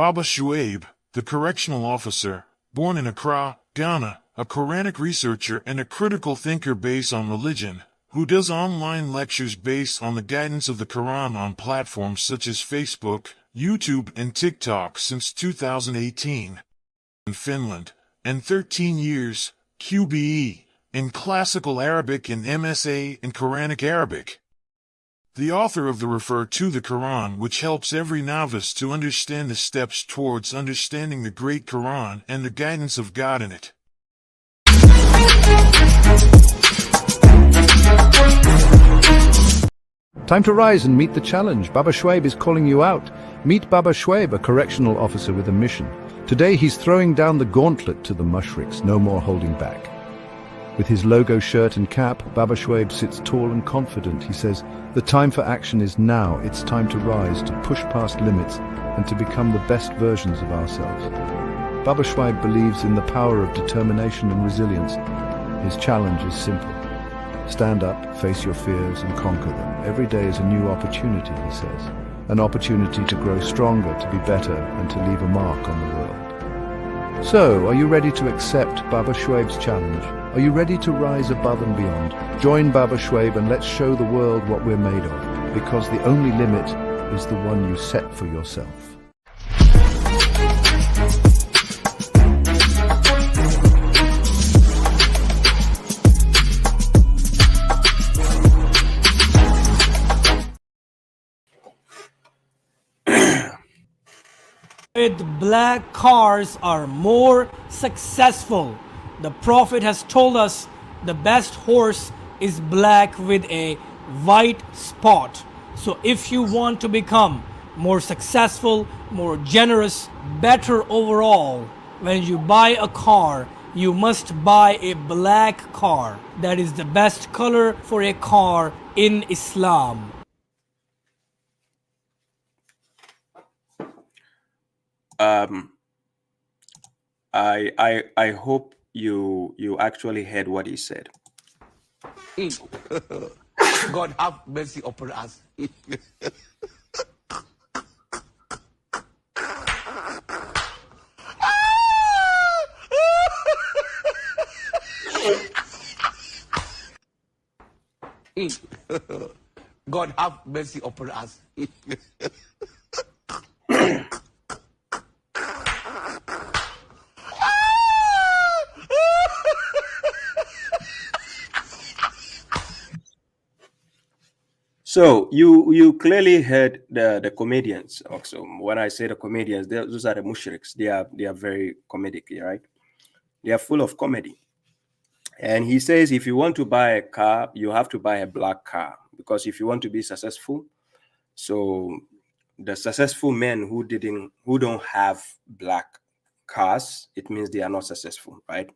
Baba Shuaib, the correctional officer, born in Accra, Ghana, a Quranic researcher and a critical thinker based on religion, who does online lectures based on the guidance of the Quran on platforms such as Facebook, YouTube, and TikTok since 2018. In Finland, and 13 years, QBE, in Classical Arabic and MSA in Quranic Arabic. The author of the Refer to the Quran, which helps every novice to understand the steps towards understanding the great Quran and the guidance of God in it. Time to rise and meet the challenge. babashuaib is calling you out. Meet babashuaib, a correctional officer with a mission. Today he's throwing down the gauntlet to the Mushriks, no more holding back. With his logo shirt and cap, babashuaib sits tall and confident. He says, "The time for action is now. It's time to rise, to push past limits, and to become the best versions of ourselves." babashuaib believes in the power of determination and resilience. His challenge is simple. Stand up, face your fears, and conquer them. Every day is a new opportunity, he says. An opportunity to grow stronger, to be better, and to leave a mark on the world. So, are you ready to accept babashuaib's challenge? Are you ready to rise above and beyond? Join babashuaib and let's show the world what we're made of, because the only limit is the one you set for yourself. With black cars are more successful. The Prophet has told us the best horse is black with a white spot. So if you want to become more successful, more generous, better overall, when you buy a car, you must buy a black car. That is the best color for a car in Islam. I hope you actually heard what he said. God have mercy upon us. God have mercy upon us. So you clearly heard the comedians also. When I say the comedians, those are the Mushriks. They are very comedic, right? They are full of comedy. And he says, if you want to buy a car, you have to buy a black car, because if you want to be successful, so the successful men who don't have black cars, it means they are not successful, right?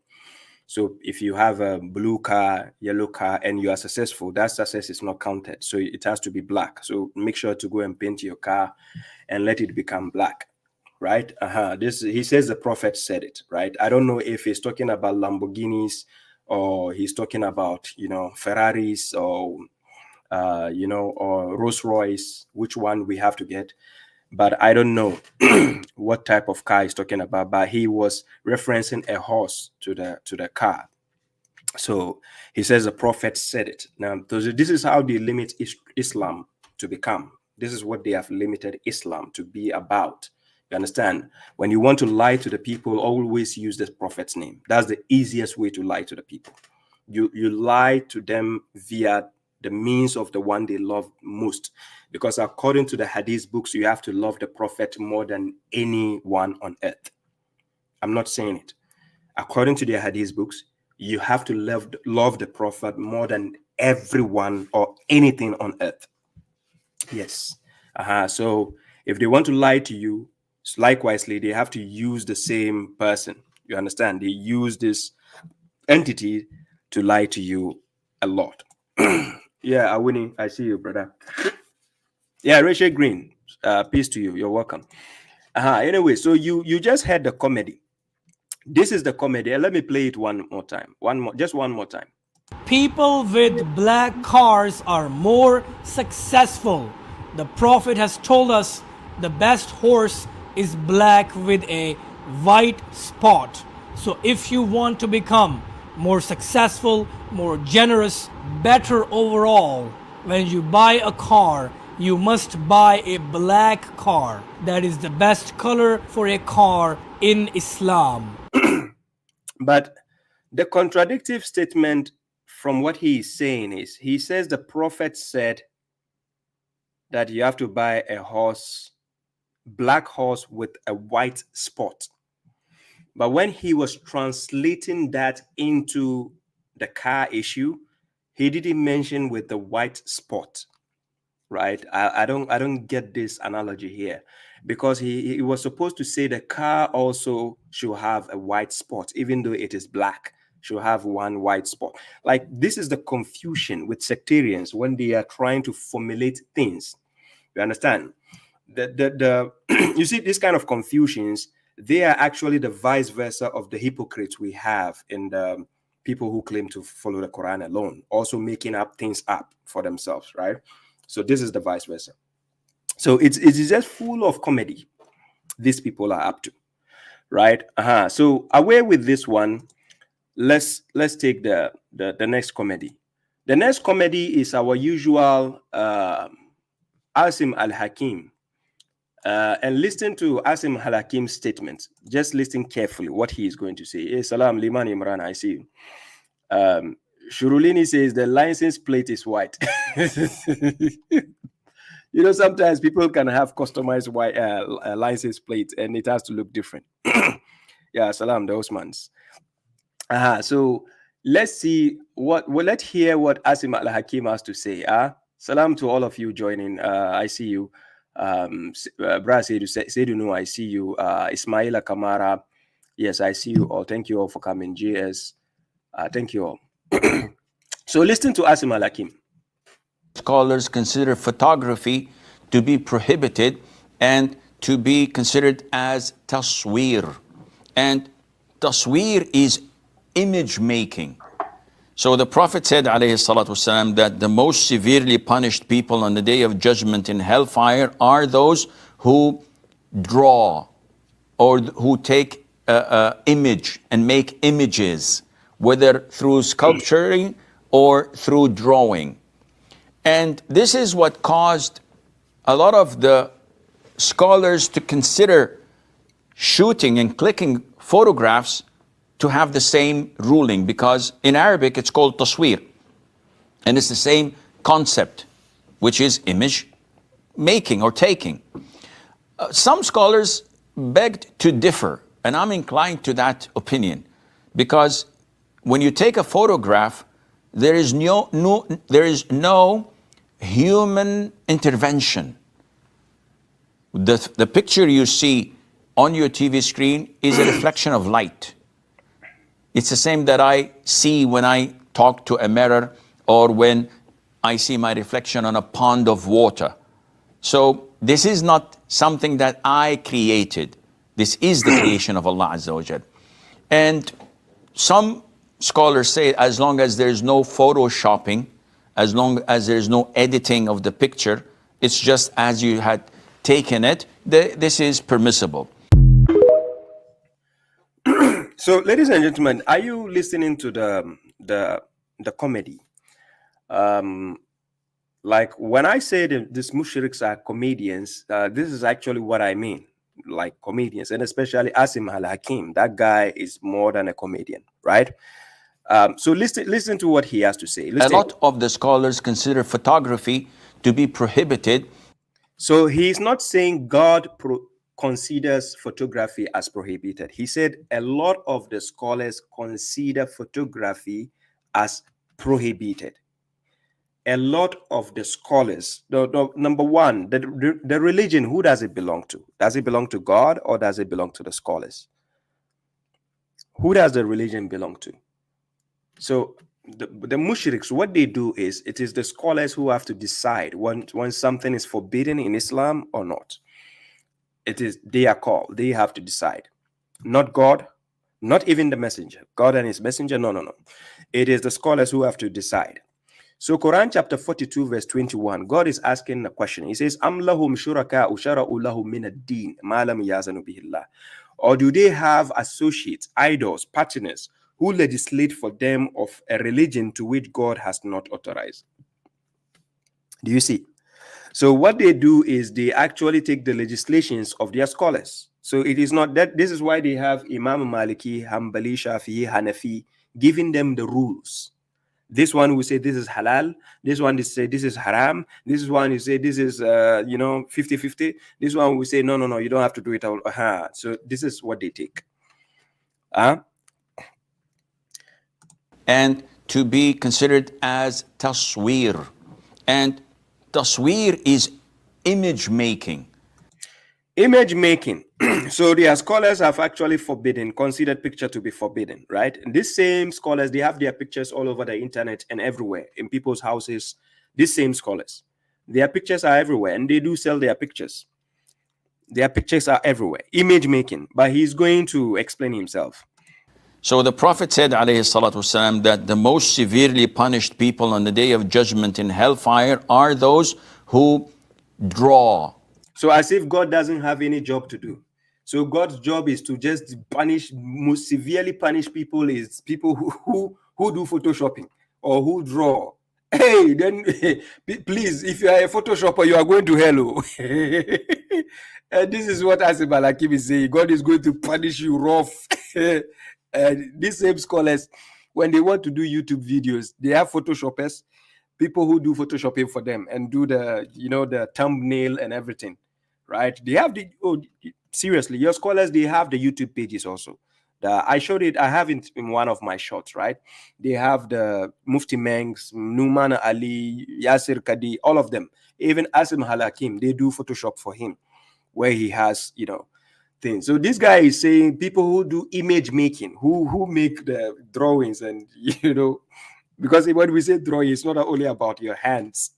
So if you have a blue car, yellow car, and you are successful, that success is not counted. So it has to be black. So make sure to go and paint your car and let it become black, right? He says the Prophet said it, right? I don't know if he's talking about Lamborghinis or he's talking about, Ferraris or, or Rolls Royce, which one we have to get. But I don't know what type of car he's talking about, but he was referencing a horse to the car. So he says the Prophet said it. Now, this is how they limit Islam to become. This is what they have limited Islam to be about. You understand? When you want to lie to the people, always use the Prophet's name. That's the easiest way to lie to the people. You lie to them via the means of the one they love most. Because according to the hadith books, you have to love the Prophet more than anyone on earth. I'm not saying it. According to the hadith books, you have to love the Prophet more than everyone or anything on earth. Yes. So if they want to lie to you, likewise, they have to use the same person. You understand? They use this entity to lie to you a lot. Yeah, Awini, I see you, brother. Yeah, Rachel Green, peace to you. You're welcome. Anyway, so you just heard the comedy. This is the comedy. Let me play it one more time. Just one more time. People with black cars are more successful. The Prophet has told us the best horse is black with a white spot. So if you want to become more successful, more generous, better overall, when you buy a car, you must buy a black car. That is the best color for a car in Islam. But the contradictive statement from what he is saying is, he says the prophet said that you have to buy a horse, black horse with a white spot. But when he was translating that into the car issue, he didn't mention with the white spot, right? I don't get this analogy here, because he was supposed to say the car also should have a white spot, even though it is black, should have one white spot. Like, this is the confusion with sectarians when they are trying to formulate things. You understand? The you see, this kind of confusions, they are actually the vice versa of the hypocrites we have in the people who claim to follow the Quran alone, also making up things up for themselves, right? So this is the vice versa. So it is just full of comedy these people are up to, right? So away with this one, let's take the next comedy. The next comedy is our usual Asim al-Hakim. And listen to Asim al-Hakim's statement. Just listen carefully what he is going to say. Hey, Salam Liman Imran, I see you. Shurulini says the license plate is white. You know, sometimes people can have customized white license plate and it has to look different. Yeah, Salam, the Osmans. So let's see let's hear what Asim al-Hakim has to say. Salam to all of you joining. I see you. Bra Seidu, no, I see you. Ismaila Kamara, yes, I see you all. Thank you all for coming. JS, thank you all. So listen to Asim al-Hakim. Scholars consider photography to be prohibited and to be considered as tasweer. And tasweer is image making. So the Prophet said, alayhi salatu wasalam, that the most severely punished people on the day of judgment in hellfire are those who draw or who take image and make images, whether through sculpturing or through drawing. And this is what caused a lot of the scholars to consider shooting and clicking photographs to have the same ruling, because in Arabic it's called tasweer, and it's the same concept, which is image making or taking. Some scholars begged to differ, and I'm inclined to that opinion, because when you take a photograph, there is no human intervention. The picture you see on your TV screen is a reflection of light. It's the same that I see when I talk to a mirror or when I see my reflection on a pond of water. So this is not something that I created. This is the creation of Allah Azza wa Jal. And some scholars say as long as there's no photoshopping, as long as there's no editing of the picture, it's just as you had taken it, this is permissible. So, ladies and gentlemen, are you listening to the comedy? Like when I say that these mushriks are comedians, this is actually what I mean, like comedians, and especially Asim al-Hakim. That guy is more than a comedian, right? So listen to what he has to say. Listen. A lot of the scholars consider photography to be prohibited. So he's not saying God considers photography as prohibited. He said a lot of the scholars consider photography as prohibited. A lot of the scholars, number one, the religion, who does it belong to? Does it belong to God or does it belong to the scholars? Who does the religion belong to? So the mushriks, what they do is, it is the scholars who have to decide when something is forbidden in Islam or not. It is their call. They have to decide. Not God, not even the messenger. God and his messenger, no. It is the scholars who have to decide. So Quran chapter 42 verse 21, God is asking a question. He says, Am lahum shuraka ushara'u lahum min ad-din ma lam yazanu bihillah. Or do they have associates, idols, partners who legislate for them of a religion to which God has not authorized? Do you see? So what they do is they actually take the legislations of their scholars. So it is not that. This is why they have Imam Maliki, Hanbali, Shafi'i, Hanafi giving them the rules. This one will say this is halal. This one will say this is haram. This one will say this is 50-50. This one will say no, you don't have to do it all. So this is what they take. And to be considered as tasweer. And tasweer is image making. Image making. So their scholars have actually considered picture to be forbidden, right? And these same scholars, they have their pictures all over the internet and everywhere in people's houses. These same scholars, their pictures are everywhere, and they do sell their pictures. Their pictures are everywhere. Image making. But he's going to explain himself. So the Prophet said, alayhi salatu wasalam, that the most severely punished people on the day of judgment in hellfire are those who draw. So as if God doesn't have any job to do. So God's job is to just punish, most severely punish people is people who do photoshopping or who draw. Hey, then please, if you are a photoshopper, you are going to hell. And this is what Asim Al-Hakim is saying. God is going to punish you rough. And these same scholars, when they want to do YouTube videos, they have photoshoppers, people who do photoshopping for them and do the thumbnail and everything, right? They have seriously, your scholars, they have the YouTube pages also. I showed it, I have it in one of my shots, right? They have the Mufti Mengs, Numan Ali, Yasir Kadi, all of them. Even Asim Al-Hakim, they do Photoshop for him, where he has, things. So this guy is saying people who do image making, who make the drawings, and because when we say drawing, it's not only about your hands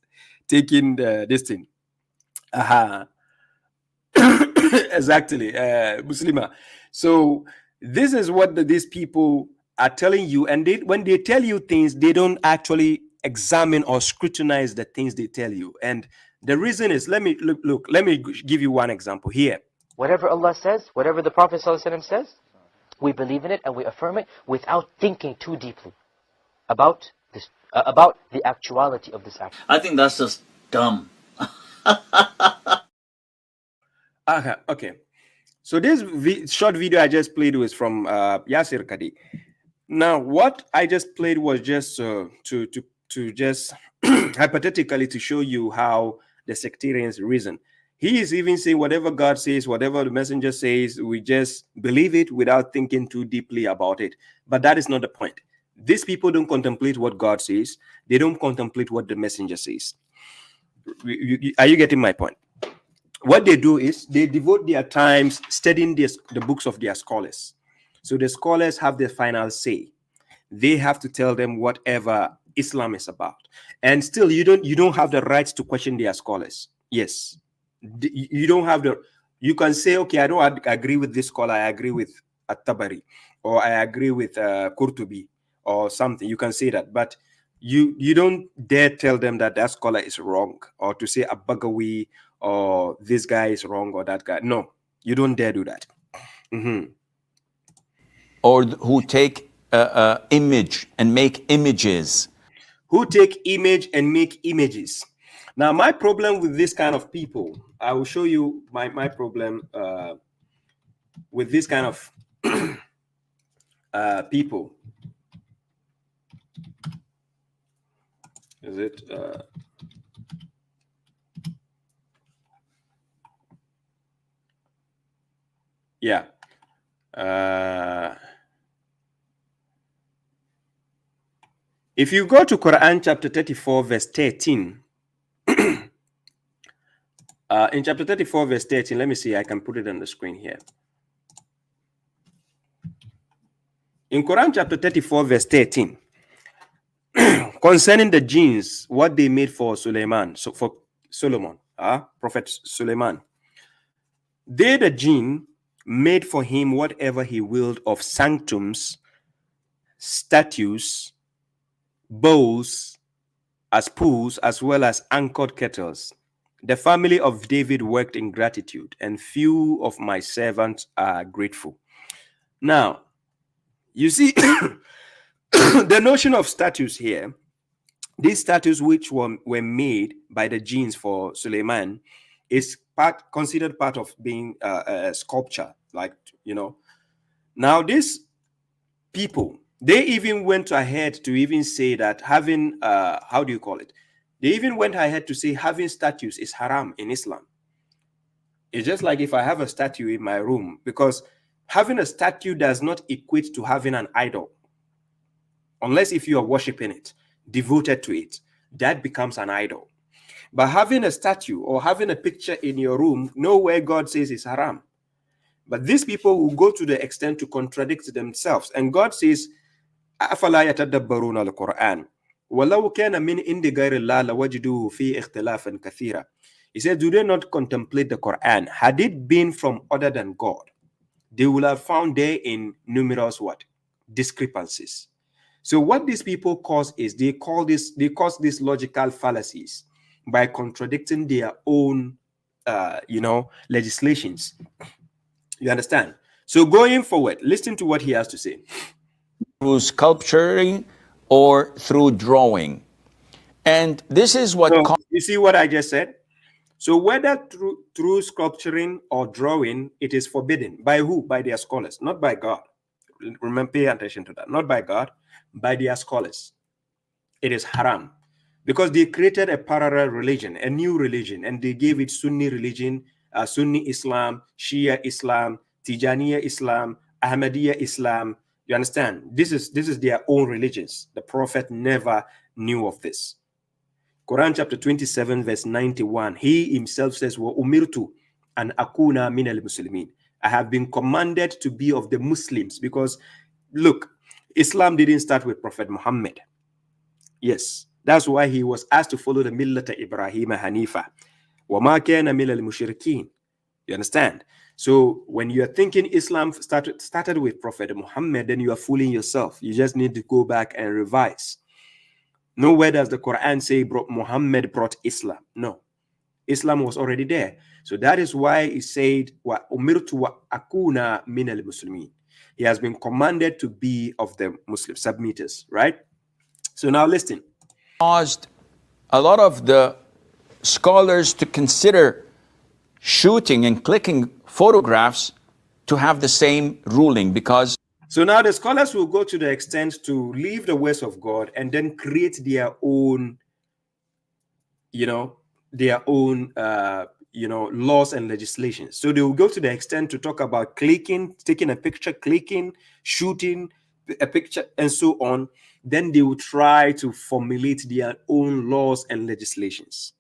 taking this thing. Exactly, Muslima. So this is what these people are telling you, and when they tell you things, they don't actually examine or scrutinize the things they tell you. And the reason is, let me give you one example here. Whatever Allah says, whatever the Prophet ﷺ says, we believe in it and we affirm it without thinking too deeply about this, about the actuality of this act. I think that's just dumb. Okay. So this short video I just played was from Yasir Kadi. Now, what I just played was just to just hypothetically to show you how the sectarians reason. He is even saying whatever God says, whatever the messenger says, we just believe it without thinking too deeply about it. But that is not the point. These people don't contemplate what God says. They don't contemplate what the messenger says. Are you getting my point? What they do is they devote their times studying the books of their scholars. So the scholars have the final say. They have to tell them whatever Islam is about. And still, you don't have the right to question their scholars. Yes. You don't have you can say, okay, I don't agree with this scholar, I agree with At-Tabari, or I agree with Qurtubi or something. You can say that, but you don't dare tell them that scholar is wrong, or to say Abagawi or this guy is wrong or that guy. No, you don't dare do that. Or who take image and make images. Who take image and make images. Now, my problem with this kind of people, I will show you my problem with this kind of people. Is it? Yeah. If you go to Quran chapter 34, verse 13, in chapter 34, verse 13, let me see, I can put it on the screen here. In Quran chapter 34, verse 13, concerning the jinns, what they made for Solomon, Prophet Suleiman, they, the jinn, made for him whatever he willed of sanctums, statues, bows, as pools, as well as anchored kettles. The family of David worked in gratitude, and few of my servants are grateful. Now, you see, the notion of statues here, these statues which were made by the genes for Suleiman, is considered part of being a sculpture, like, you know. Now, these people, they even went ahead to even say that having, how do you call it? They even went ahead to say having statues is haram in Islam. It's just like if I have a statue in my room, because having a statue does not equate to having an idol. Unless if you are worshiping it, devoted to it, that becomes an idol. But having a statue or having a picture in your room, nowhere God says is haram. But these people will go to the extent to contradict themselves. And God says, أَفَلَا يَتَدَبَّرُونَ الْقُرْآنَ وَلَوْ كَانَ مِنْ عِنْدِ غَيْرِ اللَّهِ لَوَجِدُوهُ فِيهِ اخْتِلَافًا كَثِيرًا. He said, do they not contemplate the Quran? Had it been from other than God, they will have found there in numerous what? Discrepancies. So what these people cause is they cause these logical fallacies by contradicting their own legislations. You understand? So going forward, listen to what he has to say. Through sculpturing or through drawing. And this is what... So, you see what I just said? So whether through sculpturing or drawing, it is forbidden. By who? By their scholars, not by God. Remember, pay attention to that. Not by God, by their scholars. It is haram. Because they created a parallel religion, a new religion, and they gave it Sunni religion, Sunni Islam, Shia Islam, Tijaniya Islam, Ahmadiyya Islam. You understand? This is their own religions. The Prophet never knew of this. Quran chapter 27 verse 91, he himself says, wa umirtu an akuna min al-muslimin. I have been commanded to be of the Muslims, because look, Islam didn't start with Prophet Muhammad. Yes, that's why he was asked to follow the millata Ibrahim Hanifa. Wa ma kana min al-mushrikeen. You understand? So when you are thinking Islam started with Prophet Muhammad, then you are fooling yourself. You just need to go back and revise. Nowhere does the Quran say Muhammad brought Islam. No, Islam was already there. So that is why it said, "Wa umirtu wa akuna min al-muslimin." He has been commanded to be of the Muslim submitters, right? So now listen. Caused a lot of the scholars to consider shooting and clicking photographs to have the same ruling, because... So now the scholars will go to the extent to leave the words of God and then create their own, laws and legislations. So they will go to the extent to talk about clicking, taking a picture, clicking, shooting a picture, and so on. Then they will try to formulate their own laws and legislations.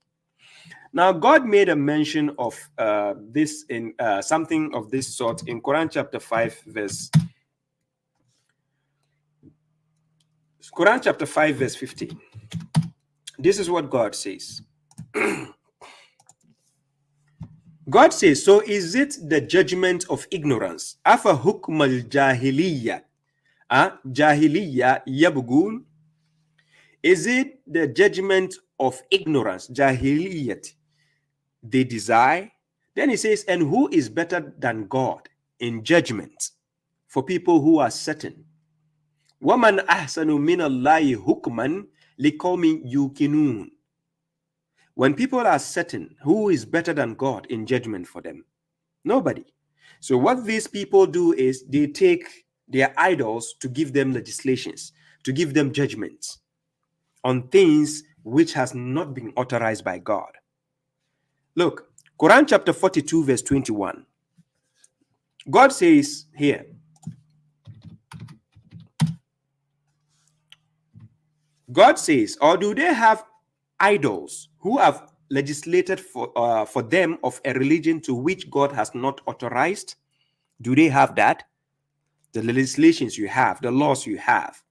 Now, God made a mention of this in something of this sort in Quran chapter 5, verse... Quran chapter 5, verse 15. This is what God says. God says, so is it the judgment of ignorance? Afa hukm al-jahiliyyah. Jahiliyyah yabgun. Is it the judgment of ignorance? Jahiliyyat. They desire. Then he says, and who is better than God in judgment for people who are certain? وَمَنْ أَحْسَنُ مِنَ اللَّهِ حُكْمًا لِقَوْمٍ يُوقِنُونَ. When people are certain, who is better than God in judgment for them? Nobody. So what these people do is they take their idols to give them legislations, to give them judgments on things which has not been authorized by God. Look, Quran chapter 42 verse 21. God says here, God says, or do they have idols who have legislated for them of a religion to which God has not authorized? Do they have that? The legislations you have, the laws you have,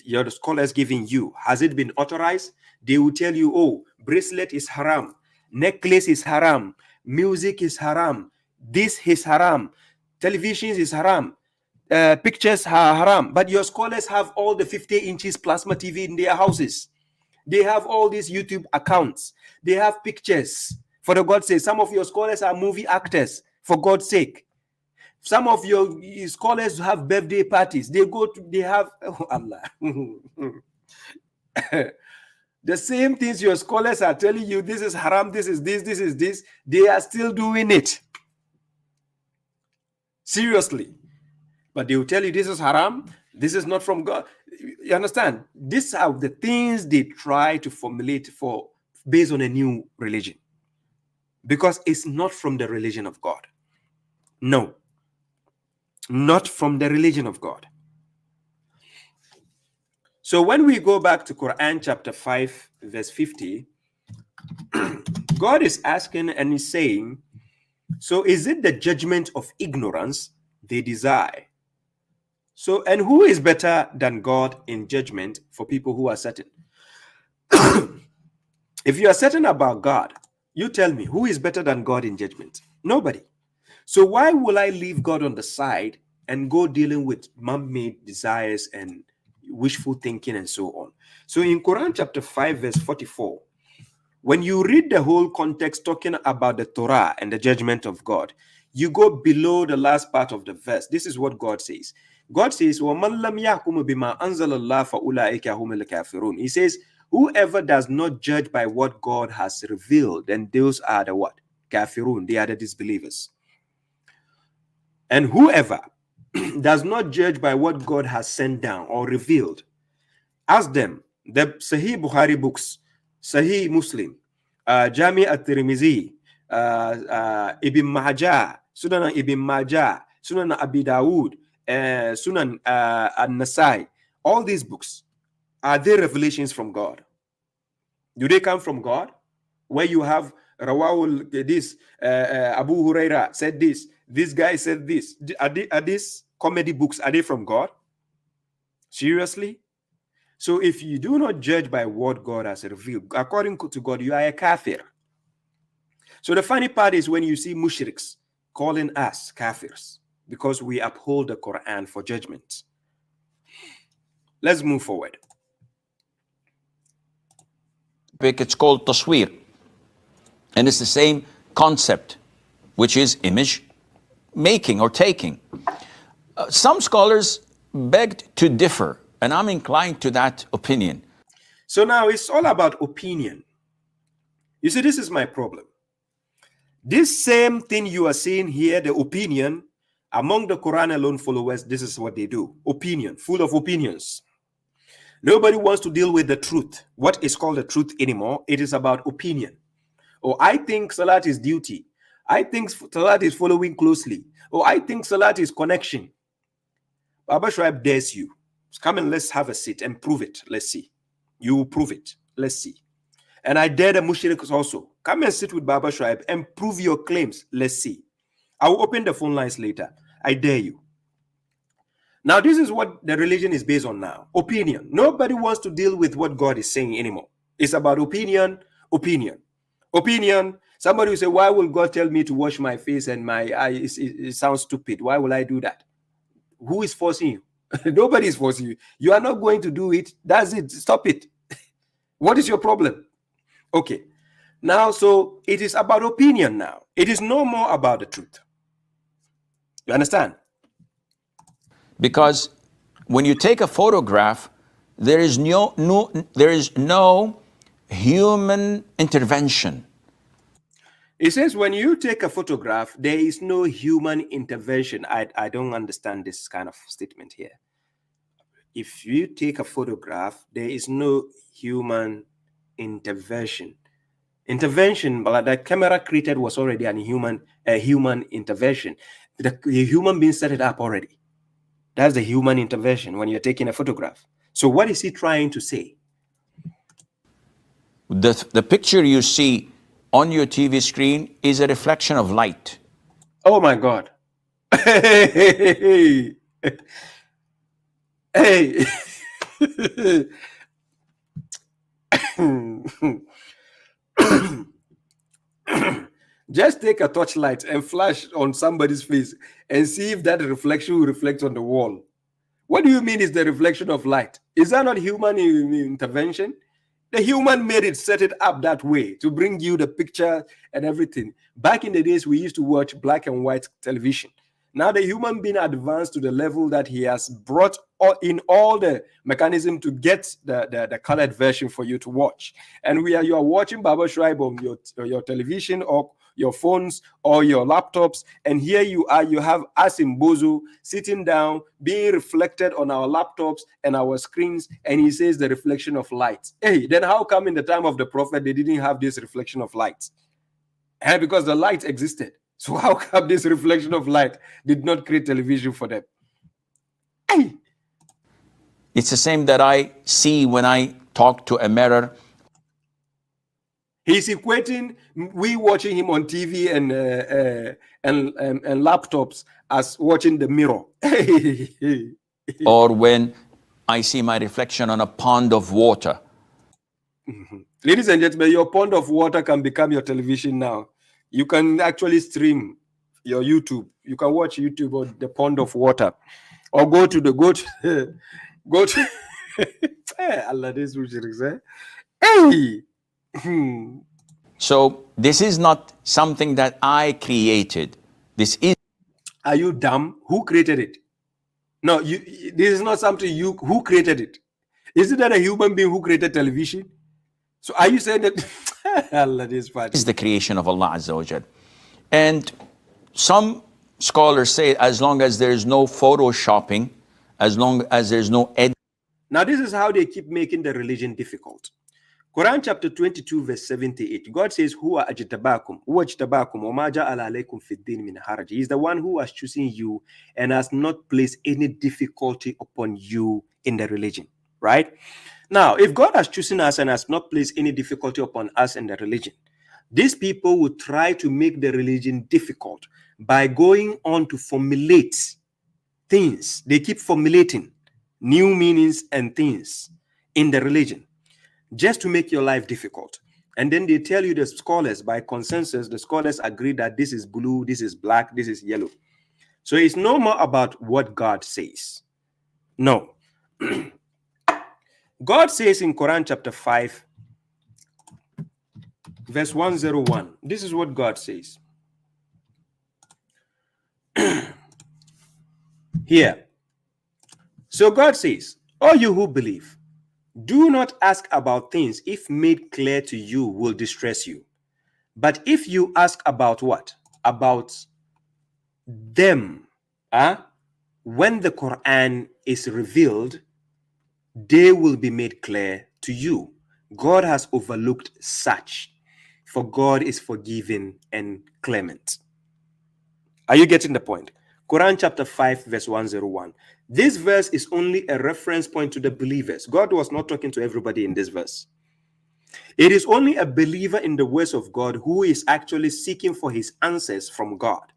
the scholars giving you, has it been authorized? They will tell you, oh, bracelet is haram, necklace is haram, music is haram, this is haram, televisions is haram, pictures are haram. But your scholars have all the 50 inches plasma TV in their houses. They have all these YouTube accounts. They have pictures. For the God's sake, some of your scholars are movie actors, for God's sake. Some of your scholars have birthday parties. They have, oh Allah. The same things your scholars are telling you, this is haram, this is this, this is this. They are still doing it. Seriously. But they will tell you this is haram, this is not from God. You understand? These are the things they try to formulate based on a new religion. Because it's not from the religion of God. No. Not from the religion of God. So when we go back to Quran chapter 5, verse 50, God is asking and he's saying, so is it the judgment of ignorance they desire? So, and who is better than God in judgment for people who are certain? If you are certain about God, you tell me, who is better than God in judgment? Nobody. So why will I leave God on the side and go dealing with man-made desires and wishful thinking and so on? So in Quran chapter 5, verse 44, when you read the whole context talking about the Torah and the judgment of God, you go below the last part of the verse. This is what God says. God says, وَمَنْ لَمْ يَحْكُمُ بِمَا أَنزَلَ اللَّهُ فَأُولَٰئِكَ هُمُ الْكَافِرُونَ. He says, whoever does not judge by what God has revealed, then those are the what? Kafirun. They are the disbelievers. And whoever does not judge by what God has sent down or revealed, ask them, the Sahih Bukhari books, Sahih Muslim, Jami at-Tirmidhi, Ibn Majah, Sunan Ibn Majah, Sunan Abi Dawud, Sunan An-Nasai, all these books, are they revelations from God? Do they come from God? Where you have Rawahul, this, Abu Huraira said this guy said this. Are these comedy books, are they from God? Seriously? So if you do not judge by what God has revealed, according to God, you are a kafir. So the funny part is when you see Mushriks calling us kafirs because we uphold the Quran for judgment. Let's move forward. It's called taswir. And it's the same concept, which is image making or taking. Some scholars begged to differ, and I'm inclined to that opinion. So now it's all about opinion. You see, this is my problem. This same thing you are seeing here, the opinion, among the Quran alone followers, this is what they do. Opinion, full of opinions. Nobody wants to deal with the truth. What is called the truth anymore? It is about opinion. Or I think Salat is duty. I think Salat is following closely. Or I think Salat is connection. Babashuaib dares you. Come and let's have a sit and prove it. Let's see. You will prove it. Let's see. And I dare the Mushriks also. Come and sit with Babashuaib and prove your claims. Let's see. I will open the phone lines later. I dare you. Now, this is what the religion is based on now. Opinion. Nobody wants to deal with what God is saying anymore. It's about opinion, opinion, opinion. Somebody will say, why will God tell me to wash my face and my eyes? It sounds stupid. Why will I do that? Who is forcing you? Nobody is forcing you. You are not going to do it. That's it. Stop it. What is your problem? Okay. Now, so it is about opinion now. It is no more about the truth. You understand? Because when you take a photograph, there is no human intervention. It says when you take a photograph, there is no human intervention. I don't understand this kind of statement here. If you take a photograph, there is no human intervention. Intervention, but the camera created was already a human intervention. The human being set it up already. That's the human intervention when you're taking a photograph. So what is he trying to say? The picture you see on your TV screen is a reflection of light. Oh my God. Hey. Hey. Just take a torchlight and flash on somebody's face and see if that reflection will reflect on the wall. What do you mean is the reflection of light? Is that not human intervention? The human made it, set it up that way to bring you the picture and everything. Back in the days, we used to watch black and white television. Now the human being advanced to the level that he has brought in all the mechanism to get the colored version for you to watch. And you are watching babashuaib on your television or your phones or your laptops, and here you are, you have us in Bozo sitting down, being reflected on our laptops and our screens, and he says the reflection of light. Hey, then how come in the time of the prophet they didn't have this reflection of light? And because the light existed. So how come this reflection of light did not create television for them? Hey. It's the same that I see when I talk to a mirror. He's equating we watching him on TV and laptops as watching the mirror. Or when I see my reflection on a pond of water. Ladies and gentlemen, your pond of water can become your television now. You can actually stream your YouTube. You can watch YouTube on the pond of water, or go to Allah, this Mushriks, Hey. So this is not something that I created. This is. Are you dumb? Who created it? No, this is not something who created it. Is it that a human being who created television? So are you saying that Allah, this part is the creation of Allah Azza wa Jal? And some scholars say as long as there is no photoshopping, as long as there's no edit. Now this is how they keep making the religion difficult. Quran chapter 22 verse 78, God says, Huwa ajtabakum, huwa ajtabakum, wa ma ja'ala alaykum fid din min haraj. He is the one who has chosen you and has not placed any difficulty upon you in the religion, right? Now, if God has chosen us and has not placed any difficulty upon us in the religion, these people will try to make the religion difficult by going on to formulate things. They keep formulating new meanings and things in the religion, just to make your life difficult. And then they tell you, the scholars, by consensus, the scholars agree that this is blue, this is black, this is yellow. So it's no more about what God says. No. God says in Quran chapter 5, verse 101, this is what God says. Here. So God says, all you who believe, do not ask about things if made clear to you will distress you. But if you ask about what? About them, when the Quran is revealed, they will be made clear to you. God has overlooked such, for God is forgiving and clement. Are you getting the point? Quran chapter 5 verse 101. This verse is only a reference point to the believers. God was not talking to everybody in this verse. It is only a believer in the words of God who is actually seeking for his answers from God.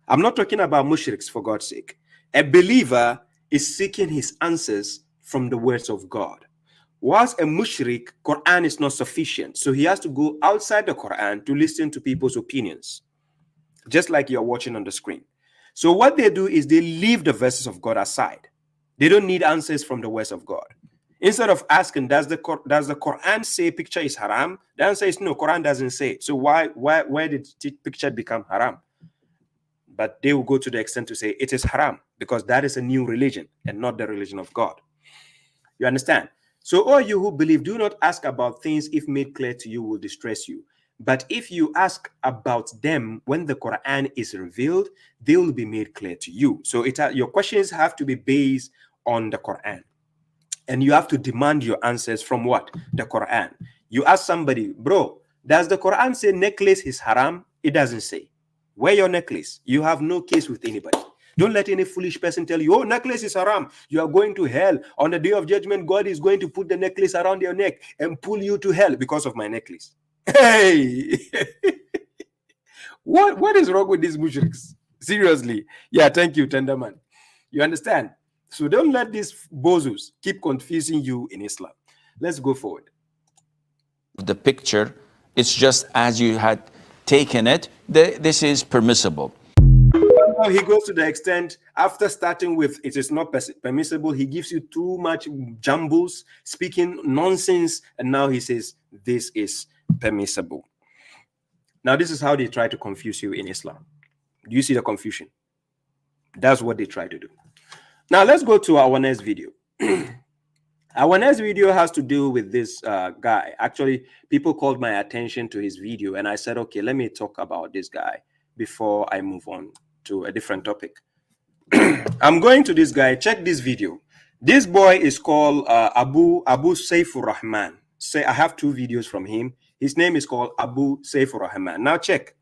I'm not talking about mushriks, for God's sake. A believer is seeking his answers from the words of God. Whilst a mushrik, Quran is not sufficient. So he has to go outside the Quran to listen to people's opinions, just like you're watching on the screen. So what they do is they leave the verses of God aside. They don't need answers from the words of God. Instead of asking, does the Quran say picture is haram? The answer is no, Quran doesn't say it. So where did picture become haram? But they will go to the extent to say it is haram because that is a new religion and not the religion of God. You understand? So all you who believe, do not ask about things if made clear to you will distress you. But if you ask about them when the Quran is revealed, they will be made clear to you. So your questions have to be based on the Quran. And you have to demand your answers from what? The Quran. You ask somebody, bro, does the Quran say necklace is haram? It doesn't say. Wear your necklace. You have no case with anybody. Don't let any foolish person tell you, oh, necklace is haram. You are going to hell. On the day of judgment, God is going to put the necklace around your neck and pull you to hell because of my necklace. Hey, what is wrong with these mushriks? Seriously. Yeah, thank you, Tenderman. You understand? So don't let these bozos keep confusing you in Islam. Let's go forward. The picture, it's just as you had taken it. This is permissible. Now he goes to the extent, after starting with it is not permissible, he gives you too much jumbles, speaking nonsense, and now he says this is permissible. Now this is how they try to confuse you in Islam. Do you see the confusion? That's what they try to do. Now let's go to our next video. Our next video has to do with this guy. Actually, people called my attention to his video, and I said, okay, let me talk about this guy before I move on to a different topic. I'm going to this guy. Check this video. This boy is called Abu Saifur Rahman. Say, I have two videos from him. His name is called Abu Saifur Rahman. Now check.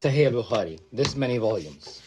Sahih al-Bukhari, this many volumes.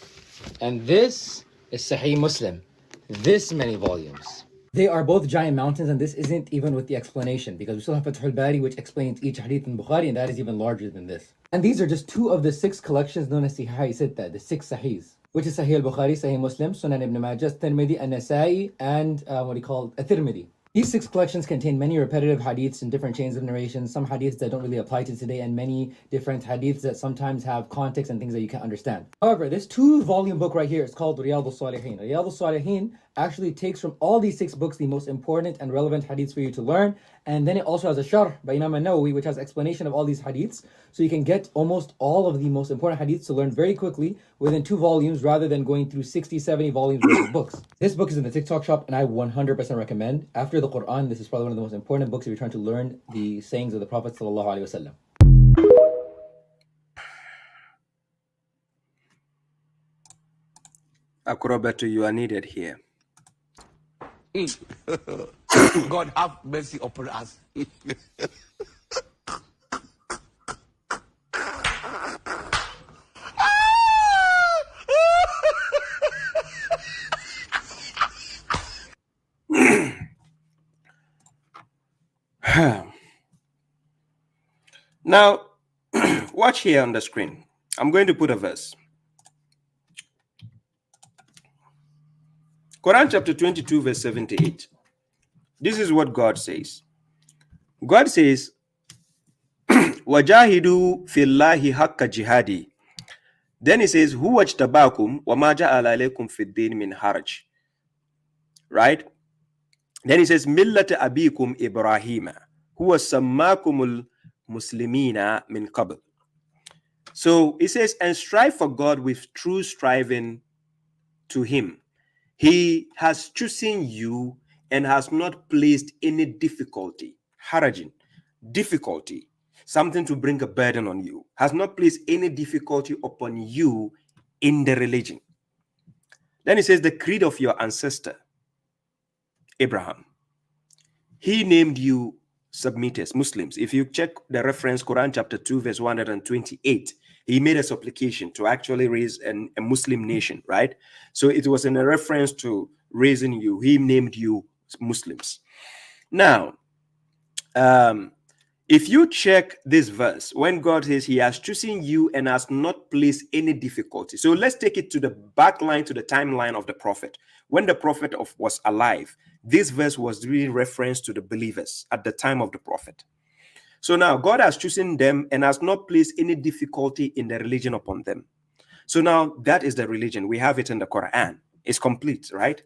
And this is Sahih Muslim, this many volumes. They are both giant mountains, and this isn't even with the explanation, because we still have Fath al-Bari, which explains each hadith in Bukhari, and that is even larger than this. And these are just two of the 6 collections known as Sahih Sitta, the 6 Sahihs, which is Sahih al-Bukhari, Sahih Muslim, Sunan ibn Majah, Tirmidhi, An-Nasa'i, and At-Tirmidhi. These 6 collections contain many repetitive hadiths and different chains of narration, some hadiths that don't really apply to today, and many different hadiths that sometimes have context and things that you can't understand. However, this 2-volume book right here is called Riyadh al-Salihin. Riyadh al-Salihin actually takes from all these 6 books the most important and relevant hadiths for you to learn, and then it also has a sharh by Imam al-Nawawi, which has explanation of all these hadiths, so you can get almost all of the most important hadiths to learn very quickly within 2 volumes rather than going through 60, 70 volumes worth of books. This book is in the TikTok shop, and I 100% recommend. After the Quran, this is probably one of the most important books if you're trying to learn the sayings of the Prophet sallallahu alaihi wasallam. Akrobato, you are needed here. God have mercy upon us. Now, watch here on the screen. I'm going to put a verse. Quran chapter 22, verse 78. This is what God says. God says, Wajahidu fillahi haqqa jihadi. Then he says, Huwa jtabakum wa ma ja'ala alaykum fid din min haraj. Right? Then he says, Millata abikum Ibrahima, huwa sammakumul muslimina min qabl. So he says, and strive for God with true striving to him. He has chosen you and has not placed any difficulty, harajin, difficulty, something to bring a burden on you, has not placed any difficulty upon you in the religion. Then he says, the creed of your ancestor, Abraham, he named you submitters, Muslims. If you check the reference, Quran chapter 2, verse 128, he made a supplication to actually raise a Muslim nation, right? So it was in a reference to raising you. He named you Muslims. Now, if you check this verse, when God says he has chosen you and has not placed any difficulty. So let's take it to the back line, to the timeline of the prophet. When the prophet was alive, this verse was really reference to the believers at the time of the prophet. So now God has chosen them and has not placed any difficulty in the religion upon them. So now that is the religion. We have it in the Quran. It's complete, right?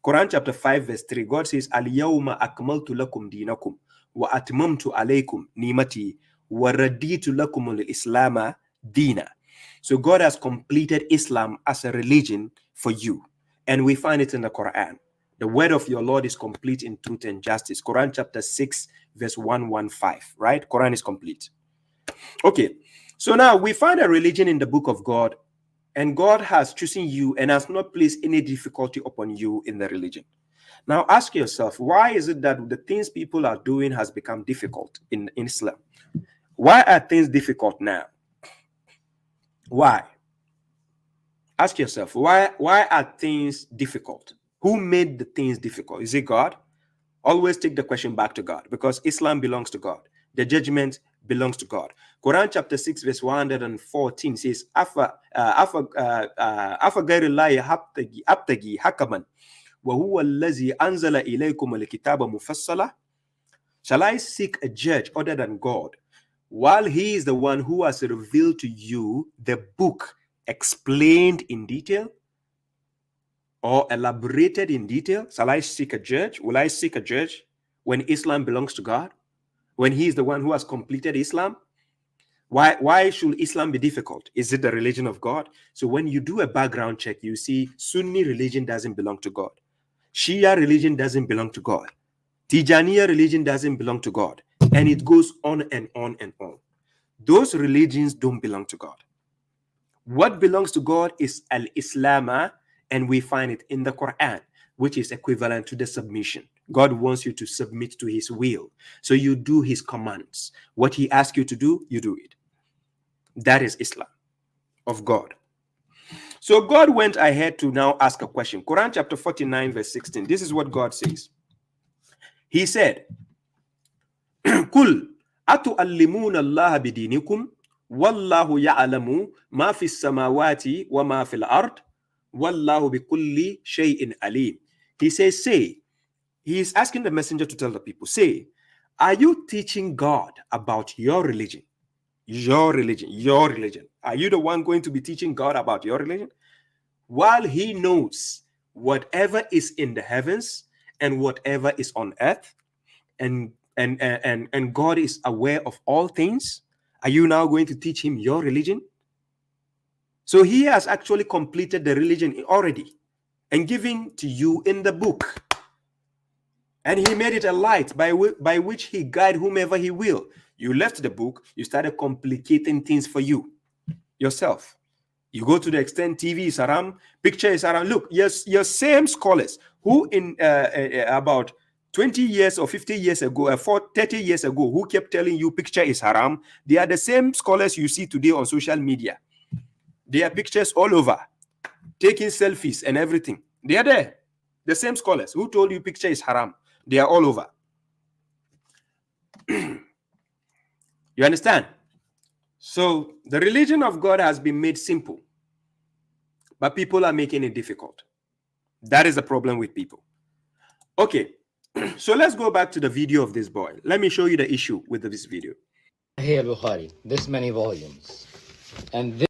Quran chapter 5 verse 3, God says, Al-yawma akmaltu lakum dinakum wa atmamtu alaykum nimati wa raditu lakum al-islama dina. So God has completed Islam as a religion for you. And we find it in the Quran. The word of your Lord is complete in truth and justice. Quran chapter 6 verse 115, right? Quran is complete. Okay, so now we find a religion in the book of God, and God has chosen you and has not placed any difficulty upon you in the religion. Now ask yourself, why is it that the things people are doing has become difficult in Islam? Why are things difficult now? Why? Ask yourself, why are things difficult? Who made the things difficult? Is it God? Always take the question back to God, because Islam belongs to God. The judgment belongs to God. Quran chapter 6 verse 114 says, Afa ghayrillahi abtagi hakaman wa huwa allazi anzala ilaykum al-kitaba mufassala. Shall I seek a judge other than God, while he is the one who has revealed to you the book explained in detail or elaborated in detail? Shall I seek a judge? Will I seek a judge when Islam belongs to God? When he is the one who has completed Islam? Why should Islam be difficult? Is it the religion of God? So when you do a background check, you see Sunni religion doesn't belong to God. Shia religion doesn't belong to God. Tijaniya religion doesn't belong to God. And it goes on and on and on. Those religions don't belong to God. What belongs to God is al-Islam, and we find it in the Quran, which is equivalent to the submission. God wants you to submit to his will. So you do his commands. What he asks you to do, you do it. That is Islam of God. So God went ahead to now ask a question. Quran chapter 49 verse 16. This is what God says. He said, Kul atu'allimuna Allah bidinikum wallahu ya'lamu ma fi samawati wa ma fil ard wallahu bikulli shay'in alim. He says, say, he is asking the messenger to tell the people, say, are you teaching God about your religion? Your religion, your religion. Are you the one going to be teaching God about your religion? While he knows whatever is in the heavens and whatever is on earth, and God is aware of all things, are you now going to teach him your religion? So he has actually completed the religion already and given to you in the book. And he made it a light by which he guide whomever he will. You left the book, you started complicating things for you yourself. You go to the extent TV is haram, picture is haram. Look, yes, your same scholars who in about 20 years or 50 years ago, 30 years ago, who kept telling you picture is haram, they are the same scholars you see today on social media. There are pictures all over, taking selfies and everything. They are there. The same scholars who told you picture is haram. They are all over. You understand? So the religion of God has been made simple, but people are making it difficult. That is the problem with people. Okay, so let's go back to the video of this boy. Let me show you the issue with this video. Sahih al-Bukhari, this many volumes. And this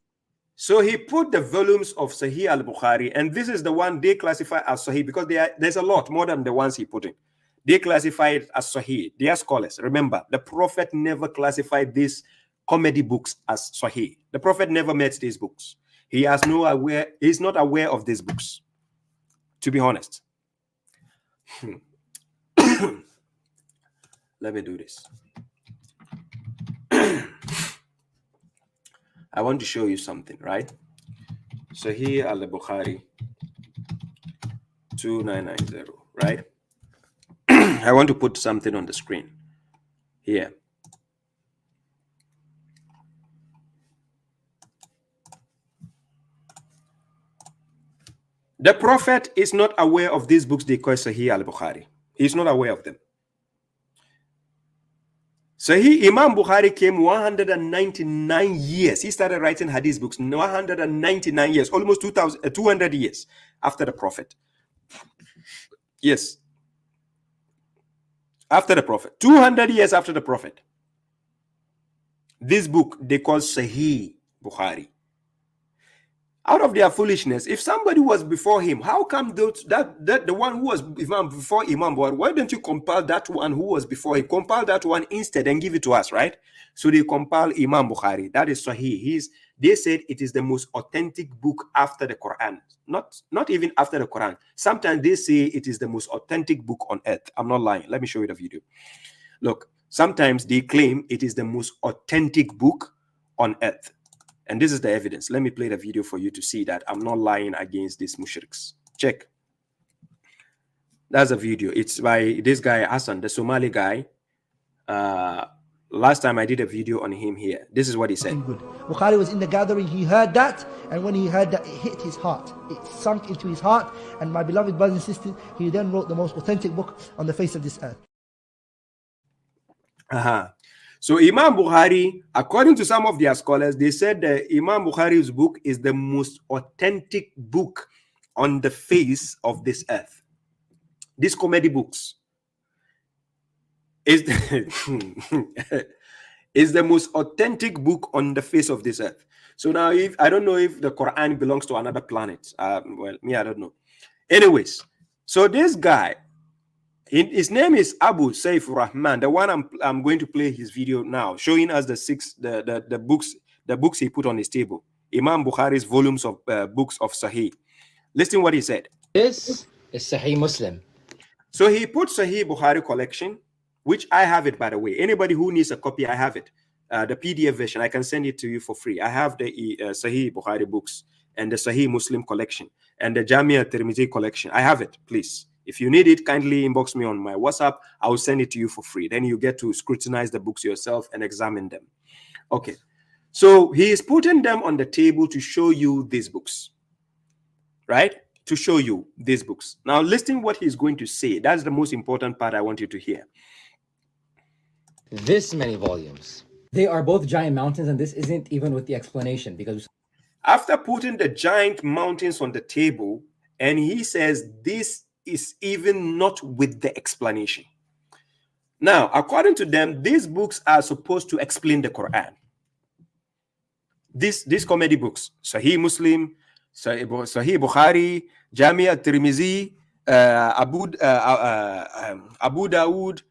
So he put the volumes of Sahih al-Bukhari, and this is the one they classify as Sahih because there's a lot more than the ones he put in. They classify it as Sahih. They are scholars. Remember, the Prophet never classified these comedy books as Sahih. The Prophet never met these books. He's not aware of these books, to be honest. Let me do this. I want to show you something, right? Sahih al-Bukhari 2990, right? I want to put something on the screen here. The Prophet is not aware of these books they call Sahih al-Bukhari. He's not aware of them. Sahih Imam Bukhari came 199 years. He started writing hadith books 199 years, almost 200 years after the Prophet. Yes. After the Prophet. 200 years after the Prophet. This book they call Sahih Bukhari. Out of their foolishness, if somebody was before him, how come that the one who was before Imam Bukhari, why don't you compile that one who was before him? Compile that one instead and give it to us, right? So they compile Imam Bukhari. That is Sahih. They said it is the most authentic book after the Quran. Not even after the Quran. Sometimes they say it is the most authentic book on earth. I'm not lying. Let me show you the video. Look, sometimes they claim it is the most authentic book on earth. And this is the evidence. Let me play the video for you to see that I'm not lying against these mushriks. Check. That's a video. It's by this guy, Hassan, the Somali guy. Last time I did a video on him here. This is what he said. Good. Bukhari was in the gathering. He heard that. And when he heard that, it hit his heart. It sunk into his heart. And my beloved brothers and sisters, he then wrote the most authentic book on the face of this earth. So Imam Bukhari, according to some of their scholars, they said that Imam Bukhari's book is the most authentic book on the face of this earth. These comedy books is the, is the most authentic book on the face of this earth. So now, if I don't know if the Quran belongs to another planet. Well, me, I don't know. Anyways, so this guy, his name is Abu Saif Rahman. The one I'm going to play his video now, showing us the books he put on his table. Imam Bukhari's volumes of books of Sahih. Listen what he said. This is Sahih Muslim. So he put Sahih Bukhari collection, which I have it, by the way. Anybody who needs a copy, I have it. The PDF version, I can send it to you for free. I have the Sahih Bukhari books and the Sahih Muslim collection and the Jamia Tirmidhi collection. I have it, please. If you need it, kindly inbox me on my WhatsApp. I will send it to you for free. Then you get to scrutinize the books yourself and examine them. Okay. So he is putting them on the table to show you these books, right? To show you these books. Now, listen what he's going to say. That's the most important part I want you to hear. This many volumes. They are both giant mountains, and this isn't even with the explanation, because after putting the giant mountains on the table, and he says this is even not with the explanation. Now, according to them, these books are supposed to explain the Quran. These comedy books, Sahih Muslim, Sahih Bukhari, Jamia Tirmizi, Abu Dawood,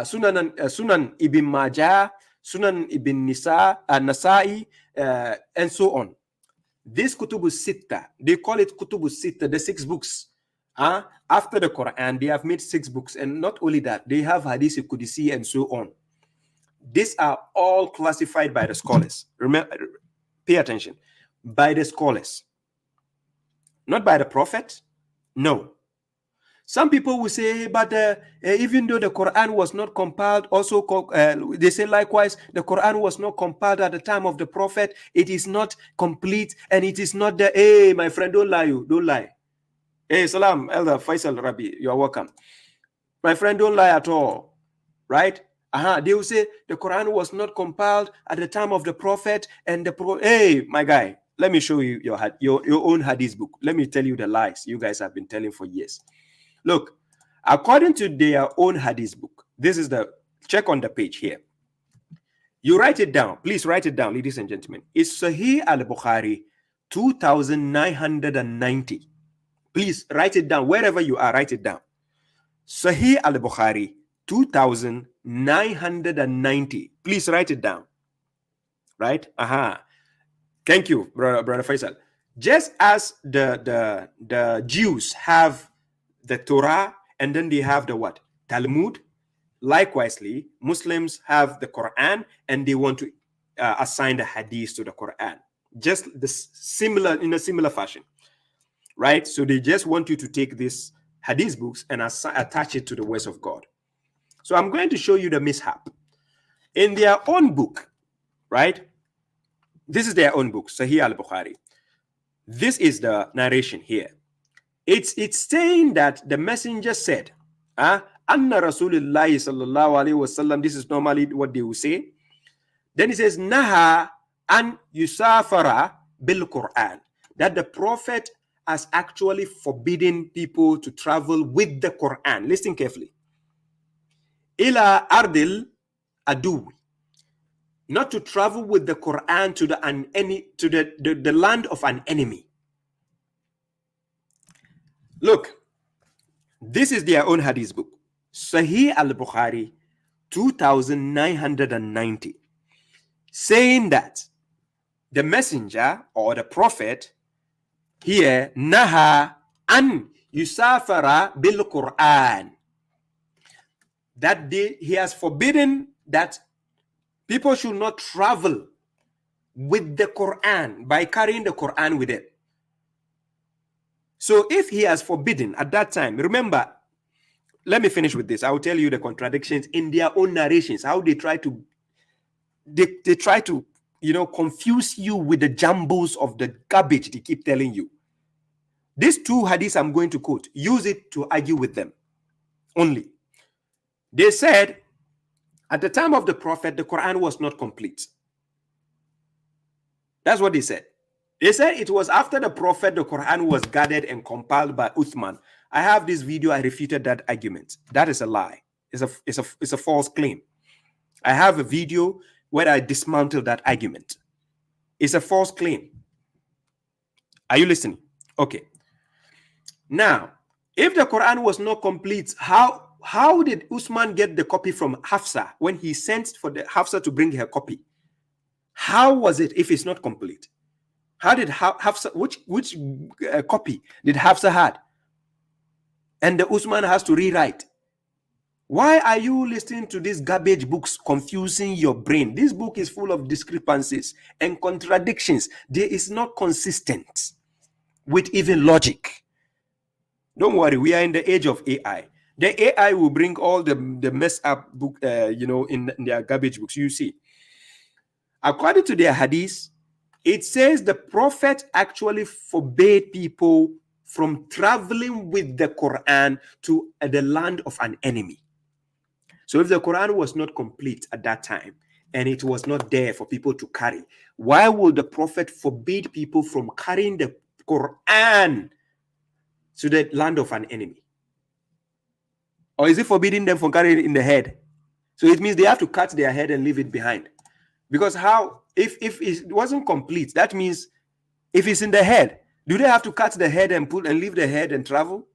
Sunan Ibn Majah, Sunan Ibn Nasai, and so on. This Kutubu Sitta, they call it Kutubu Sitta, the 6 books. After the Quran, they have made 6 books, and not only that, they have Hadith Qudsi and so on. These are all classified by the scholars. Remember, pay attention. By the scholars. Not by the Prophet. No. Some people will say, but even though the Quran was not compiled, also they say likewise, the Quran was not compiled at the time of the Prophet. It is not complete, and it is not the, hey, my friend, don't lie, you, don't lie. Hey, salam, Elder Faisal Rabi, you are welcome. My friend, don't lie at all, right? They will say the Quran was not compiled at the time of the Prophet, and hey, my guy, let me show you your own Hadith book. Let me tell you the lies you guys have been telling for years. Look, according to their own Hadith book, this is the, check on the page here. You write it down. Please write it down, ladies and gentlemen. It's Sahih al-Bukhari 2990. Please write it down. Wherever you are, write it down. Sahih al-Bukhari 2990. Please write it down. Right? Thank you, brother Faisal. Just as the Jews have the Torah, and then they have the what? Talmud. Likewise, Muslims have the Quran, and they want to assign the Hadith to the Quran. Just in a similar fashion, right? So they just want you to take these Hadith books and attach it to the words of God. So I'm going to show you the mishap. In their own book, right? This is their own book, Sahih al-Bukhari. This is the narration here. It's saying that the messenger said, Anna Rasulullah sallallahu alaihi wasallam. This is normally what they will say. Then he says, Naha an yusafara bil Quran. That the Prophet has actually forbidden people to travel with the Quran. Listen carefully. Ila ardil adu. Not to travel with the Quran to the land of an enemy. Look, this is their own Hadith book. Sahih al-Bukhari 2990. Saying that the messenger or the prophet here, Naha an yusafara bil Quran. That he has forbidden that people should not travel with the Quran by carrying the Quran with them. So if he has forbidden at that time, remember, let me finish with this. I will tell you the contradictions in their own narrations, how they try to confuse you with the jumbles of the garbage they keep telling you. These 2 hadiths I'm going to quote, use it to argue with them only. They said, at the time of the Prophet, the Quran was not complete. That's what they said. They said it was after the Prophet, the Quran was gathered and compiled by Uthman. I have this video, I refuted that argument. That is a lie. It's a false claim. I have a video where I dismantle that argument. It's a false claim. Are you listening? Okay. Now, if the Quran was not complete, how did Usman get the copy from Hafsa when he sent for the Hafsa to bring her copy? How was it if it's not complete? How did Hafsa, which copy did Hafsa had? And the Usman has to rewrite. Why are you listening to these garbage books confusing your brain? This book is full of discrepancies and contradictions. There is not consistent with even logic. Don't worry, we are in the age of AI. The AI will bring all the messed up book, in their garbage books. You see, according to their hadith, it says the prophet actually forbade people from traveling with the Quran to the land of an enemy. So if the Quran was not complete at that time and it was not there for people to carry, why would the prophet forbid people from carrying the Quran to the land of an enemy? Or is it forbidding them from carrying it in the head? So it means they have to cut their head and leave it behind. Because how, if it wasn't complete, that means if it's in the head, do they have to cut the head and leave the head and travel?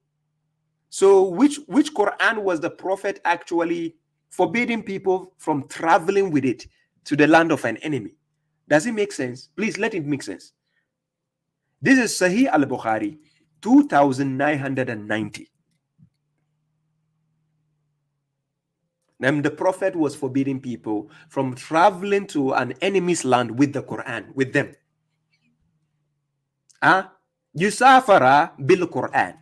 So which Quran was the prophet actually forbidding people from traveling with it to the land of an enemy? Does it make sense? Please let it make sense. This is Sahih al-Bukhari 2990. And the prophet was forbidding people from traveling to an enemy's land with the Quran, with them. Yusafara bil Quran.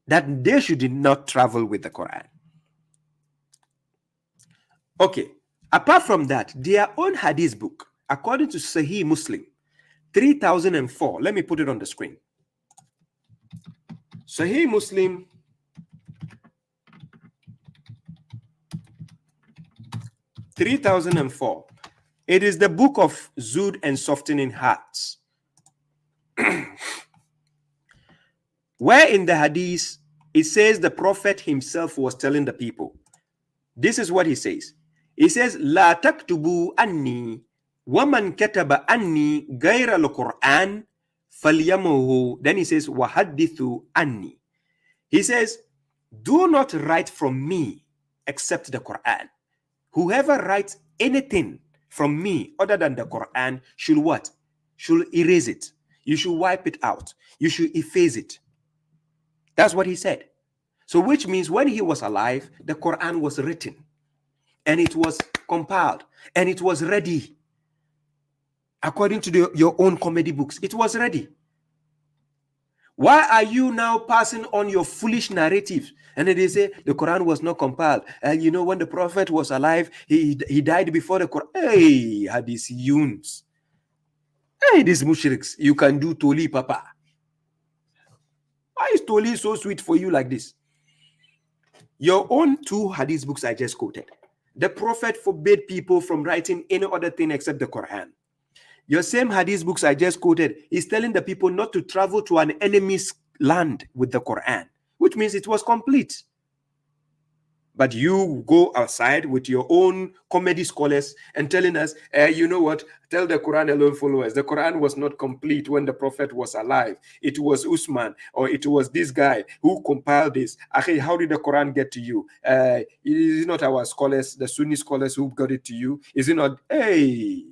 That they should not travel with the Quran. Okay. Apart from that, their own hadith book, according to Sahih Muslim, 3004. Let me put it on the screen. Sahih Muslim 3004. It is the book of Zud and softening hearts. Where in the hadith it says the prophet himself was telling the people. This is what he says. He says, La taktubu anni wa man kataba anni ghayra al-Qur'an falyamuhu. Then he says, wa hadithu anni. He says, do not write from me except the Quran. Whoever writes anything from me other than the Quran should what? Should erase it. You should wipe it out. You should efface it. That's what he said. So which means when he was alive, the Quran was written and it was compiled and it was ready. According to your own comedy books, it was ready. Why are you now passing on your foolish narrative? And then they say the Quran was not compiled. And when the prophet was alive, he died before the Quran. Hey, hadithiyuns. Hey, these mushriks, you can do Toli, Papa. Why is Toli so sweet for you like this? Your own two hadith books I just quoted. The prophet forbade people from writing any other thing except the Quran. Your same hadith books I just quoted is telling the people not to travel to an enemy's land with the Quran, which means it was complete. But you go outside with your own comedy scholars and telling us, you know what, tell the Quran alone followers. The Quran was not complete when the prophet was alive. It was Usman or it was this guy who compiled this. Akhi, how did the Quran get to you? Is it not our scholars, the Sunni scholars who got it to you? Is it not? Hey,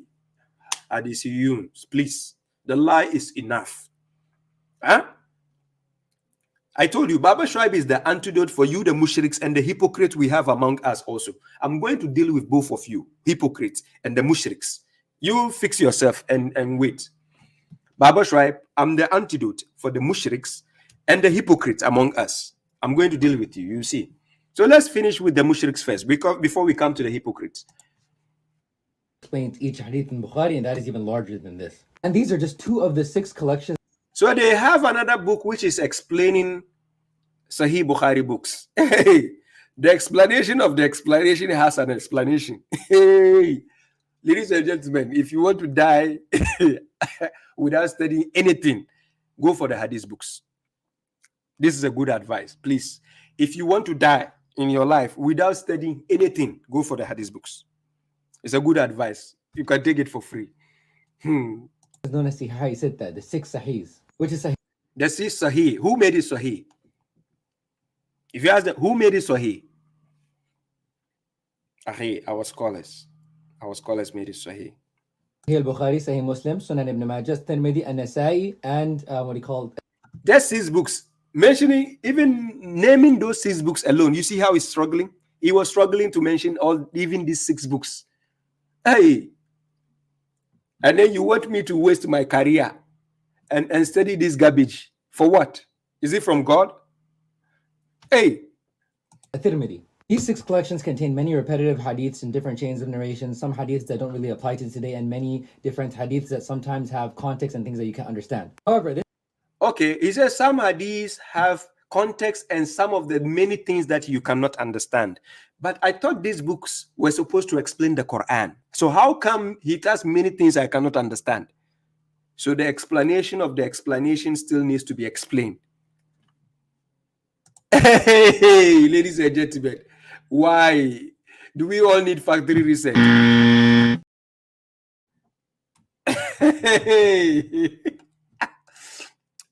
Adisiyuns, please. The lie is enough. Huh? I told you, babashuaib is the antidote for you, the mushriks, and the hypocrites we have among us also. I'm going to deal with both of you, hypocrites and the mushriks. You fix yourself and wait. babashuaib, I'm the antidote for the mushriks and the hypocrites among us. I'm going to deal with you, you see. So let's finish with the mushriks first, before we come to the hypocrites. Explains each hadith in Bukhari, and that is even larger than this. And these are just two of the 6 collections. So they have another book which is explaining Sahih Bukhari books. Hey, the explanation of the explanation has an explanation. Hey, ladies and gentlemen, if you want to die without studying anything, go for the hadith books. This is a good advice. Please, if you want to die in your life without studying anything, go for the hadith books. It's a good advice. You can take it for free. It's known as Sahih Sitta, the 6 Sahihs, which is Sahih. This is Sahih. Who made it Sahih? If you ask them, who made it Sahih? Our scholars. Our scholars made it Sahih. Sahih al-Bukhari, Sahih Muslim, Sunan ibn Majah, Tirmidhi, and-Nasai, and what do you call it? There's 6 books. Mentioning, even naming those 6 books alone, you see how he's struggling? He was struggling to mention even these 6 books. Hey! And then you want me to waste my career and study this garbage. For what? Is it from God? Hey! Tirmidhi. These 6 collections contain many repetitive hadiths in different chains of narration, some hadiths that don't really apply to today, and many different hadiths that sometimes have context and things that you can't understand. However, okay, he says some hadiths have context and some of the many things that you cannot understand. But I thought these books were supposed to explain the Quran. So how come he does many things I cannot understand? So the explanation of the explanation still needs to be explained. Hey, ladies and gentlemen, why do we all need factory reset?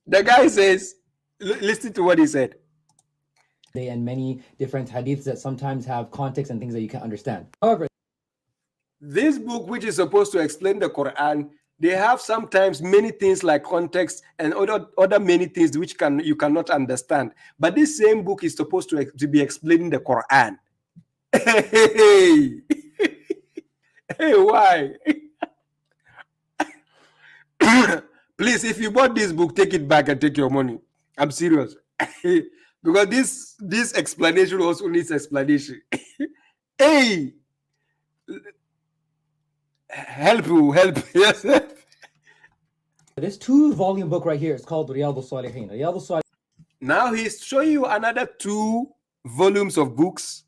The guy says, listen to what he said. And many different hadiths that sometimes have context and things that you can't understand. However, this book, which is supposed to explain the Quran, they have sometimes many things like context and other many things which you cannot understand. But this same book is supposed to be explaining the Quran. Hey, hey, why? Please, if you bought this book, take it back and take your money. I'm serious. Because this explanation also needs explanation. Hey! Help. Yes. This 2-volume book right here is called Riyadh al-Salihin. Riyadh al-Salihin. Now he's showing you another 2 volumes of books,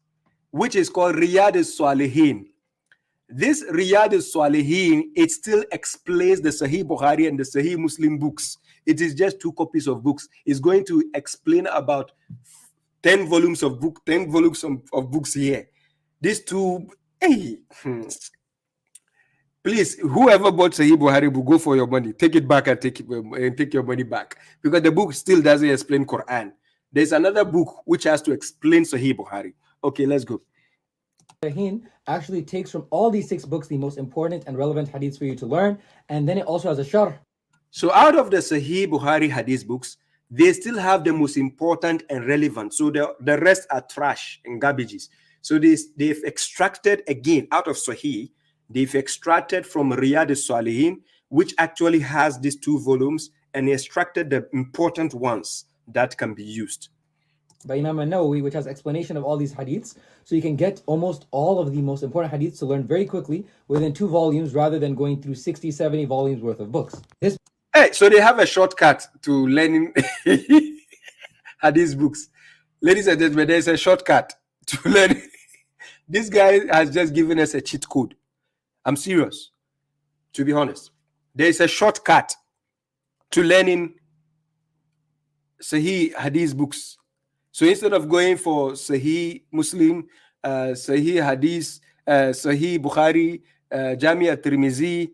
which is called Riyadh al-Salihin. This Riyadh al-Salihin, it still explains the Sahih Bukhari and the Sahih Muslim books. It is just 2 copies of books. It's going to explain about 10 volumes of books here. These 2, hey, please, whoever bought Sahih Bukhari book, go for your money. Take it back and take your money back. Because the book still doesn't explain Quran. There's another book which has to explain Sahih Bukhari. Okay, let's go. Actually takes from all these 6 books the most important and relevant hadiths for you to learn, and then it also has a sharh. So out of the Sahih Bukhari hadith books, they still have the most important and relevant. So the rest are trash and garbages. So they've extracted again out of Sahih, they've extracted from Riyadh al-Salihin, which actually has these 2 volumes, and extracted the important ones that can be used. By Imam al-Nawawi, which has explanation of all these hadiths, so you can get almost all of the most important hadiths to learn very quickly within 2 volumes rather than going through 60, 70 volumes worth of books. Hey, so they have a shortcut to learning hadith books. Ladies and gentlemen, there's a shortcut to learn. This guy has just given us a cheat code. I'm serious, to be honest. There's a shortcut to learning Sahih hadith books. So instead of going for Sahih Muslim, Sahih Hadith, Sahih Bukhari, Jami al-Tirmizi,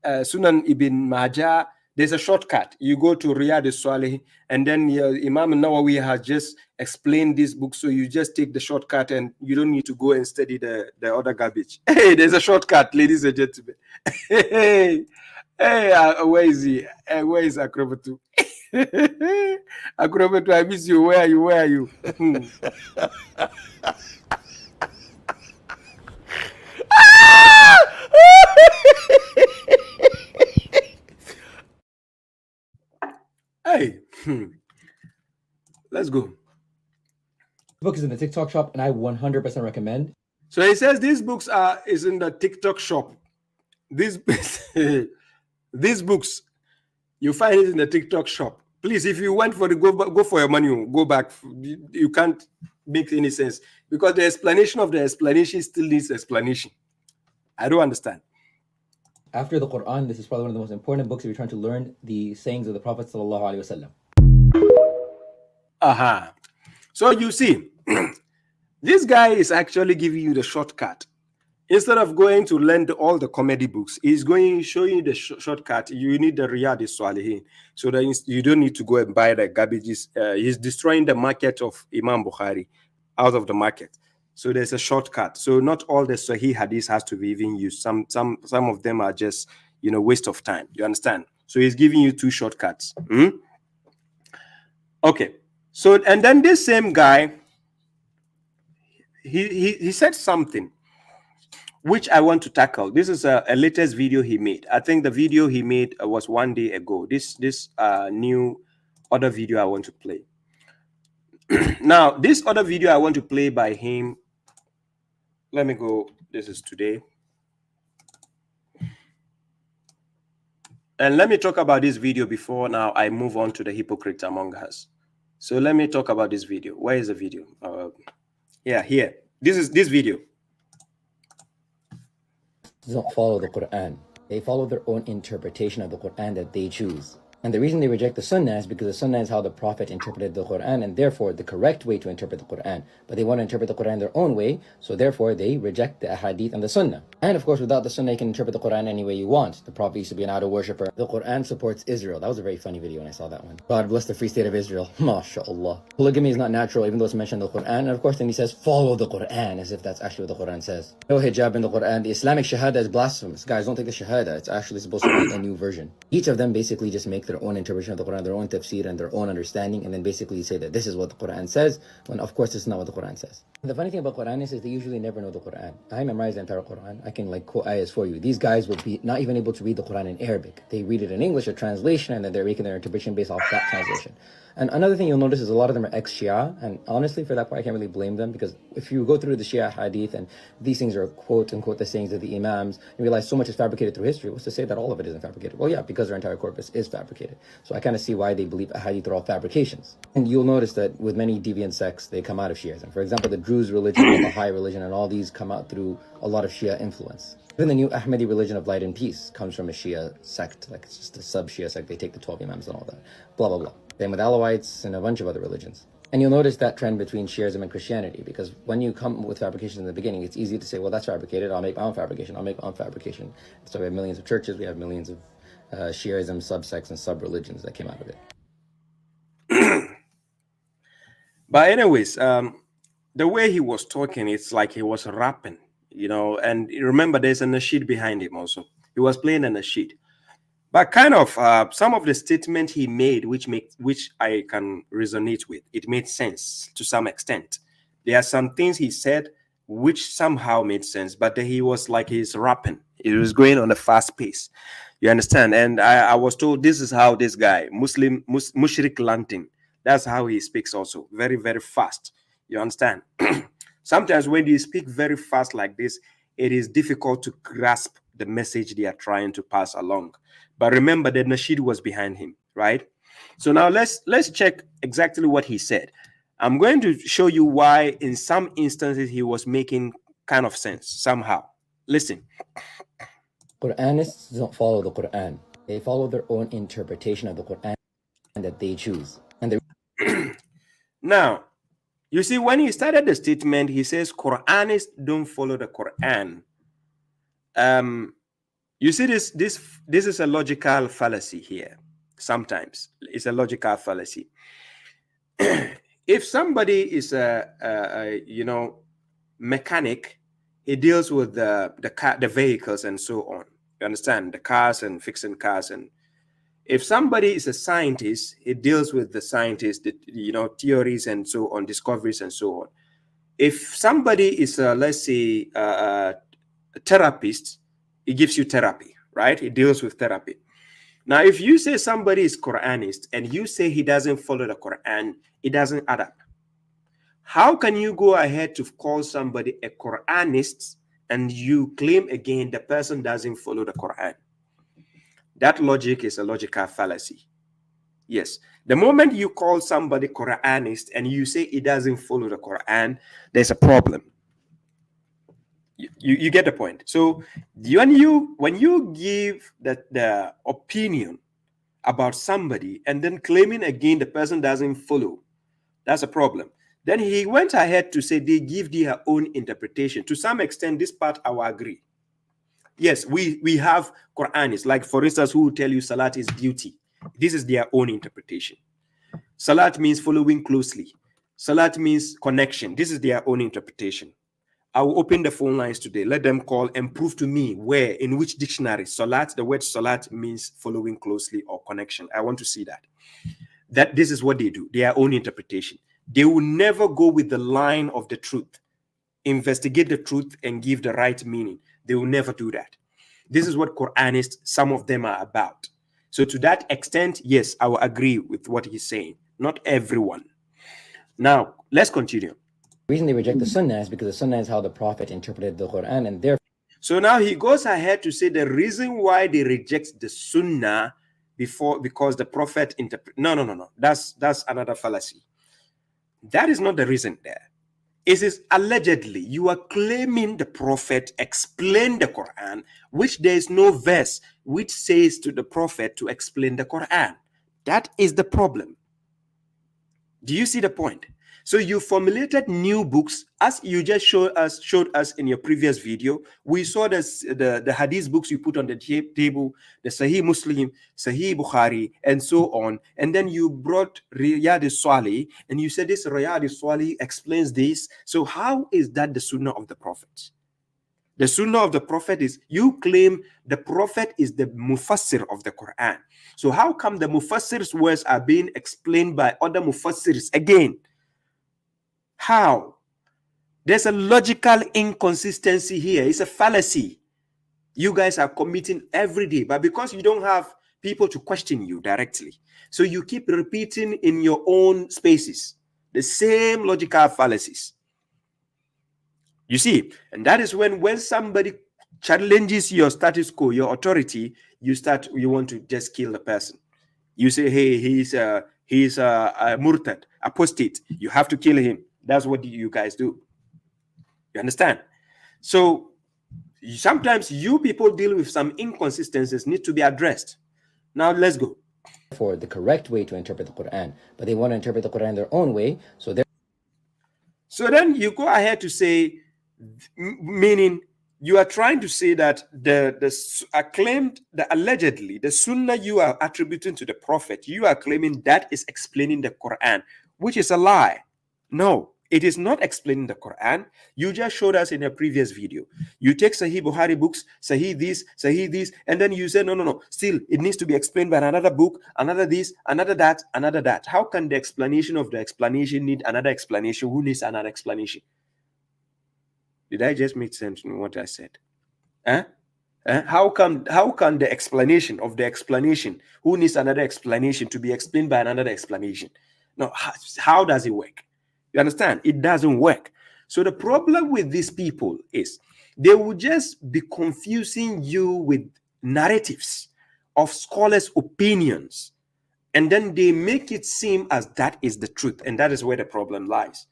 Sunan ibn Majah, there's a shortcut. You go to Riyadh al-Salih, and then Imam Nawawi has just explained this book, so you just take the shortcut and you don't need to go and study the other garbage. Hey, there's a shortcut, ladies and gentlemen. Hey, where is he? Where is Akrobatu? Akrobatu, I miss you. Where are you? Where are you? Hey, let's go. The book is in the TikTok shop, and I 100% recommend. So he says these books is in the TikTok shop. These books, you find it in the TikTok shop. Please, if you went for the go for your money, go back. You can't make any sense because the explanation of the explanation still needs explanation. I don't understand. After the Quran, this is probably one of the most important books if you're trying to learn the sayings of the Prophet sallallahu alaihi wasallam. So you see, This guy is actually giving you the shortcut. Instead of going to learn all the comedy books, he's going showing you the shortcut. You need the Riyadh Salihin, so that you don't need to go and buy the garbages. He's destroying the market of Imam Bukhari out of the market. So there's a shortcut. So not all the Sahih hadith has to be even used. Some of them are just, you know, waste of time. You understand? So he's giving you two shortcuts. Okay. So, and then this same guy, he said something which I want to tackle. This is a latest video he made. I think the video he made was 1 day ago. This new other video I want to play. Now, this other video I want to play by him, let me go. This is today. And let me talk about this video before now I move on to the hypocrites among us. So let me talk about this video. Where is the video? Yeah, here. This is this video. Don't follow the Quran. They follow their own interpretation of the Quran that they choose. And the reason they reject the Sunnah is because the Sunnah is how the Prophet interpreted the Quran, and therefore the correct way to interpret the Quran. But they want to interpret the Quran their own way, so therefore they reject the hadith and the Sunnah. And of course, without the Sunnah, you can interpret the Quran any way you want. The Prophet used to be an idol worshipper. The Quran supports Israel. That was a very funny video when I saw that one. God bless the Free State of Israel. MashaAllah. Polygamy is not natural, even though it's mentioned in the Quran. And of course, then he says, follow the Quran, as if that's actually what the Quran says. No hijab in the Quran. The Islamic Shahada is blasphemous. Guys, don't take the Shahada. It's actually supposed to be a new version. Each of them basically just make their own interpretation of the Quran, their own tafsir and their own understanding, and then basically say that this is what the Quran says, when of course this is not what the Quran says. The funny thing about Quran is they usually never know the Quran. I memorize the entire Quran. I can like quote ayahs for you. These guys will be not even able to read the Quran in Arabic. They read it in English, a translation, and then they're making their interpretation based off that translation. And another thing you'll notice is a lot of them are ex-Shia, and honestly for that part I can't really blame them, because if you go through the Shia hadith and these things are quote unquote the sayings of the Imams, you realize so much is fabricated through history. What's to say that all of it isn't fabricated? Well, yeah, because their entire corpus is fabricated. So I kind of see why they believe hadith are all fabrications. And you'll notice that with many deviant sects, they come out of Shiaism. For example, the Druze religion, the Baha'i religion, and all these come out through a lot of Shia influence. Even the new Ahmadi religion of light and peace comes from a Shia sect, like it's just a sub-Shia sect. They take the 12 Imams and all that, blah, blah, blah. Same with Alawites and a bunch of other religions. And you'll notice that trend between Shiaism and Christianity, because when you come with fabrication in the beginning, it's easy to say, well, that's fabricated, I'll make my own fabrication, I'll make my own fabrication. So we have millions of churches, we have millions of Shiaism subsects and sub-religions that came out of it. But anyways, the way he was talking, it's like he was rapping, you know, and remember there's a nasheed behind him also. He was playing a nasheed. But kind of some of the statement he made, which I can resonate with, it made sense to some extent. There are some things he said which somehow made sense, but he was like he's rapping. He was going on a fast pace. You understand? And I was told this is how this guy, Mushrik Lantin, that's how he speaks also. Very, very fast. You understand? Sometimes when you speak very fast like this, it is difficult to grasp the message they are trying to pass along. But remember that nasheed was behind him, right? So now let's check exactly what he said. I'm going to show you why in some instances he was making kind of sense somehow. Listen. Quranists don't follow the Quran. They follow their own interpretation of the Quran that they choose. And Now, you see, when he started the statement, he says Quranists don't follow the Quran. You see, this is a logical fallacy here. Sometimes it's a logical fallacy. If somebody is a mechanic, he deals with the vehicles and so on. You understand, the cars and fixing cars. And if somebody is a scientist, he deals with the scientists, theories and so on, discoveries and so on. If somebody is let's say a therapist, he gives you therapy, right? He deals with therapy. Now, if you say somebody is Quranist and you say he doesn't follow the Quran, it doesn't add up. How can you go ahead to call somebody a Quranist and you claim again the person doesn't follow the Quran? That logic is a logical fallacy. Yes. The moment you call somebody Quranist and you say he doesn't follow the Quran, there's a problem. You get the point. So when you give the opinion about somebody and then claiming again the person doesn't follow, that's a problem. Then he went ahead to say they give their own interpretation. To some extent, this part I will agree. Yes, we have Quranists, like for instance, who will tell you Salat is duty. This is their own interpretation. Salat means following closely. Salat means connection. This is their own interpretation. I will open the phone lines today. Let them call and prove to me where, in which dictionary, Salat, the word Salat means following closely or connection. I want to see that. That this is what they do, their own interpretation. They will never go with the line of the truth, investigate the truth and give the right meaning. They will never do that. This is what Quranists, some of them are about. So to that extent, yes, I will agree with what he's saying. Not everyone. Now, let's continue. The reason they reject the Sunnah is because the Sunnah is how the Prophet interpreted the Quran, and therefore. So now he goes ahead to say the reason why they reject the Sunnah because the Prophet No. That's another fallacy. That is not the reason there. It is allegedly you are claiming the Prophet explained the Quran, which there is no verse which says to the Prophet to explain the Quran. That is the problem. Do you see the point? So you formulated new books, as you just showed us in your previous video. We saw the hadith books you put on the table, the Sahih Muslim, Sahih Bukhari, and so on. And then you brought Riyadh al-Swali, and you said this Riyadh al-Swali explains this. So how is that the Sunnah of the Prophet? The Sunnah of the Prophet is, you claim the Prophet is the Mufassir of the Quran. So how come the Mufassir's words are being explained by other Mufassirs again? How? There's a logical inconsistency here. It's a fallacy you guys are committing every day, but because you don't have people to question you directly, so you keep repeating in your own spaces the same logical fallacies. You see, and that is when somebody challenges your status quo, your authority, you want to just kill the person. You say, hey, he's a murtad, apostate. You have to kill him. That's what you guys do. You understand? So sometimes you people deal with some inconsistencies need to be addressed. Now let's go. For the correct way to interpret the Quran, but they want to interpret the Quran their own way. So then you go ahead to say, meaning you are trying to say that allegedly the Sunnah you are attributing to the Prophet, you are claiming that is explaining the Quran, which is a lie. No, it is not explaining the Quran. You just showed us in a previous video. You take Sahih Bukhari books, Sahih this, and then you say, no. Still, it needs to be explained by another book, another this, another that, another that. How can the explanation of the explanation need another explanation? Who needs another explanation? Did I just make sense in what I said? How can the explanation of the explanation, who needs another explanation, to be explained by another explanation? No, how does it work? You understand? It doesn't work. So the problem with these people is they will just be confusing you with narratives of scholars' opinions, and then they make it seem as that is the truth, and that is where the problem lies.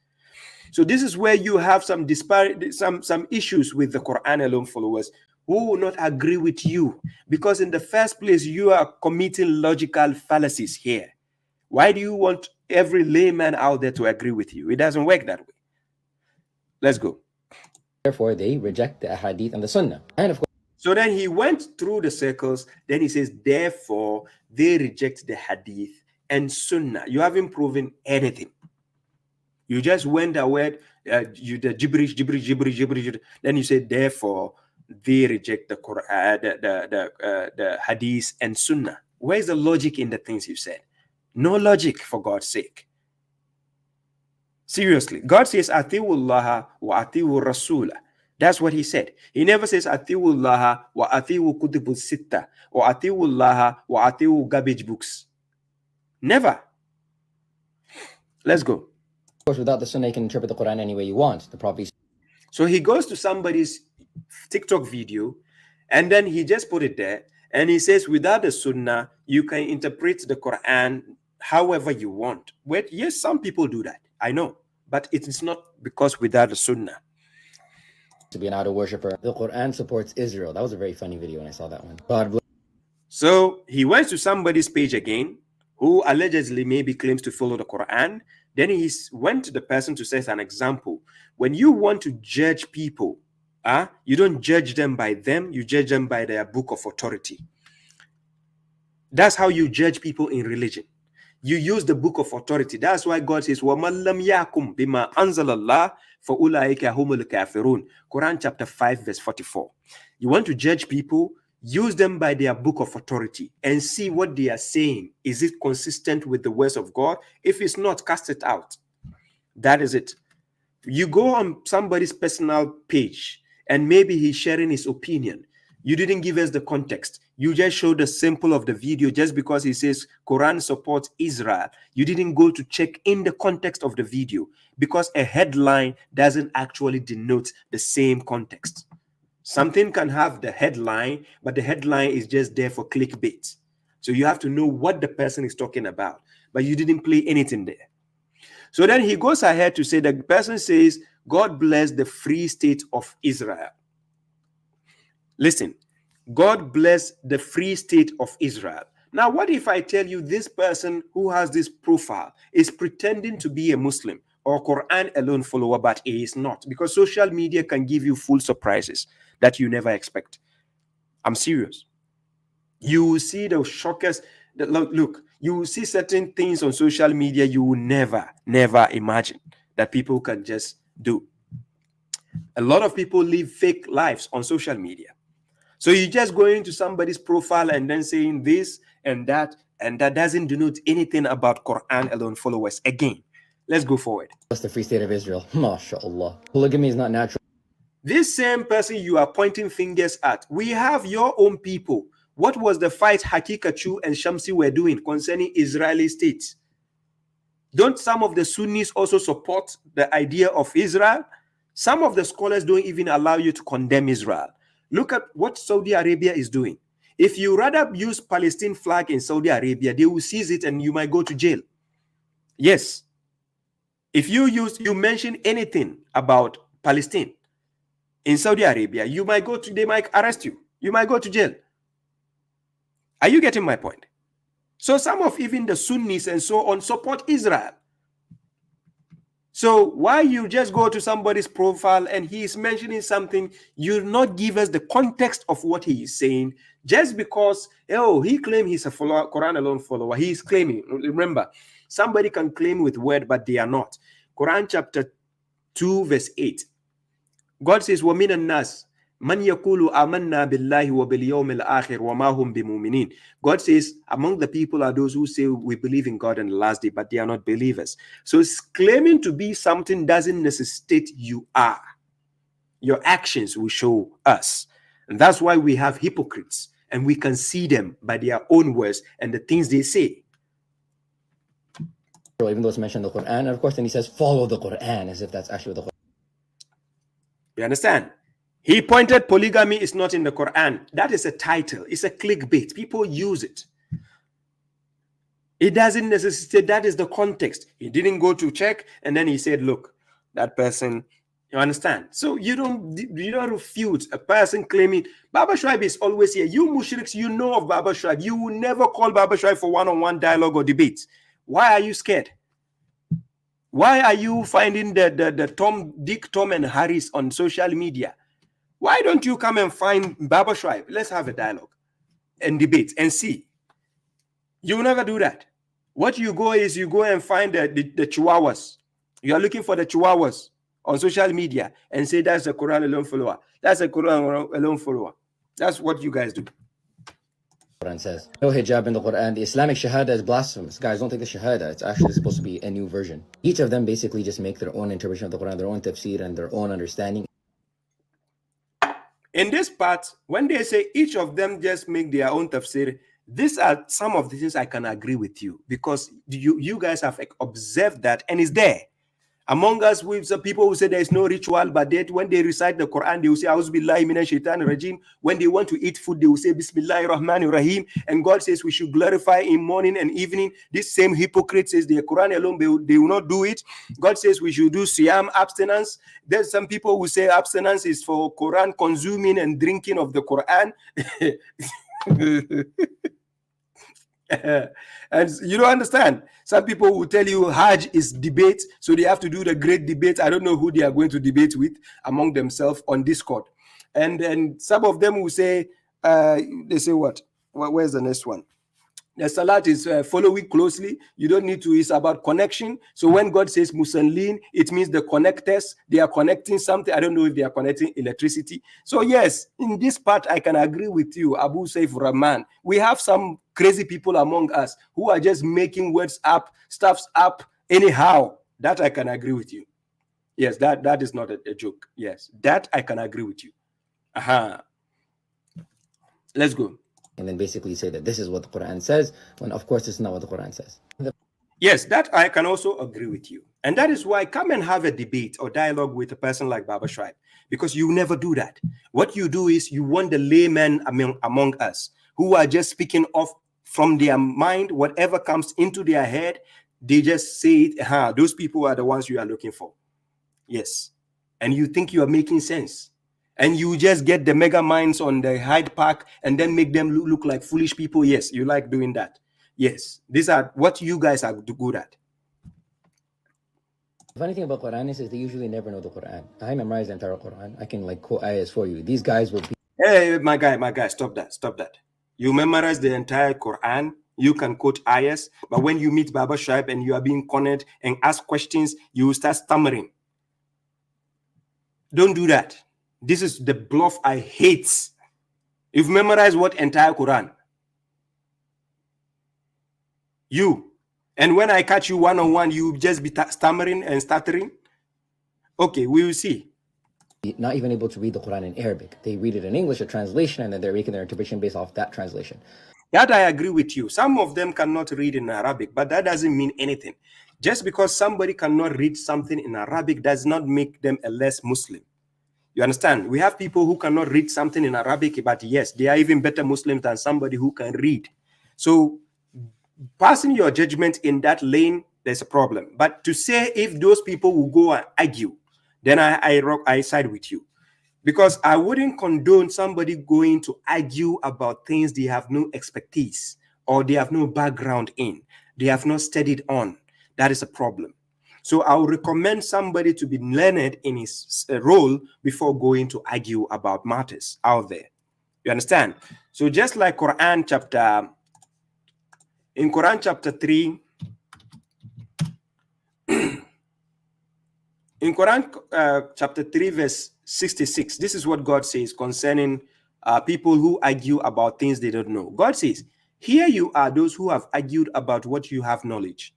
So this is where you have some disparity, some issues with the Quran alone followers who will not agree with you, because in the first place you are committing logical fallacies here. Why do you want every layman out there to agree with you? It doesn't work that way. Let's go. Therefore, they reject the hadith and the Sunnah. And of course, so then he went through the circles. Then he says, therefore, they reject the hadith and Sunnah. You haven't proven anything. You just went away, the gibberish. Then you say, therefore, they reject the Quran, the hadith and Sunnah. Where's the logic in the things you said? No logic, for God's sake. Seriously, God says, Atiwullaha wa atiwu rasula. That's what he said. He never says, Atiwullaha wa atiwu kutubu sitta, or Atiwullaha wa atiwu garbage books. Never. Let's go. Of course, without the Sunnah, you can interpret the Quran any way you want. The Prophet. So he goes to somebody's TikTok video, and then he just put it there, and he says, without the Sunnah, you can interpret the Quran however you want. Well, yes, some people do that, I know, but it is not because without the Sunnah. To be an idol worshiper. The Quran supports Israel. That was a very funny video when I saw that one. God bless. So he went to somebody's page again, who allegedly maybe claims to follow the Quran. Then he went to the person to set an example. When you want to judge people, you don't judge them by them, you judge them by their book of authority. That's how you judge people in religion. You use the book of authority. That's why God says, وَمَنْ لَمْ يَحْكُمْ بِمَا أَنزَلَ اللَّهُ فَأُولَٰئِكَ هُمُ الْكَافِرُونَ. Quran chapter 5 verse 44. You want to judge people, use them by their book of authority and see what they are saying. Is it consistent with the words of God? If it's not, cast it out. That is it. You go on somebody's personal page and maybe he's sharing his opinion. You didn't give us the context. You just showed the sample of the video just because he says Quran supports Israel. You didn't go to check in the context of the video because a headline doesn't actually denote the same context. Something can have the headline, but the headline is just there for clickbait. So you have to know what the person is talking about, but you didn't play anything there. So then he goes ahead to say, the person says, God bless the free state of Israel. Listen, God bless the free state of Israel. Now, what if I tell you this person who has this profile is pretending to be a Muslim or Quran alone follower, but he is not? Because social media can give you full surprises that you never expect. I'm serious. You will see the shockers. Look, you will see certain things on social media you will never imagine that people can just do. A lot of people live fake lives on social media. So you just go into somebody's profile and then saying this and that doesn't denote anything about Quran alone followers. Again, let's go forward. That's the free state of Israel. MashaAllah. Polygamy is not natural. This same person you are pointing fingers at, we have your own people. What was the fight Hakikachu and Shamsi were doing concerning Israeli state? Don't some of the Sunnis also support the idea of Israel? Some of the scholars don't even allow you to condemn Israel. Look at what Saudi Arabia is doing. If you rather use Palestine flag in Saudi Arabia, they will seize it and you might go to jail. Yes. If you mention anything about Palestine in Saudi Arabia, they might arrest you. You might go to jail. Are you getting my point? So some of even the Sunnis and so on support Israel. So why you just go to somebody's profile and he is mentioning something, you not give us the context of what he is saying, just because, he claims he's a Quran alone follower. He is claiming. Remember, somebody can claim with word, but they are not. Quran chapter 2 verse 8. God says, وَمِنَ النَّاسِ مَنْ يَقُولُ آمَنَّا بِاللَّهِ وَبِالْيَوْمِ الْآخِرِ وَمَا هُمْ بِمُؤْمِنِينَ. God says, among the people are those who say we believe in God and the last day, but they are not believers. So claiming to be something doesn't necessitate you are. Your actions will show us. And that's why we have hypocrites, and we can see them by their own words and the things they say. Even though it's mentioned in the Quran, and of course then he says, follow the Quran, as if that's actually the Quran. You understand? He pointed polygamy is not in the Quran. That is a title. It's a clickbait. People use it. It doesn't necessitate. That is the context. He didn't go to check, and then he said, look, that person, you understand? So you don't refute a person claiming babashuaib is always here. You Mushriks, you know of babashuaib. You will never call babashuaib for one-on-one dialogue or debate. Why are you scared? Why are you finding the Dick, Tom, and Harris on social media? Why don't you come and find babashuaib? Let's have a dialogue and debate and see. You will never do that. What you go and find the chihuahuas. You are looking for the chihuahuas on social media and say that's a Quran alone follower. That's a Quran alone follower. That's what you guys do. Quran says no hijab in the Quran. The Islamic Shahada is blasphemous. Guys, don't take the Shahada. It's actually supposed to be a new version. Each of them basically just make their own interpretation of the Quran, their own tafsir, and their own understanding. In this part, when they say each of them just make their own tafsir, these are some of the things I can agree with you, because you guys have observed that, and it's there. Among us, with some people who say there is no ritual, but when they recite the Quran, they will say, Auzubillahi minash shaitanir rajim. When they want to eat food, they will say, Bismillahir Rahmanir Rahim. And God says we should glorify in morning and evening. This same hypocrite says the Quran alone, they will not do it. God says we should do siyam, abstinence. There's some people who say abstinence is for Quran consuming and drinking of the Quran. And you don't understand. Some people will tell you Hajj is debate, so they have to do the great debate. I don't know who they are going to debate with among themselves on Discord. And then some of them will say, they say what? Where's the next one? The salat is following closely. You don't need to. It's about connection. So when God says musallin, it means the connectors. They are connecting something. I don't know if they are connecting electricity. So yes, in this part, I can agree with you, Abu Saif Rahman. We have some crazy people among us who are just making words up, stuffs up anyhow. That I can agree with you. Yes, that is not a joke. Yes, that I can agree with you. Aha. Let's go. And then basically say that this is what the Quran says, when of course it's not what the Quran says. Yes, that I can also agree with you. And that is why come and have a debate or dialogue with a person like babashuaib, because you never do that. What you do is you want the laymen among us who are just speaking off from their mind, whatever comes into their head, they just say it. Those people are the ones you are looking for. Yes. And you think you are making sense. And you just get the mega minds on the Hyde Park and then make them look like foolish people. Yes, you like doing that. Yes, these are what you guys are good at. The funny thing about Quran is they usually never know the Quran. I memorize the entire Quran. I can like quote ayahs for you. These guys will be... Hey, my guy, stop that. You memorize the entire Quran. You can quote ayahs. But when you meet babashuaib and you are being cornered and ask questions, you start stammering. Don't do that. This is the bluff I hate. You've memorized what entire Quran? You. And when I catch you one-on-one, you just be stammering and stuttering. Okay, we will see. Not even able to read the Quran in Arabic. They read it in English, a translation, and then they're making their interpretation based off that translation. That I agree with you. Some of them cannot read in Arabic, but that doesn't mean anything. Just because somebody cannot read something in Arabic does not make them a less Muslim. You understand? We have people who cannot read something in Arabic, but yes, they are even better Muslims than somebody who can read. So passing your judgment in that lane, there's a problem. But to say if those people will go and argue, then I side with you. Because I wouldn't condone somebody going to argue about things they have no expertise or they have no background in. They have not studied on. That is a problem. So I would recommend somebody to be learned in his role before going to argue about matters out there. You understand? So just like in Quran chapter 3, in Quran chapter 3 verse 66, this is what God says concerning people who argue about things they don't know. God says, here you are those who have argued about what you have knowledge.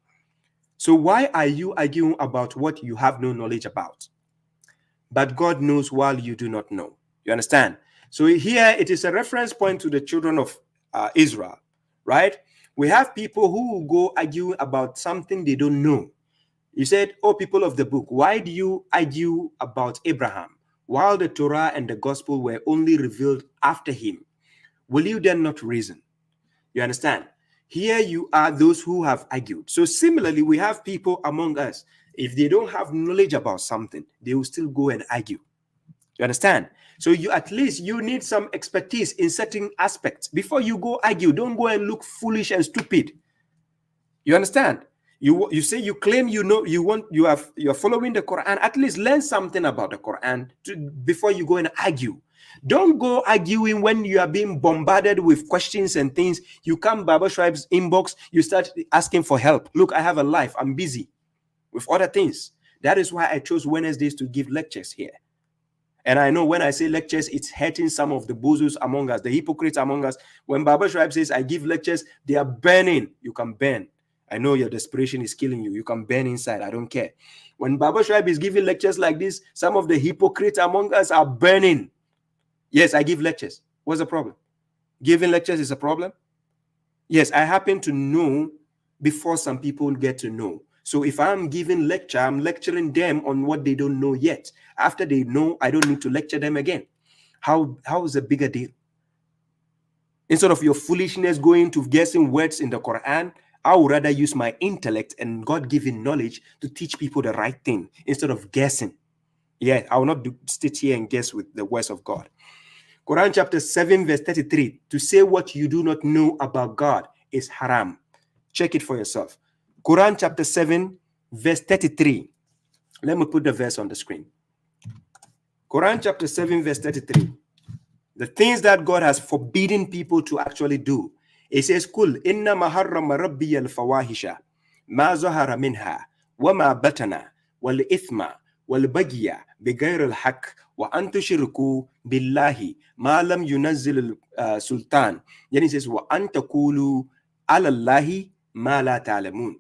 So why are you arguing about what you have no knowledge about? But God knows while you do not know. You understand? So here it is a reference point to the children of Israel, right? We have people who will go argue about something they don't know. You said, oh, people of the book, why do you argue about Abraham while the Torah and the gospel were only revealed after him? Will you then not reason? You understand? Here you are those who have argued. So similarly, we have people among us. If they don't have knowledge about something, they will still go and argue. You understand? So you at least you need some expertise in certain aspects before you go argue. Don't go and look foolish and stupid. You understand? You say you claim you know you're following the Quran. At least learn something about the Quran before you go and argue. Don't go arguing when you are being bombarded with questions and things. You come babashuaib's inbox, you start asking for help. Look, I have a life. I'm busy with other things. That is why I chose Wednesdays to give lectures here. And I know when I say lectures, it's hurting some of the bozos among us, the hypocrites among us. When babashuaib says I give lectures, they are burning. You can burn. I know your desperation is killing you. You can burn inside. I don't care. When babashuaib is giving lectures like this, some of the hypocrites among us are burning. Yes, I give lectures. What's the problem? Giving lectures is a problem? Yes, I happen to know before some people get to know. So if I'm giving lecture, I'm lecturing them on what they don't know yet. After they know, I don't need to lecture them again. How is a bigger deal? Instead of your foolishness going to guessing words in the Quran, I would rather use my intellect and God-given knowledge to teach people the right thing instead of guessing. Yeah, I will not sit here and guess with the words of God. Quran chapter 7 verse 33, to say what you do not know about God is haram. Check it for yourself. Quran chapter 7, verse 33. Let me put the verse on the screen. Quran chapter 7, verse 33. The things that God has forbidden people to actually do. It says, Kul inna maharrama rabbi al-fawahisha ma zahara minha wa ma batana wal ithma wal bagya bighayr al-haq wa an tushriku billahi ma lam yunazzil sultan. Then it says, wa an taqulu ala Allahi ma la ta'lamun.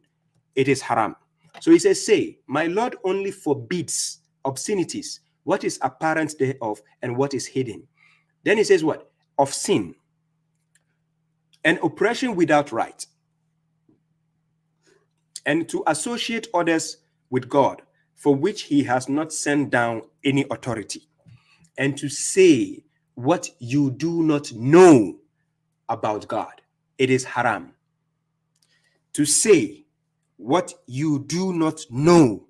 It is haram. So he says, say, my Lord only forbids obscenities, what is apparent thereof and what is hidden. Then he says what? Of sin and oppression without right, and to associate others with God, for which he has not sent down any authority, and to say what you do not know about God. It is haram. To say what you do not know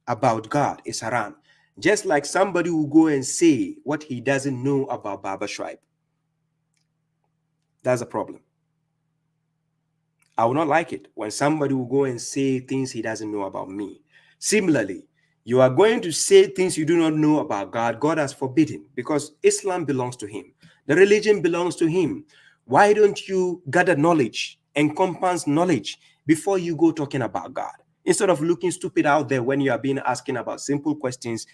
about God is haram. Just like somebody will go and say what he doesn't know about babashuaib. That's a problem. I will not like it when somebody will go and say things he doesn't know about me. Similarly, you are going to say things you do not know about God. God has forbidden, because Islam belongs to him. The religion belongs to him. Why don't you gather knowledge, encompass knowledge before you go talking about God? Instead of looking stupid out there when you are being asking about simple questions,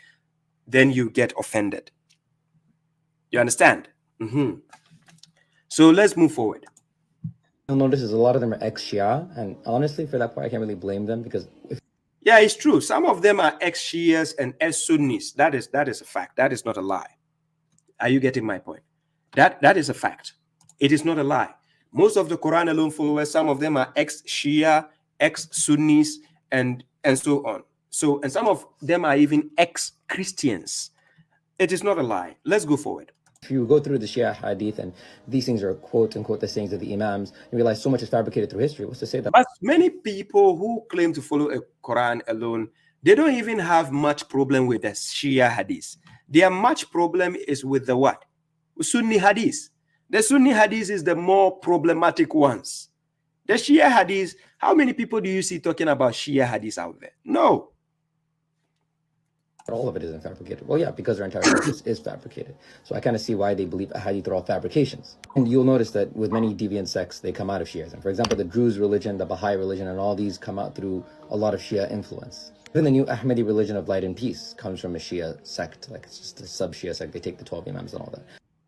then you get offended. You understand? So let's move forward. You'll notice is a lot of them are ex-Shia, and honestly, for that part, I can't really blame them, because yeah, it's true. Some of them are ex-Shias and ex-Sunnis. That is a fact. That is not a lie. Are you getting my point? That is a fact. It is not a lie. Most of the Quran alone followers, some of them are ex-Shia, ex-Sunnis, and so on. So, and some of them are even ex-Christians. It is not a lie. Let's go forward. if you go through the Shia hadith and these things are quote unquote the sayings of the Imams, you realize so much is fabricated through history. What's to say that? But many people who claim to follow a Quran alone, they don't even have much problem with the Shia hadith. Their much problem is with the what? Sunni hadith. The Sunni hadith is the more problematic ones. The Shia hadith, how many people do you see talking about Shia hadith out there? No. All of it isn't fabricated. Well, yeah, because their entire purpose is fabricated. So I kind of see why they believe hadith are all fabrications. And you'll notice that with many deviant sects, they come out of Shiaism. For example, the Druze religion, the Baha'i religion, and all these come out through a lot of Shia influence. Even the new Ahmadi religion of light and peace comes from a Shia sect. Like, it's just a sub-Shia sect. They take the 12 Imams and all that.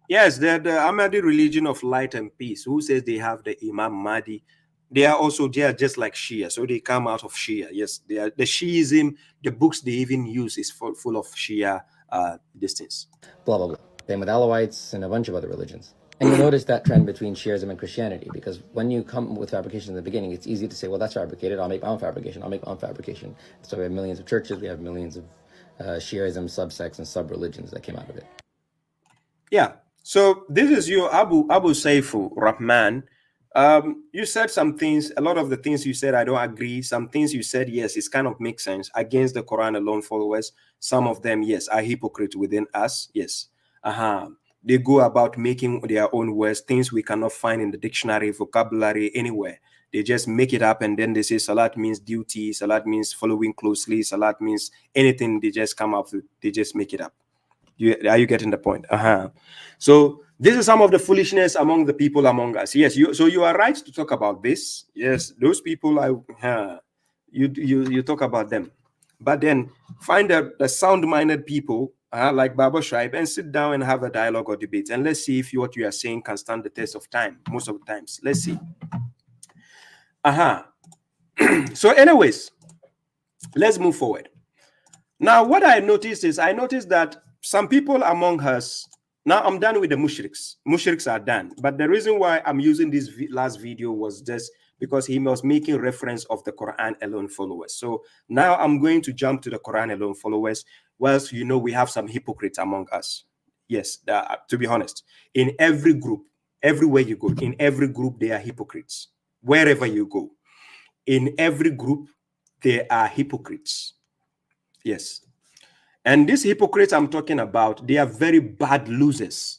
Yes, the Ahmadi religion of light and peace, who says they have the Imam Mahdi. They are just like Shia, so they come out of Shia. Yes, they are the Shiism. The books they even use is full of Shia distance. Blah blah blah. Same with Alawites and a bunch of other religions. And you notice that trend between Shiaism and Christianity, because when you come with fabrication in the beginning, it's easy to say, well, that's fabricated. I'll make my own fabrication. I'll make my own fabrication. So we have millions of churches. We have millions of Shiaism subsects and sub-religions that came out of it. Yeah. So this is your Abu Saifur Rahman. You said some things, a lot of the things you said, I don't agree. Some things you said, yes, it kind of makes sense against the Quran alone followers. Some of them, yes, are hypocrites within us. Yes. They go about making their own words, things we cannot find in the dictionary, vocabulary, anywhere. They just make it up, and then they say salat means duty, salat means following closely, salat means anything. They just come up with, they just make it up. Are you getting the point? So this is some of the foolishness among the people among us. Yes, so you are right to talk about this. Yes, those people, you talk about them. But then find the sound-minded people like babashuaib and sit down and have a dialogue or debate. And let's see if what you are saying can stand the test of time. Most of the times. Let's see. So anyways, let's move forward. Now, what I noticed that some people among us, now I'm done with the mushriks. Mushriks are done. But the reason why I'm using this last video was just because he was making reference of the Quran alone followers. So now I'm going to jump to the Quran alone followers. Whilst you know we have some hypocrites among us. Yes, to be honest, in every group, everywhere you go, in every group there are hypocrites. Wherever you go, in every group there are hypocrites. Yes. And these hypocrites I'm talking about, they are very bad losers.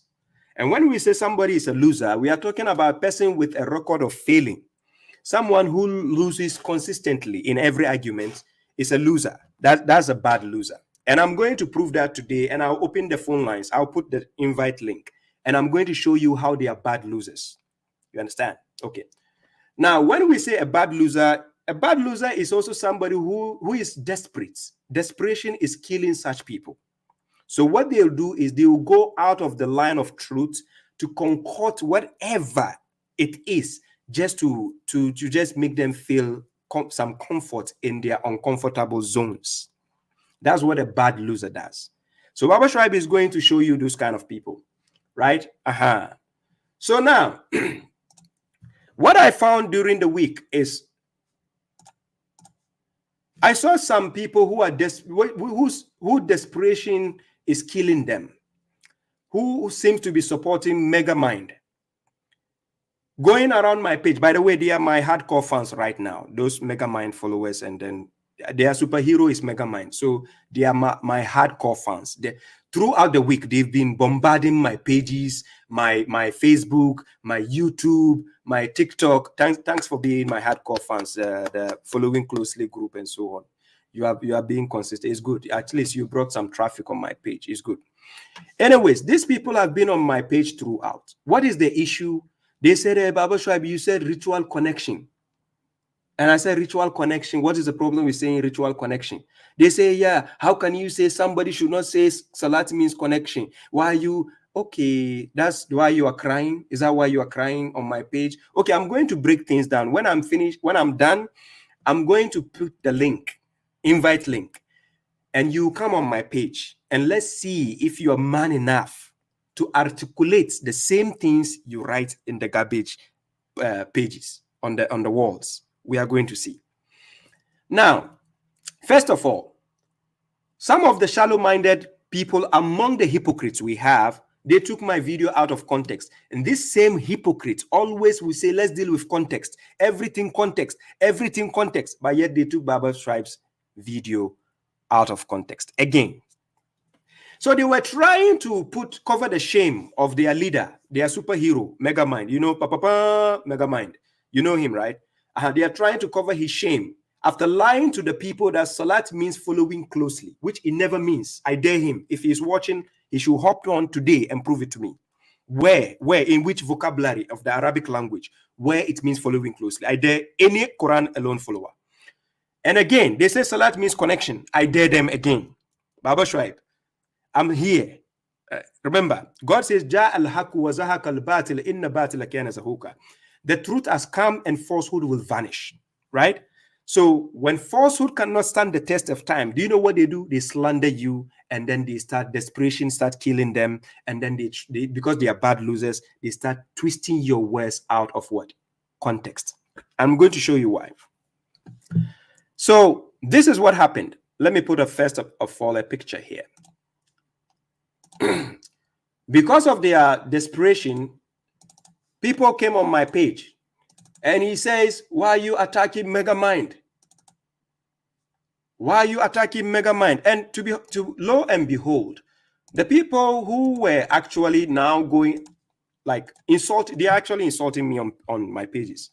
And when we say somebody is a loser, we are talking about a person with a record of failing. someone who loses consistently in every argument is a loser. That's a bad loser. And I'm going to prove that today, and I'll open the phone lines. I'll put the invite link, and I'm going to show you how they are bad losers. You understand? Okay. Now, when we say a bad loser is also somebody who is desperate. Desperation is killing such people. So what they'll do is they will go out of the line of truth to concoct whatever it is, just to just make them feel some comfort in their uncomfortable zones. That's what a bad loser does. So babashuaib is going to show you those kind of people, right? So now, what I found during the week is I saw some people who are whose desperation is killing them, who seems to be supporting Megamind. Going around my page, by the way, they are my hardcore fans right now, those Megamind followers, and then their superhero is Megamind. So they are my hardcore fans. Throughout the week, they've been bombarding my pages, my Facebook, my YouTube, my TikTok. Thanks for being my hardcore fans, the following closely group and so on. You are being consistent. It's good. At least you brought some traffic on my page. It's good. Anyways, these people have been on my page throughout. What is the issue? They said, hey, babashuaib, you said ritual connection. And I said, ritual connection. What is the problem with saying ritual connection? They say, yeah, how can you say somebody should not say salat means connection? Why are you, okay, that's why you are crying? Is that why you are crying on my page? Okay, I'm going to break things down. When I'm finished, when I'm done, I'm going to put the link, invite link, and you come on my page, and let's see if you are man enough to articulate the same things you write in the garbage pages on the walls. We are going to see. Now, first of all, some of the shallow-minded people among the hypocrites we have, they took my video out of context. And this same hypocrite always will say, let's deal with context. Everything context. Everything context. But yet they took babashuaib's video out of context. Again. So they were trying to cover the shame of their leader, their superhero, Megamind. You know, Megamind. You know him, right? They are trying to cover his shame after lying to the people that salat means following closely, which it never means. I dare him. If he's watching, he should hop on today and prove it to me. Where, in which vocabulary of the Arabic language, where it means following closely. I dare any Quran alone follower. And again, they say salat means connection. I dare them again. babashuaib, I'm here. Remember, God says, Ja al-haqu wa zahaka al-batil inna batila kana zahuka. The truth has come and falsehood will vanish, right? So when falsehood cannot stand the test of time, do you know what they do? They slander you, and then desperation start killing them, and then they because they are bad losers, they start twisting your words out of what? Context. I'm going to show you why. So this is what happened. Let me put first of all a picture here. Because of their desperation, people came on my page and he says, why are you attacking Megamind? Why are you attacking Megamind? And to lo and behold, the people who were actually now going like they're actually insulting me on my pages.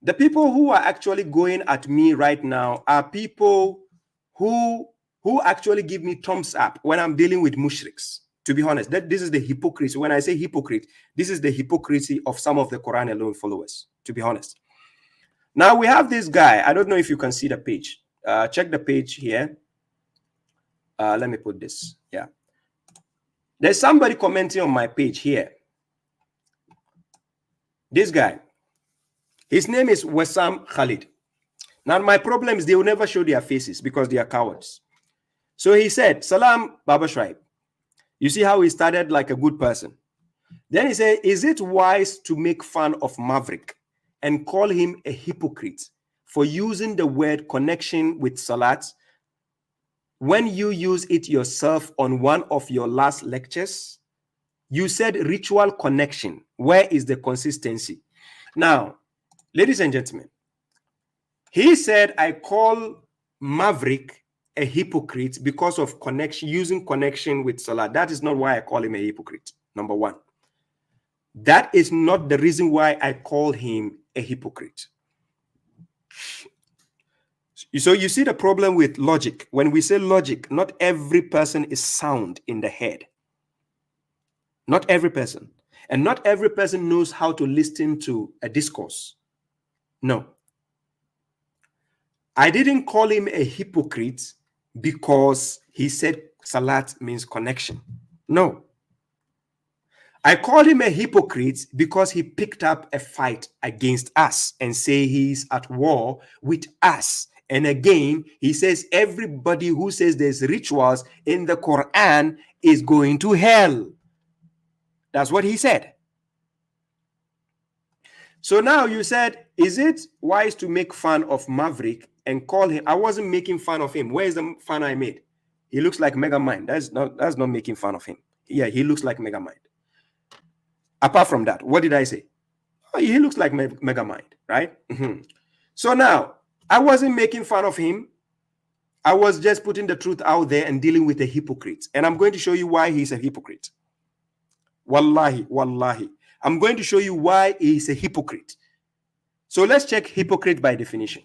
The people who are actually going at me right now are people who actually give me thumbs up when I'm dealing with mushriks. To be honest, this is the hypocrisy. When I say hypocrite, this is the hypocrisy of some of the Quran alone followers, to be honest. Now we have this guy. I don't know if you can see the page. Check the page here. Let me put this. Yeah. There's somebody commenting on my page here. This guy. His name is Wessam Khalid. Now my problem is they will never show their faces because they are cowards. So he said, Salam babashuaib. You see how he started like a good person. Then he said, is it wise to make fun of Maverick and call him a hypocrite for using the word connection with salat when you use it yourself on one of your last lectures? You said ritual connection. Where is the consistency? Now, ladies and gentlemen, he said, I call Maverick a hypocrite because of connection, using connection with salat. That is not why I call him a hypocrite. Number one, that is not the reason why I call him a hypocrite. So you see the problem with logic. When we say logic, not every person is sound in the head. Not every person. And not every person knows how to listen to a discourse. No. I didn't call him a hypocrite because he said salat means connection. No. I call him a hypocrite because he picked up a fight against us and say he's at war with us. And again, he says everybody who says there's rituals in the Quran is going to hell. That's what he said. So now you said, is it wise to make fun of Maverick and call him? I wasn't making fun of him. Where is the fun I made? He looks like Megamind. That's not making fun of him. Yeah, he looks like Megamind. Apart from that, what did I say? Oh, he looks like Megamind, right? So now, I wasn't making fun of him. I was just putting the truth out there and dealing with a hypocrite. And I'm going to show you why he's a hypocrite. Wallahi, wallahi. I'm going to show you why he's a hypocrite. So let's check hypocrite by definition.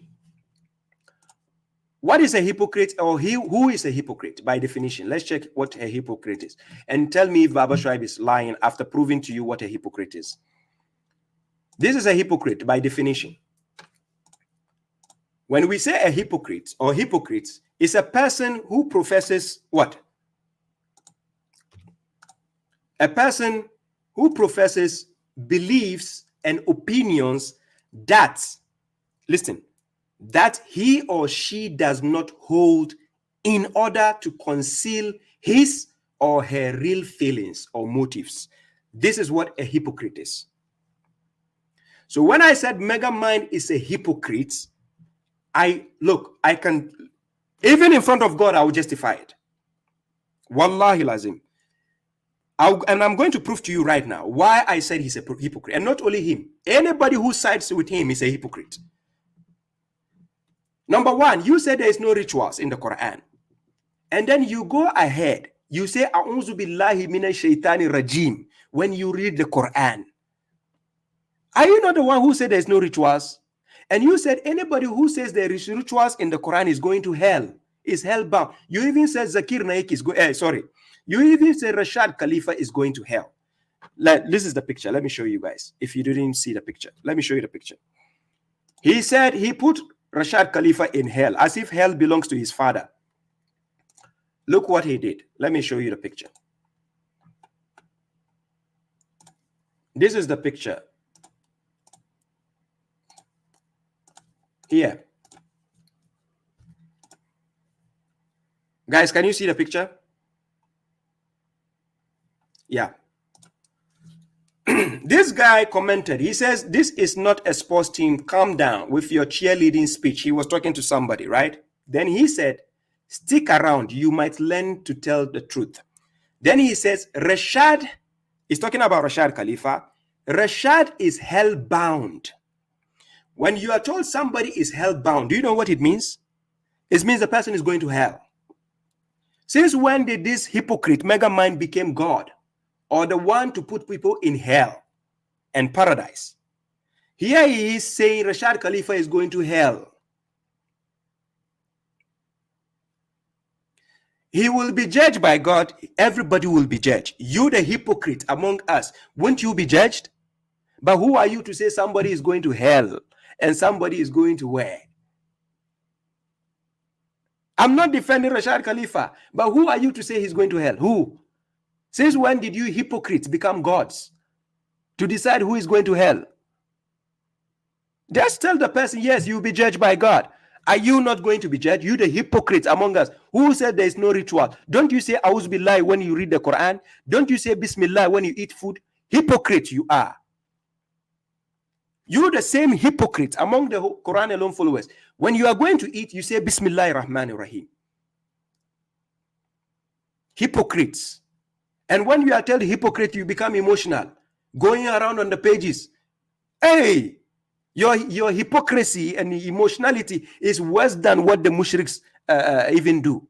What is a hypocrite, or who is a hypocrite by definition? Let's check what a hypocrite is. And tell me if babashuaib is lying after proving to you what a hypocrite is. This is a hypocrite by definition. When we say a hypocrite or hypocrites, it's a person who professes what? A person who professes beliefs and opinions that, listen, that he or she does not hold in order to conceal his or her real feelings or motives. This is what a hypocrite is. So when I said Megamind is a hypocrite, I can, even in front of God, I will justify it. Wallahi lazim. And I'm going to prove to you right now why I said he's a hypocrite. And not only him. Anybody who sides with him is a hypocrite. Number one, you said there is no rituals in the Quran. And then you go ahead. You say, A'udhu billahi minash shaitani rajim when you read the Quran. Are you not the one who said there is no rituals? And you said anybody who says there is rituals in the Quran is going to hell, is hell-bound. You even said Zakir Naik is going, You even say Rashad Khalifa is going to hell. This is the picture. Let me show you guys. If you didn't see the picture, let me show you the picture. He said he put Rashad Khalifa in hell, as if hell belongs to his father. Look what he did. Let me show you the picture. This is the picture. Here. Guys, can you see the picture? Yeah. This guy commented. He says, this is not a sports team. Calm down with your cheerleading speech. He was talking to somebody, right? Then he said, stick around. You might learn to tell the truth. Then he says, Rashad, he's talking about Rashad Khalifa. Rashad is hell-bound. When you are told somebody is hell-bound, do you know what it means? It means the person is going to hell. Since when did this hypocrite Megamind become God? Or the one to put people in hell and paradise? Here he is saying Rashad Khalifa is going to hell. He will be judged by God. Everybody will be judged. You, the hypocrite among us, won't you be judged? But who are you to say somebody is going to hell and somebody is going to where? I'm not defending Rashad Khalifa, but who are you to say he's going to hell? Who? Since when did you hypocrites become gods to decide who is going to hell? Just tell the person, yes, you'll be judged by God. Are you not going to be judged? You, the hypocrites among us, who said there is no ritual? Don't you say A'udhu Billahi when you read the Quran? Don't you say Bismillah when you eat food? Hypocrite you are. You, the same hypocrite among the Quran alone followers. When you are going to eat, you say Bismillah Rahman Rahim. Hypocrites. And when you are told hypocrite, you become emotional, going around on the pages. Hey, your hypocrisy and emotionality is worse than what the Mushriks even do.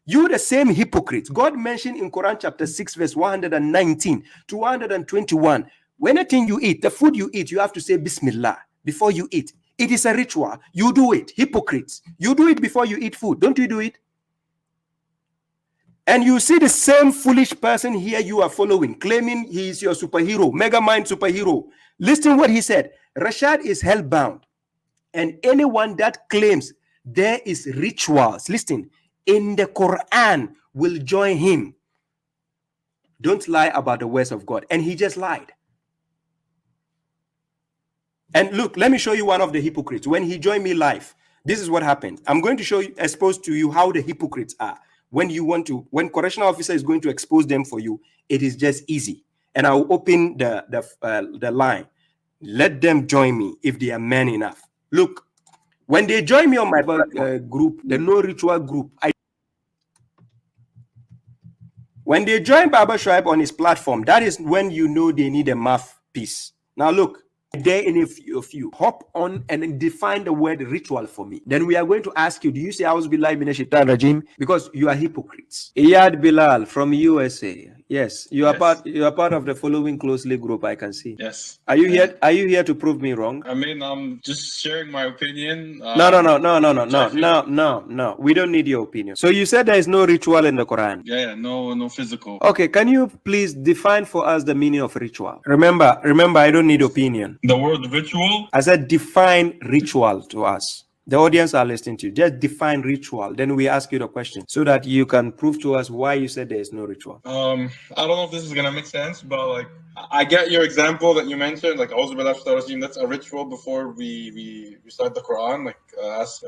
You, the same hypocrite. God mentioned in Quran chapter 6, verse 119 to 121. Anything you eat, the food you eat, you have to say Bismillah before you eat. It is a ritual. You do it. Hypocrites. You do it before you eat food. Don't you do it? And you see the same foolish person here you are following, claiming he is your superhero, mega mind superhero. Listen what he said. Rashad is hellbound. And anyone that claims there is rituals, listen, in the Quran will join him. Don't lie about the words of God. And he just lied. And look, let me show you one of the hypocrites. When he joined me live, this is what happened. I'm going to show you, expose to you how the hypocrites are. When you want to, when correctional officer is going to expose them for you, it is just easy. And I'll open the line. Let them join me if they are men enough. Look, when they join me on my group, the no ritual group, when they join babashuaib on his platform, that is when you know they need a mouthpiece. Now look, there any of you hop on and then define the word ritual for me. Then we are going to ask you, do you say Auzubillahi minash shaitanir rajim? Because you are hypocrites. Iyad Bilal from USA. Yes, you are part of the following closely group, I can see. Yes. Are you here? Are you here to prove me wrong? I mean, I'm just sharing my opinion. No. We don't need your opinion. So you said there is no ritual in the Quran. Yeah, no physical. Okay, can you please define for us the meaning of ritual? Remember, I don't need opinion. The word ritual? I said define ritual to us. The audience are listening to you. Just define ritual. Then we ask you the question so that you can prove to us why you said there is no ritual. I don't know if this is gonna make sense, but like I get your example that you mentioned, like that's a ritual before we recite the Quran, like as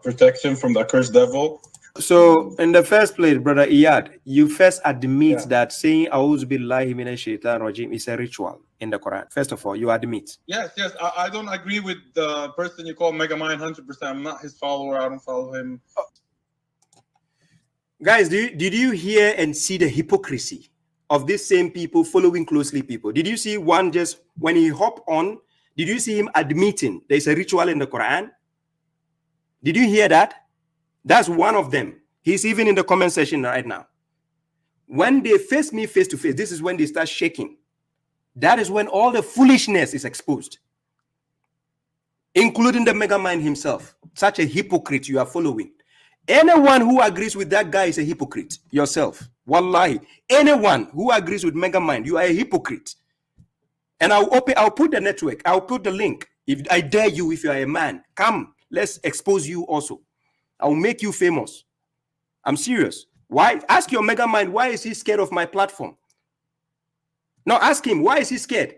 protection from the accursed devil. So in the first place, brother Iyad, you first admit that saying Auzubillahi minash shaitanir rajim is a ritual in the Quran. First of all, you admit. Yes. I don't agree with the person you call Megamind 100%. I'm not his follower. I don't follow him. Guys, did you hear and see the hypocrisy of these same people following closely people? Did you see one just when he hopped on? Did you see him admitting there's a ritual in the Quran? Did you hear that? That's one of them. He's even in the comment section right now. When they face me face to face, this is when they start shaking. That is when all the foolishness is exposed, including the Megamind himself. Such a hypocrite you are following. Anyone who agrees with that guy is a hypocrite. Yourself. Wallahi. Anyone who agrees with Megamind, you are a hypocrite. And I'll put the network. I'll put the link. If I dare you, if you are a man, come. Let's expose you also. I'll make you famous. I'm serious. Why? Ask your Megamind, why is he scared of my platform? Now ask him, why is he scared?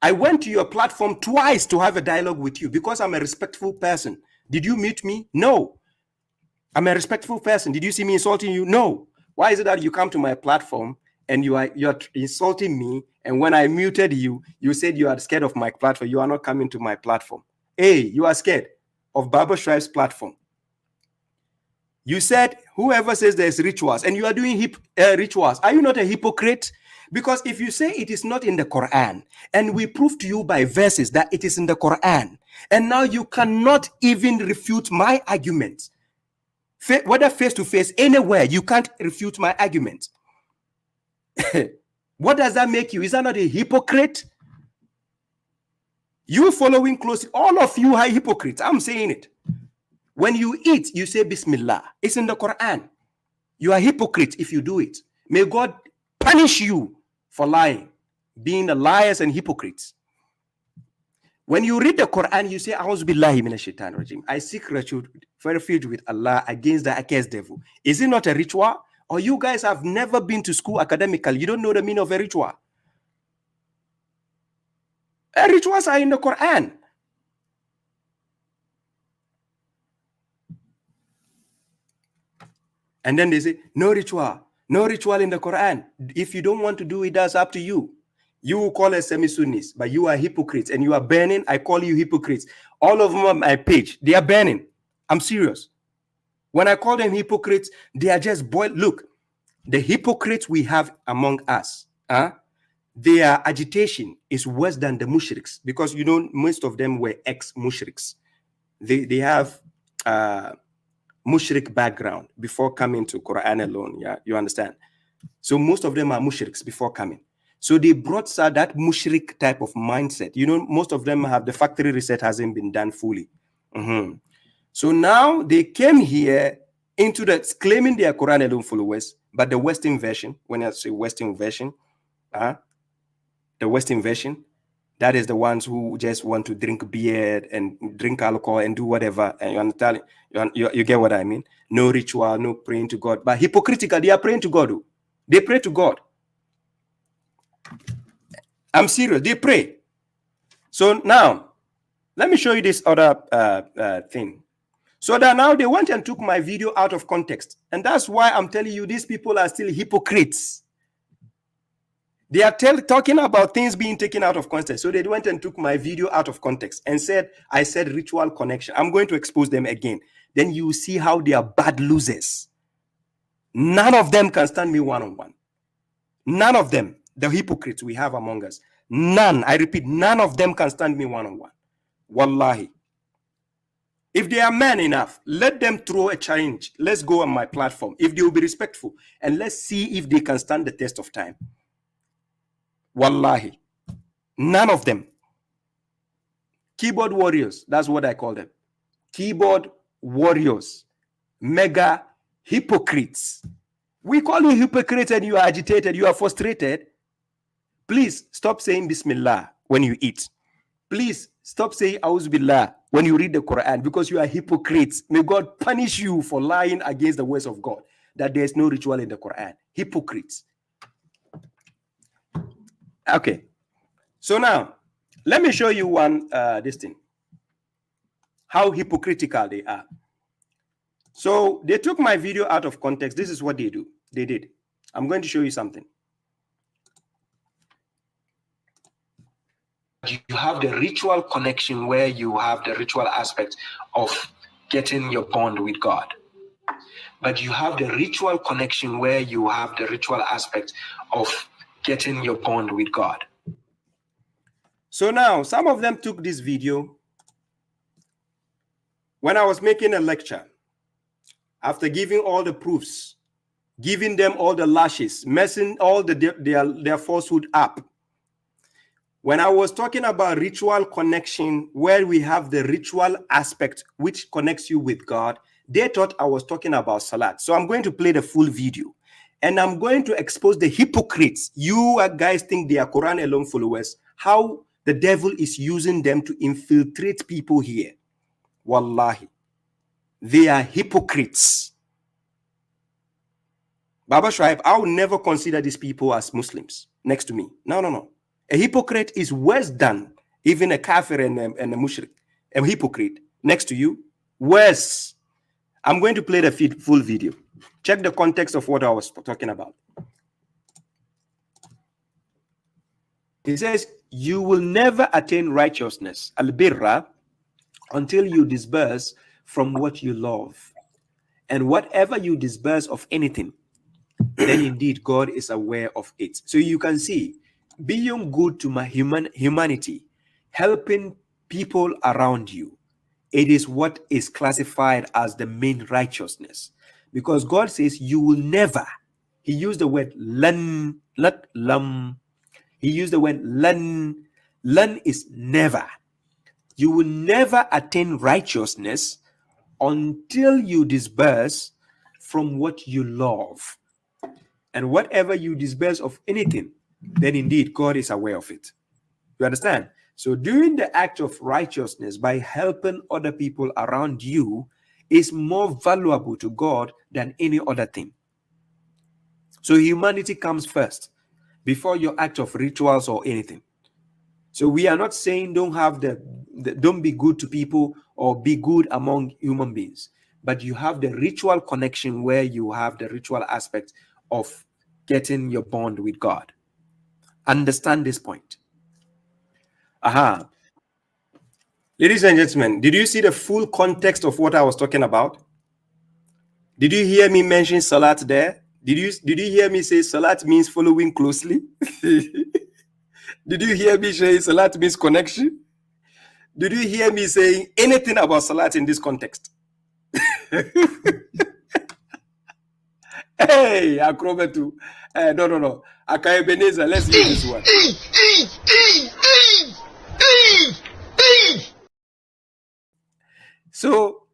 I went to your platform twice to have a dialogue with you because I'm a respectful person. Did you meet me? No. I'm a respectful person. Did you see me insulting you? No. Why is it that you come to my platform and you're insulting me, and when I muted you, you said you are scared of my platform. You are not coming to my platform. Hey, you are scared of babashuaib's platform. You said whoever says there's rituals and you are doing rituals, are you not a hypocrite? Because if you say it is not in the Quran and we prove to you by verses that it is in the Quran, and now you cannot even refute my argument, whether face to face, anywhere, you can't refute my argument. What does that make you? Is that not a hypocrite? You following closely, all of you are hypocrites. I'm saying it. When you eat, you say Bismillah. It's in the Quran. You are hypocrite if you do it. May God punish you for lying, being the liars and hypocrites. When you read the Quran, you say, Auzubillahi minash shaitanir rajim. I seek refuge with Allah against the accursed devil. Is it not a ritual? Or you guys have never been to school academically? You don't know the meaning of a ritual. Rituals are in the Quran. And then they say, no ritual in the Quran. If you don't want to do it, that's up to you. You will call us semi-Sunnis, but you are hypocrites and you are burning. I call you hypocrites. All of them on my page, they are burning. I'm serious. When I call them hypocrites, they are just boiled. Look, the hypocrites we have among us, their agitation is worse than the Mushriks, because you know most of them were ex-Mushriks. They have Mushrik background before coming to Quran alone. Yeah, you understand. So most of them are Mushriks before coming. So they brought that mushrik type of mindset. You know, most of them have the factory reset hasn't been done fully. So now they came here into that claiming they are Quran alone followers, but the Western version, when I say Western version, the Western version, that is the ones who just want to drink beer and drink alcohol and do whatever. And you understand? You get what I mean? No ritual, no praying to God. But hypocritical, they are praying to God. They pray to God. I'm serious. They pray. So now, let me show you this other thing. So that now they went and took my video out of context. And that's why I'm telling you, these people are still hypocrites. They are talking about things being taken out of context. So they went and took my video out of context and said, I said ritual connection. I'm going to expose them again. Then you see how they are bad losers. None of them can stand me one-on-one. None of them, the hypocrites we have among us. None, I repeat, none of them can stand me one-on-one. Wallahi. If they are men enough, let them throw a challenge. Let's go on my platform. If they will be respectful, and let's see if they can stand the test of time. Wallahi. None of them. Keyboard warriors, that's what I call them. Keyboard warriors. Mega hypocrites. We call you hypocrite and you are agitated, you are frustrated. Please stop saying Bismillah when you eat. Please stop saying Auzubillah when you read the Quran, because you are hypocrites. May God punish you for lying against the words of God, that there is no ritual in the Quran. Hypocrites. Okay. So now, let me show you one, this thing. How hypocritical they are. So they took my video out of context. This is what they do. They did. I'm going to show you something. You have the ritual connection where you have the ritual aspect of getting your bond with God. But you have the ritual connection where you have the ritual aspect of getting your bond with God. So now, some of them took this video when I was making a lecture. After giving all the proofs, giving them all the lashes, messing all their falsehood up. When I was talking about ritual connection, where we have the ritual aspect which connects you with God, they thought I was talking about Salat. So I'm going to play the full video. And I'm going to expose the hypocrites. You guys think they are Quran alone followers. How the devil is using them to infiltrate people here. Wallahi. They are hypocrites. Babashuaib, I will never consider these people as Muslims next to me. No, no, no. A hypocrite is worse than even a kafir and a mushrik. A hypocrite next to you, worse. I'm going to play the full video. Check the context of what I was talking about. He says, you will never attain righteousness, al-birra, until you disperse from what you love. And whatever you disperse of anything, then indeed God is aware of it. So you can see, being good to my humanity, helping people around you, it is what is classified as the main righteousness. Because God says you will never, he used the word lan, not lam. He used the word lan. Lan is never. You will never attain righteousness until you disperse from what you love. And whatever you disperse of anything, then indeed God is aware of it. You understand? So doing the act of righteousness by helping other people around you is more valuable to God than any other thing. So humanity comes first before your act of rituals or anything. So we are not saying don't be good to people or be good among human beings, but you have the ritual connection where you have the ritual aspect of getting your bond with God. Understand this point. Aha. Ladies and gentlemen, did you see the full context of what I was talking about? Did you hear me mention Salat there? Did you hear me say Salat means following closely? Did you hear me say Salat means connection? Did you hear me saying anything about Salat in this context? Hey, Akrobetu. No. Akaebeneza, let's use this one. So,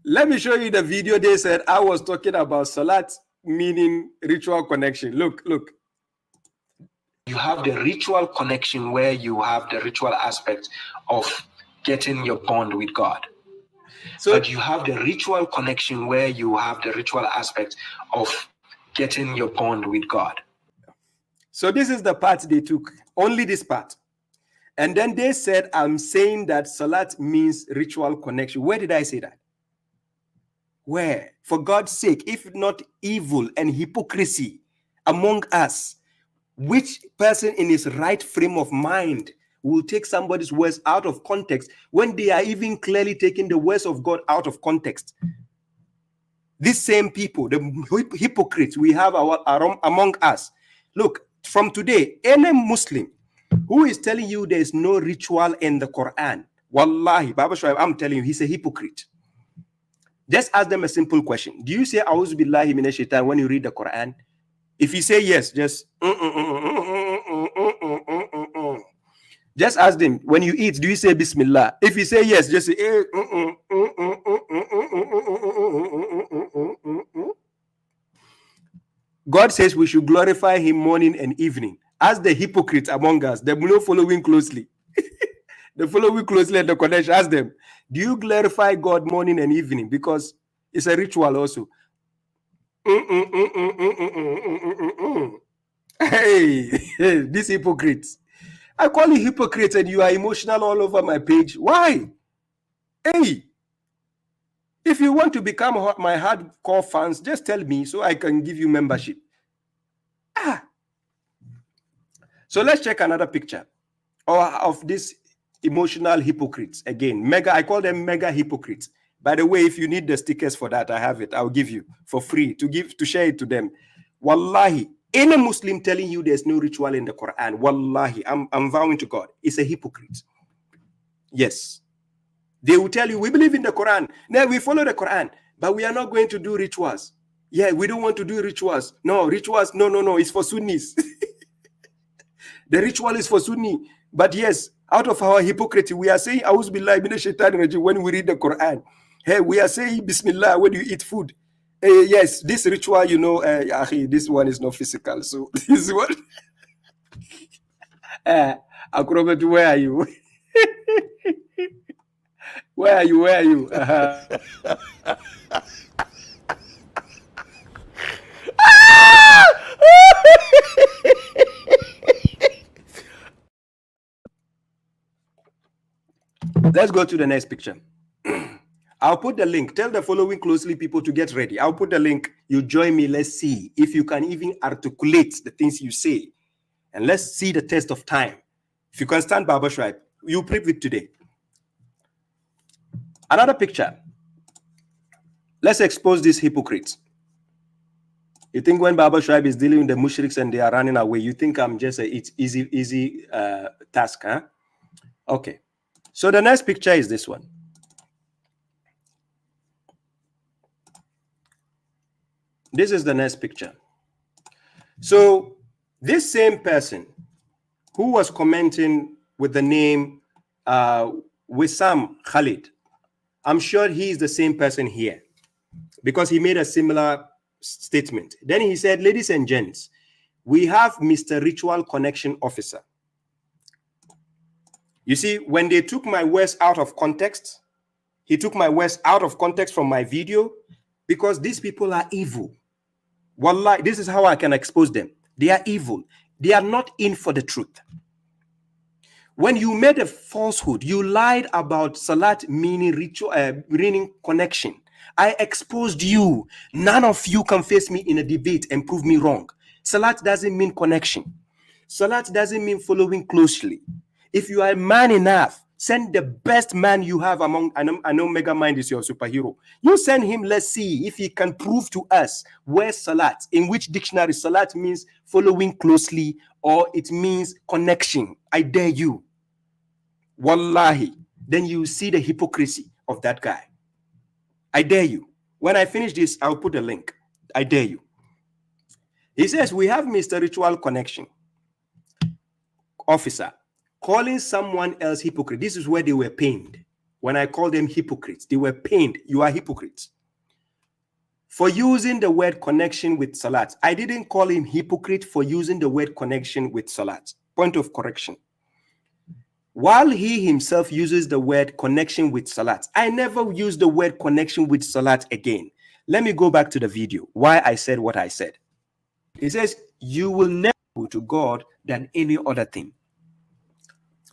let me show you the video. They said I was talking about salat meaning ritual connection. Look. You have the ritual connection where you have the ritual aspect of getting your bond with God. But you have the ritual connection where you have the ritual aspect of getting your bond with God. So this is the part they took, only this part. And then they said, I'm saying that salat means ritual connection. Where did I say that? Where? For God's sake, if not evil and hypocrisy among us, which person in his right frame of mind will take somebody's words out of context when they are even clearly taking the words of God out of context? These same people, the hypocrites we have among us. Look, from today, any Muslim who is telling you there is no ritual in the Quran, wallahi, babashuaib, I'm telling you, he's a hypocrite. Just ask them a simple question. Do you say A'udhu billahi minash shaitan when you read the Quran? If you say yes, just just ask them, when you eat, do you say Bismillah? If you say yes, just say God says we should glorify him morning and evening. As the hypocrites among us, they're not following closely. They follow closely at the connection. Ask them, do you glorify God morning and evening? Because it's a ritual also. Hey, these hypocrites. I call you hypocrites and you are emotional all over my page. Why? Hey, if you want to become my hardcore fans, just tell me so I can give you membership. So let's check another picture of these emotional hypocrites. Again, I call them mega hypocrites. By the way, if you need the stickers for that, I have it. I'll give you for free to share it to them. Wallahi, any Muslim telling you there's no ritual in the Quran, wallahi, I'm vowing to God, is a hypocrite. Yes. They will tell you, we believe in the Quran. Now we follow the Quran, but we are not going to do rituals. Yeah, we don't want to do rituals. No, rituals, no, it's for Sunnis. The ritual is for Sunni. But yes, out of our hypocrisy, we are saying, A'udhu billahi minash shaitanir rajim when we read the Quran. Hey, we are saying Bismillah when you eat food. Yes, this ritual, this one is not physical. So this one. Akrobetu, where are you? Where are you? Let's go to the next picture. I'll put the link. Tell the following closely people to get ready. I'll put the link. You join me. Let's see if you can even articulate the things you say. And let's see the test of time. If you can stand babashuaib, you prep it today. Another picture. Let's expose these hypocrites. You think when babashuaib is dealing with the Mushriks and they are running away, you think I'm just it's easy task, huh? Okay. So the next picture is this one. This is the next picture. So this same person who was commenting with the name Wissam Khalid, I'm sure he is the same person here because he made a similar statement. Then he said, ladies and gents, we have Mr. Ritual Connection Officer. You see, when they took my words out of context, he took my words out of context from my video because these people are evil. Wallah, this is how I can expose them. They are evil. They are not in for the truth. When you made a falsehood, you lied about salat meaning ritual, meaning connection. I exposed you. None of you can face me in a debate and prove me wrong. Salat doesn't mean connection. Salat doesn't mean following closely. If you are man enough, send the best man you have among, I know Mega Mind is your superhero. You send him, let's see if he can prove to us where salat, in which dictionary salat means following closely or it means connection. I dare you. Wallahi. Then you see the hypocrisy of that guy. I dare you. When I finish this, I'll put a link. I dare you. He says, we have Mr. Ritual Connection Officer calling someone else hypocrite. This is where they were pained. When I call them hypocrites, they were pained. You are hypocrites. For using the word connection with salat. I didn't call him hypocrite for using the word connection with salat. Point of correction. While he himself uses the word connection with salat, I never used the word connection with salat again. Let me go back to the video, why I said what I said. He says, you will never go to God than any other thing.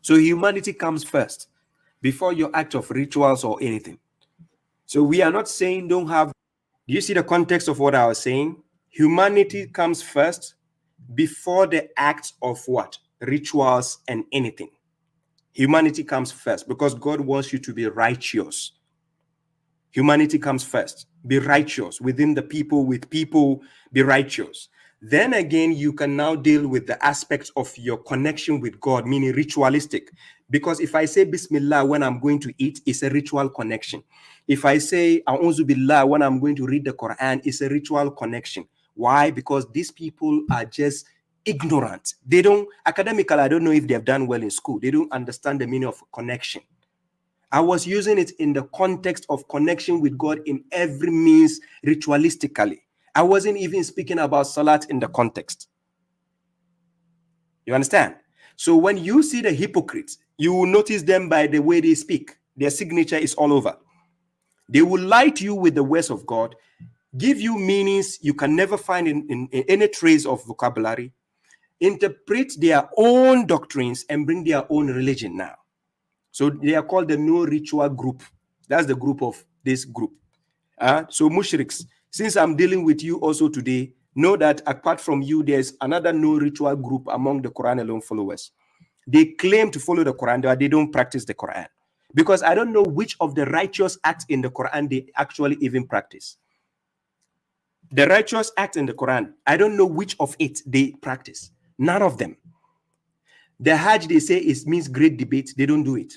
So humanity comes first before your act of rituals or anything. So we are not saying don't have. Do you see the context of what I was saying? Humanity comes first before the act of what? Rituals and anything. Humanity comes first because God wants you to be righteous. Humanity comes first. Be righteous within the people, with people, be righteous. Then again, you can now deal with the aspects of your connection with God, meaning ritualistic. Because if I say Bismillah when I'm going to eat, it's a ritual connection. If I say A'udhu Billah when I'm going to read the Quran, it's a ritual connection. Why? Because these people are just ignorant. They don't, academically, I don't know if they've done well in school. They don't understand the meaning of connection. I was using it in the context of connection with God in every means ritualistically. I wasn't even speaking about salat in the context. You understand? So when you see the hypocrites, you will notice them by the way they speak. Their signature is all over. They will lie to you with the words of God, give you meanings you can never find in any trace of vocabulary, interpret their own doctrines and bring their own religion now. So they are called the no ritual group. That's the group of this group. So Mushriks, since I'm dealing with you also today, know that apart from you, there's another no ritual group among the Quran alone followers. They claim to follow the Quran, but they don't practice the Quran. Because I don't know which of the righteous acts in the Quran they actually even practice. The righteous act in the Quran, I don't know which of it they practice. None of them. The Hajj, they say, it means great debate. They don't do it.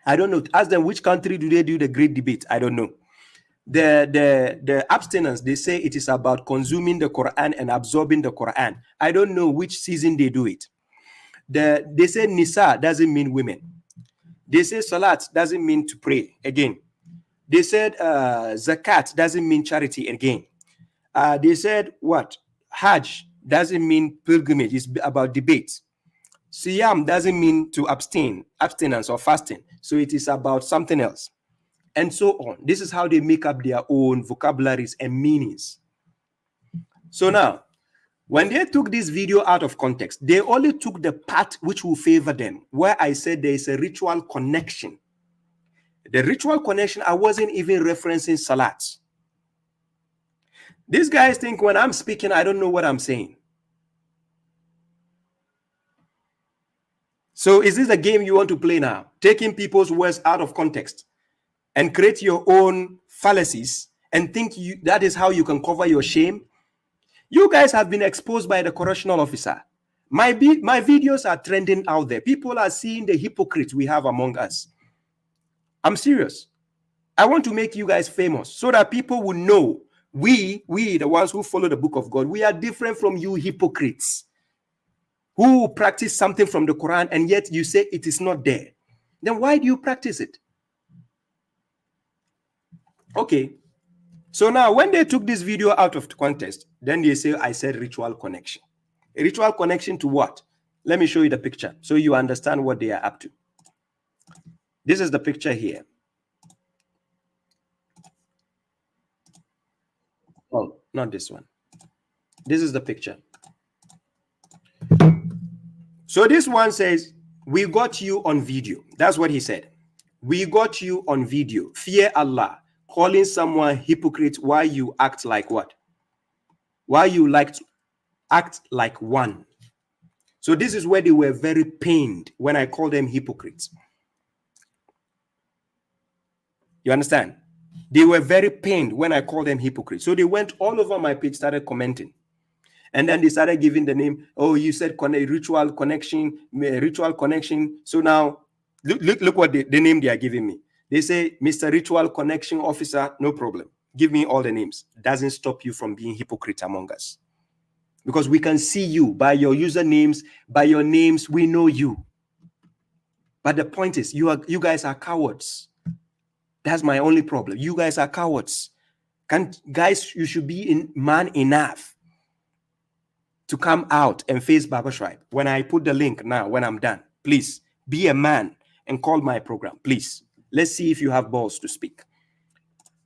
I don't know. Ask them which country do they do the great debate. I don't know. The abstinence, they say it is about consuming the Quran and absorbing the Quran. I don't know which season they do it. They say Nisa doesn't mean women. They say Salat doesn't mean to pray again. They said Zakat doesn't mean charity again. They said what? Hajj doesn't mean pilgrimage. It's about debate. Siyam doesn't mean to abstain, abstinence or fasting. So it is about something else. And so on. This is how they make up their own vocabularies and meanings. So now, when they took this video out of context, they only took the part which will favor them, where I said there is a ritual connection. The ritual connection, I wasn't even referencing Salat. These guys think when I'm speaking, I don't know what I'm saying. So is this a game you want to play now? Taking people's words out of context and create your own fallacies and think that is how you can cover your shame? You guys have been exposed by the correctional officer. My videos are trending out there. People are seeing the hypocrites we have among us. I'm serious. I want to make you guys famous so that people will know we, the ones who follow the book of God, we are different from you hypocrites who practice something from the Quran and yet you say it is not there. Then why do you practice it? Okay. So now when they took this video out of context, then they say I said ritual connection. A ritual connection to what? Let me show you the picture so you understand what they are up to. This is the picture here. Oh, not this one. This is the picture. So this one says, we got you on video. That's what he said. We got you on video. Fear Allah. Calling someone hypocrite while you act like what? Why you like to act like one. So this is where they were very pained when I called them hypocrites. You understand? They were very pained when I called them hypocrites. So they went all over my page, started commenting. And then they started giving the name. Oh, you said ritual connection, ritual connection. So now look what the name they are giving me. They say, Mr. Ritual Connection Officer, no problem. Give me all the names. Doesn't stop you from being hypocrite among us. Because we can see you by your usernames, by your names, we know you. But the point is, you guys are cowards. That's my only problem. You guys are cowards. Guys, you should be man enough to come out and face babashuaib. When I put the link now, when I'm done, please be a man and call my program, please. Let's see if you have balls to speak.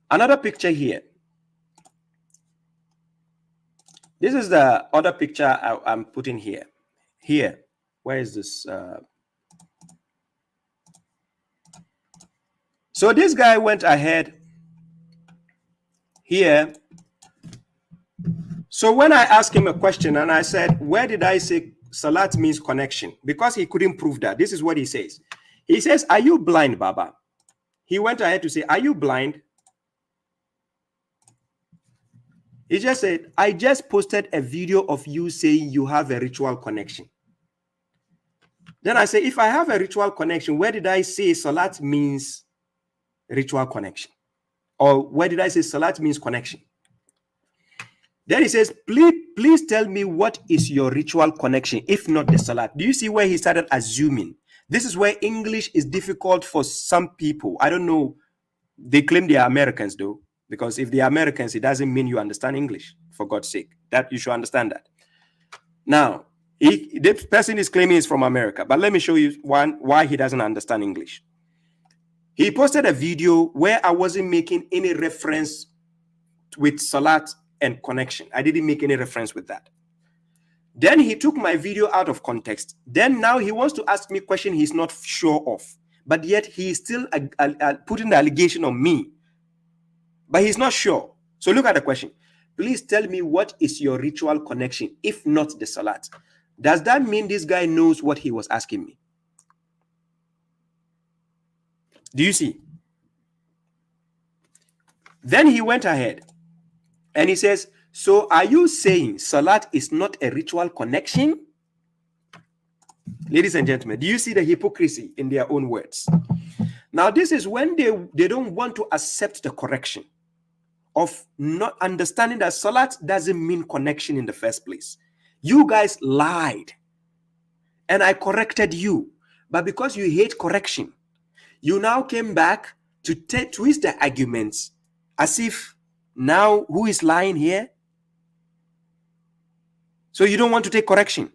Another picture here. This is the other picture I'm putting here. Here, where is this? So this guy went ahead here. So when I asked him a question and I said, where did I say salat means connection? Because he couldn't prove that. This is what he says. He says, are you blind, Baba? He went ahead to say, are you blind? He just said, I just posted a video of you saying you have a ritual connection. Then I say, if I have a ritual connection, where did I say salat means ritual connection? Or where did I say salat means connection? Then he says, please tell me what is your ritual connection, if not the salat. Do you see where he started assuming? This is where English is difficult for some people. I don't know. They claim they are Americans, though. Because if they are Americans, it doesn't mean you understand English, for God's sake. That you should understand that. Now, this person is claiming he's from America, but let me show you why he doesn't understand English. He posted a video where I wasn't making any reference with salat and connection. I didn't make any reference with that. Then he took my video out of context. Then now he wants to ask me a question he's not sure of, but yet he's still putting the allegation on me. But he's not sure. So look at the question. Please tell me what is your ritual connection, if not the salat. Does that mean this guy knows what he was asking me? Do you see? Then he went ahead and he says, so are you saying salat is not a ritual connection? Ladies and gentlemen, do you see the hypocrisy in their own words? Now, this is when they don't want to accept the correction of not understanding that salat doesn't mean connection in the first place. You guys lied and I corrected you. But because you hate correction, you now came back to twist the arguments as if now who is lying here? So you don't want to take correction.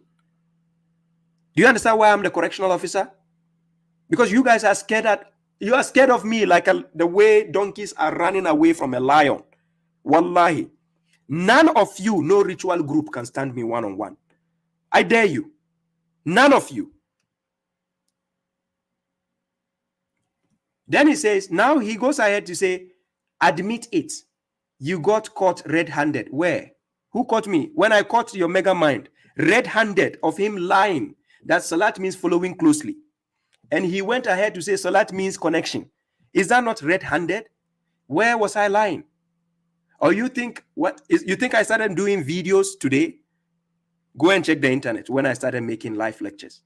Do you understand why I'm the correctional officer? Because you guys are scared you are scared of me like the way donkeys are running away from a lion. Wallahi. None of you, no ritual group can stand me one-on-one. I dare you. None of you. Then he says, now he goes ahead to say, admit it. You got caught red-handed. Where? Who caught me? When I caught your mega mind, red-handed of him lying that salat means following closely. And he went ahead to say salat means connection. Is that not red-handed? Where was I lying? Or you think I started doing videos today? Go and check the internet when I started making live lectures.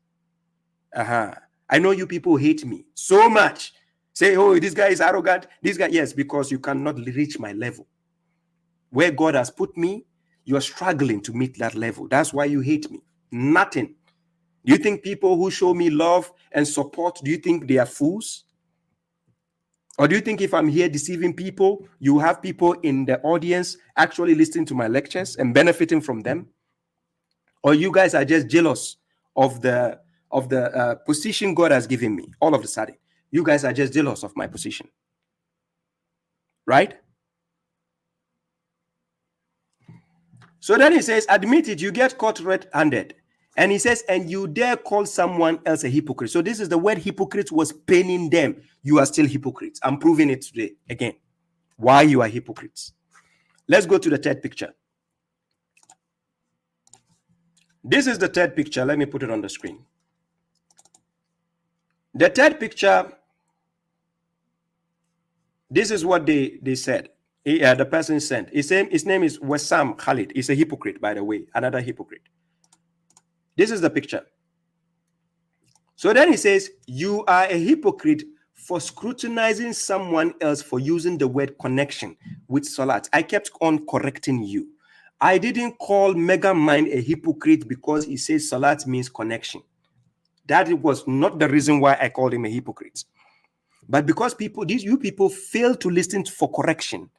I know you people hate me so much. Say, oh, this guy is arrogant. This guy, yes, because you cannot reach my level. Where God has put me, you are struggling to meet that level. That's why you hate me. Nothing. Do you think people who show me love and support, do you think they are fools? Or do you think if I'm here deceiving people, you have people in the audience actually listening to my lectures and benefiting from them? Or you guys are just jealous of the position God has given me all of a sudden? You guys are just jealous of my position. Right? So then he says, admit it, you get caught red-handed. And he says, and you dare call someone else a hypocrite. So this is the word hypocrite was paining them. You are still hypocrites. I'm proving it today again. Why you are hypocrites. Let's go to the third picture. This is the third picture. Let me put it on the screen. The third picture, this is what they said. The person sent. His name is Wessam Khalid. He's a hypocrite, by the way. Another hypocrite. This is the picture. So then he says, you are a hypocrite for scrutinizing someone else for using the word connection with salat. I kept on correcting you. I didn't call Mega Mind a hypocrite because he says salat means connection. That was not the reason why I called him a hypocrite. But because you people fail to listen for correction.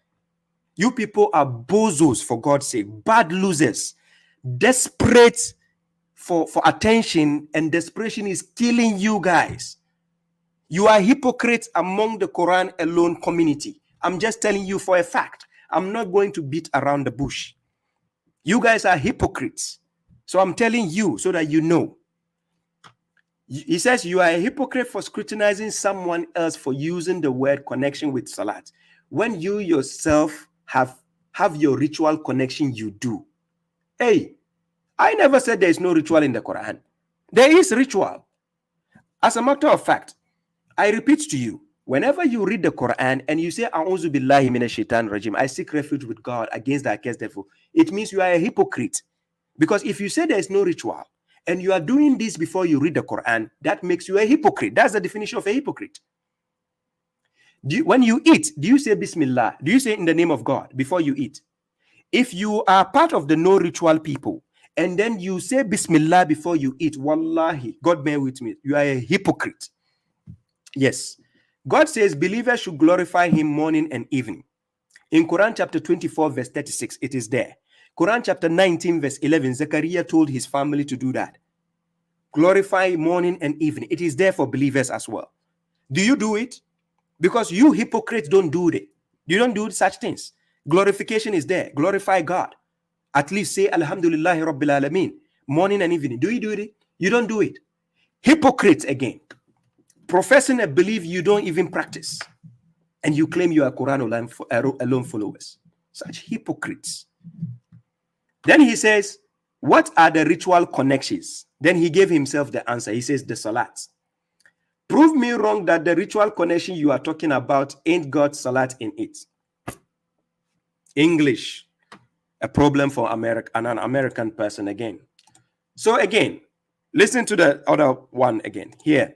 You people are bozos, for God's sake, bad losers, desperate for attention, and desperation is killing you guys. You are hypocrites among the Quran alone community. I'm just telling you for a fact. I'm not going to beat around the bush. You guys are hypocrites. So I'm telling you so that you know. He says you are a hypocrite for scrutinizing someone else for using the word connection with salat, when you yourself have your ritual connection. You do. Hey, I never said there is no ritual in the Quran. There is ritual. As a matter of fact, I repeat to you, whenever you read the Quran and you say, A'udhu billahi minash shaitan rajim, I seek refuge with God against the accursed devil, it means you are a hypocrite. Because if you say there is no ritual and you are doing this before you read the Quran, that makes you a hypocrite. That's the definition of a hypocrite. When you eat, do you say Bismillah? Do you say in the name of God before you eat? If you are part of the no ritual people and then you say Bismillah before you eat, wallahi, God bear with me, you are a hypocrite. Yes. God says believers should glorify him morning and evening. In Quran chapter 24 verse 36, it is there. Quran chapter 19 verse 11, Zechariah told his family to do that. Glorify morning and evening. It is there for believers as well. Do you do it? Because you hypocrites don't do it. You don't do such things. Glorification is there. Glorify God. At least say Alhamdulillahi Rabbil Alameen. Morning and evening. Do you do it? You don't do it. Hypocrites again. Professing a belief you don't even practice. And you claim you are Quran alone followers. Such hypocrites. Then he says, what are the ritual connections? Then he gave himself the answer. He says the salat. Prove me wrong that the ritual connection you are talking about ain't got salat in it. English, a problem for an American person again. So again, listen to the other one again. Here.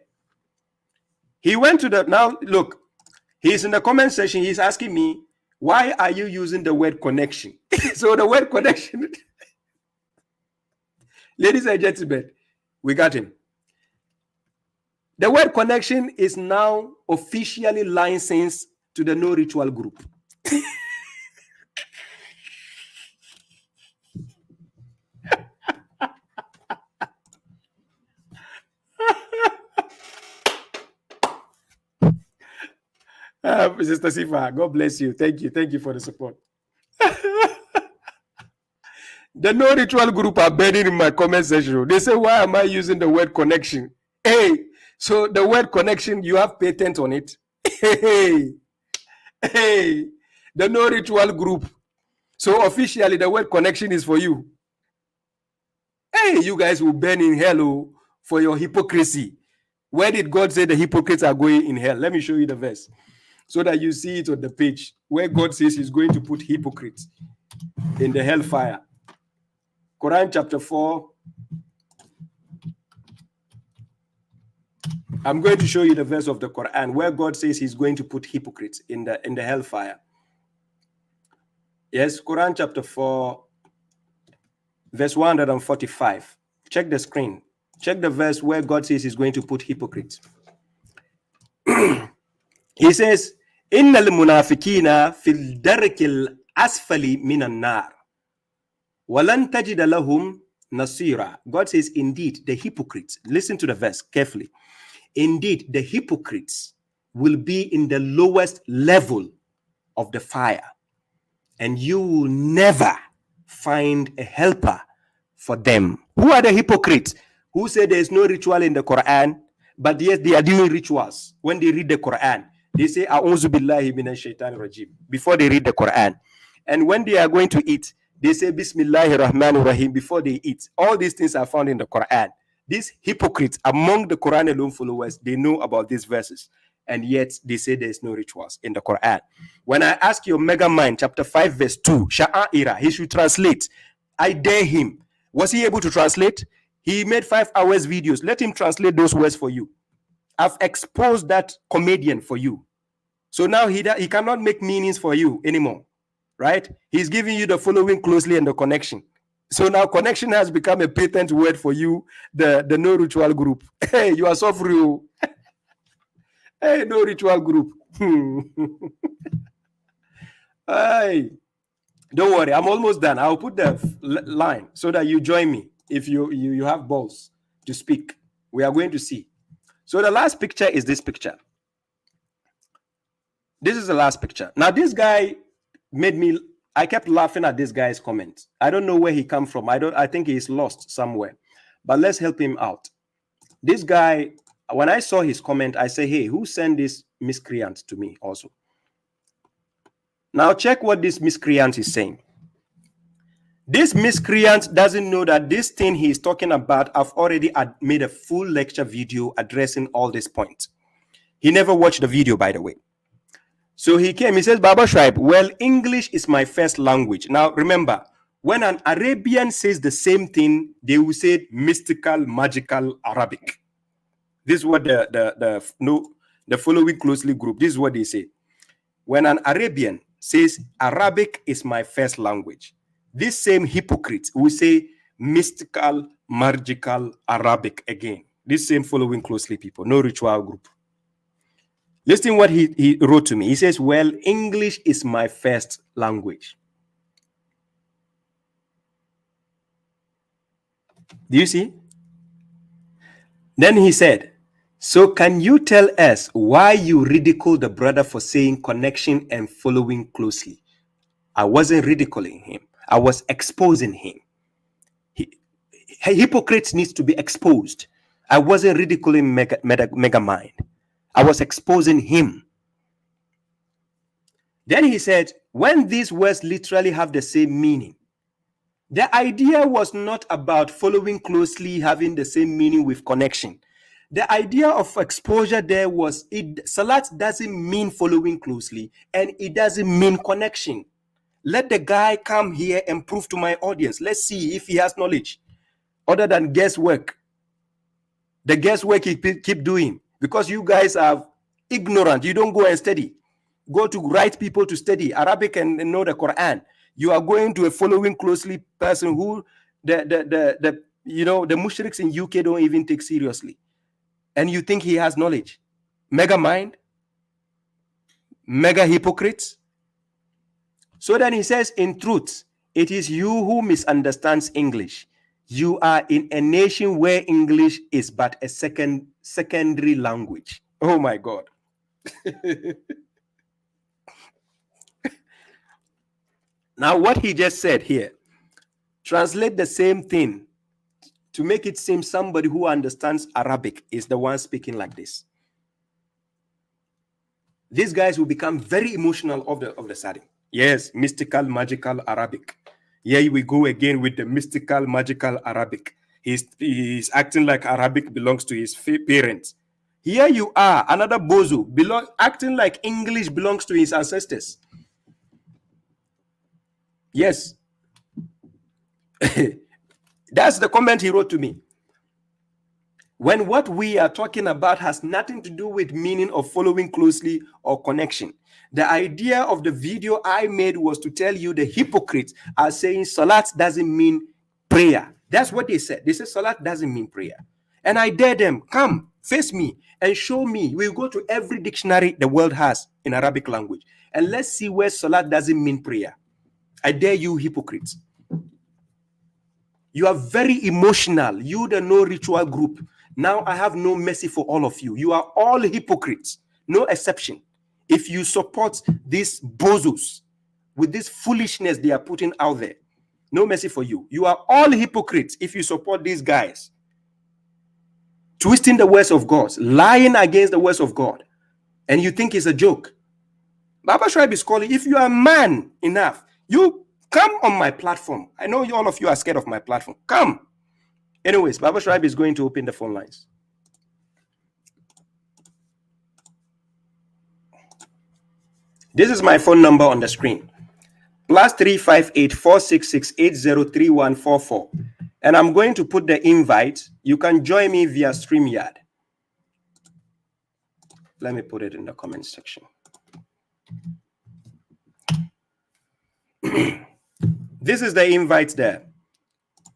He went to now look, he's in the comment section. He's asking me, why are you using the word connection? So the word connection, ladies and gentlemen, we got him. The word connection is now officially licensed to the no ritual group. Sister Sifa, God bless you. Thank you. Thank you for the support. The no ritual group are burning in my comment section. They say, why am I using the word connection? Hey, so the word connection, you have patent on it. Hey, the no ritual group. So officially, the word connection is for you. Hey, you guys will burn in hell for your hypocrisy. Where did God say the hypocrites are going in hell? Let me show you the verse so that you see it on the page where God says he's going to put hypocrites in the hellfire. Quran chapter 4. I'm going to show you the verse of the Quran where God says he's going to put hypocrites in the hellfire. Yes, Quran chapter 4, verse 145. Check the screen. Check the verse where God says he's going to put hypocrites. He says, Innal munafiqina fil darkil asfali minan nar. Walan tajida lahum nasira. God says, indeed, the hypocrites, listen to the verse carefully. Indeed, the hypocrites will be in the lowest level of the fire, and you will never find a helper for them. Who are the hypocrites? Who say there is no ritual in the Quran, but yes, they are doing rituals. When they read the Quran, they say, A'udhu billahi minash shaitan rajim, before they read the Quran. And when they are going to eat, they say, Bismillahir Rahmanir Rahim, before they eat. All these things are found in the Quran. These hypocrites among the Quran alone followers, they know about these verses. And yet they say there is no rituals in the Quran. When I ask your Mega Mind, chapter 5, verse 2, Sha'a'ira, he should translate. I dare him. Was he able to translate? He made 5 hours videos. Let him translate those words for you. I've exposed that comedian for you. So now he cannot make meanings for you anymore. right? He's giving you the following closely and the connection. So now connection has become a patent word for you, the no ritual group. Hey, you are so free. Hey, no ritual group. Hey, don't worry, I'm almost done. I'll put the line so that you join me if you have balls to speak. We are going to see. So the last picture is this picture. This is the last picture. Now this guy made me, I kept laughing at this guy's comment. I don't know where he come from. I think he's lost somewhere. But let's help him out. This guy, when I saw his comment, I say, hey, who sent this miscreant to me also? Now check what this miscreant is saying. This miscreant doesn't know that this thing he's talking about, I've already made a full lecture video addressing all these points. He never watched the video, by the way. So he came, he says, babashuaib, well, English is my first language. Now remember, when an Arabian says the same thing, they will say mystical, magical Arabic. This is what the following closely group, this is what they say. When an Arabian says Arabic is my first language, this same hypocrite will say mystical, magical Arabic again. This same following closely people, no ritual group. Listen what he wrote to me. He says, well, English is my first language. Do you see? Then he said, so can you tell us why you ridicule the brother for saying connection and following closely? I wasn't ridiculing him. I was exposing him. Hypocrites needs to be exposed. I wasn't ridiculing mega mind. I was exposing him. Then he said, when these words literally have the same meaning, the idea was not about following closely having the same meaning with connection. The idea of exposure there was, salat doesn't mean following closely, and it doesn't mean connection. Let the guy come here and prove to my audience. Let's see if he has knowledge other than guesswork. The guesswork he keep doing. Because you guys are ignorant. You don't go and study. Go to right people to study Arabic and know the Quran. You are going to a following closely person who the Mushriks in UK don't even take seriously. And you think he has knowledge. Mega mind. Mega hypocrites. So then he says, in truth, it is you who misunderstands English. You are in a nation where English is but a secondary language. Oh my God. Now what he just said here, translate the same thing to make it seem somebody who understands Arabic is the one speaking like this. These guys will become very emotional of the sudden. Yes, mystical, magical Arabic. Here we go again with the mystical, magical Arabic. He's acting like Arabic belongs to his parents. Here you are, another bozo, acting like English belongs to his ancestors. Yes. That's the comment he wrote to me. When what we are talking about has nothing to do with meaning of following closely or connection. The idea of the video I made was to tell you the hypocrites are saying salat doesn't mean prayer. That's what they said. They said salat doesn't mean prayer. And I dare them, come, face me and show me. We'll go to every dictionary the world has in Arabic language. And let's see where salat doesn't mean prayer. I dare you hypocrites. You are very emotional. You the no ritual group. Now I have no mercy for all of you. You are all hypocrites. No exception. If you support these bozos with this foolishness they are putting out there, no mercy for you. You are all hypocrites if you support these guys. Twisting the words of God, lying against the words of God. And you think it's a joke. babashuaib is calling. If you are man enough, you come on my platform. I know all of you are scared of my platform. Come. Anyways, babashuaib is going to open the phone lines. This is my phone number on the screen. +358 466 803144. And I'm going to put the invite. You can join me via StreamYard. Let me put it in the comment section. This is the invite there.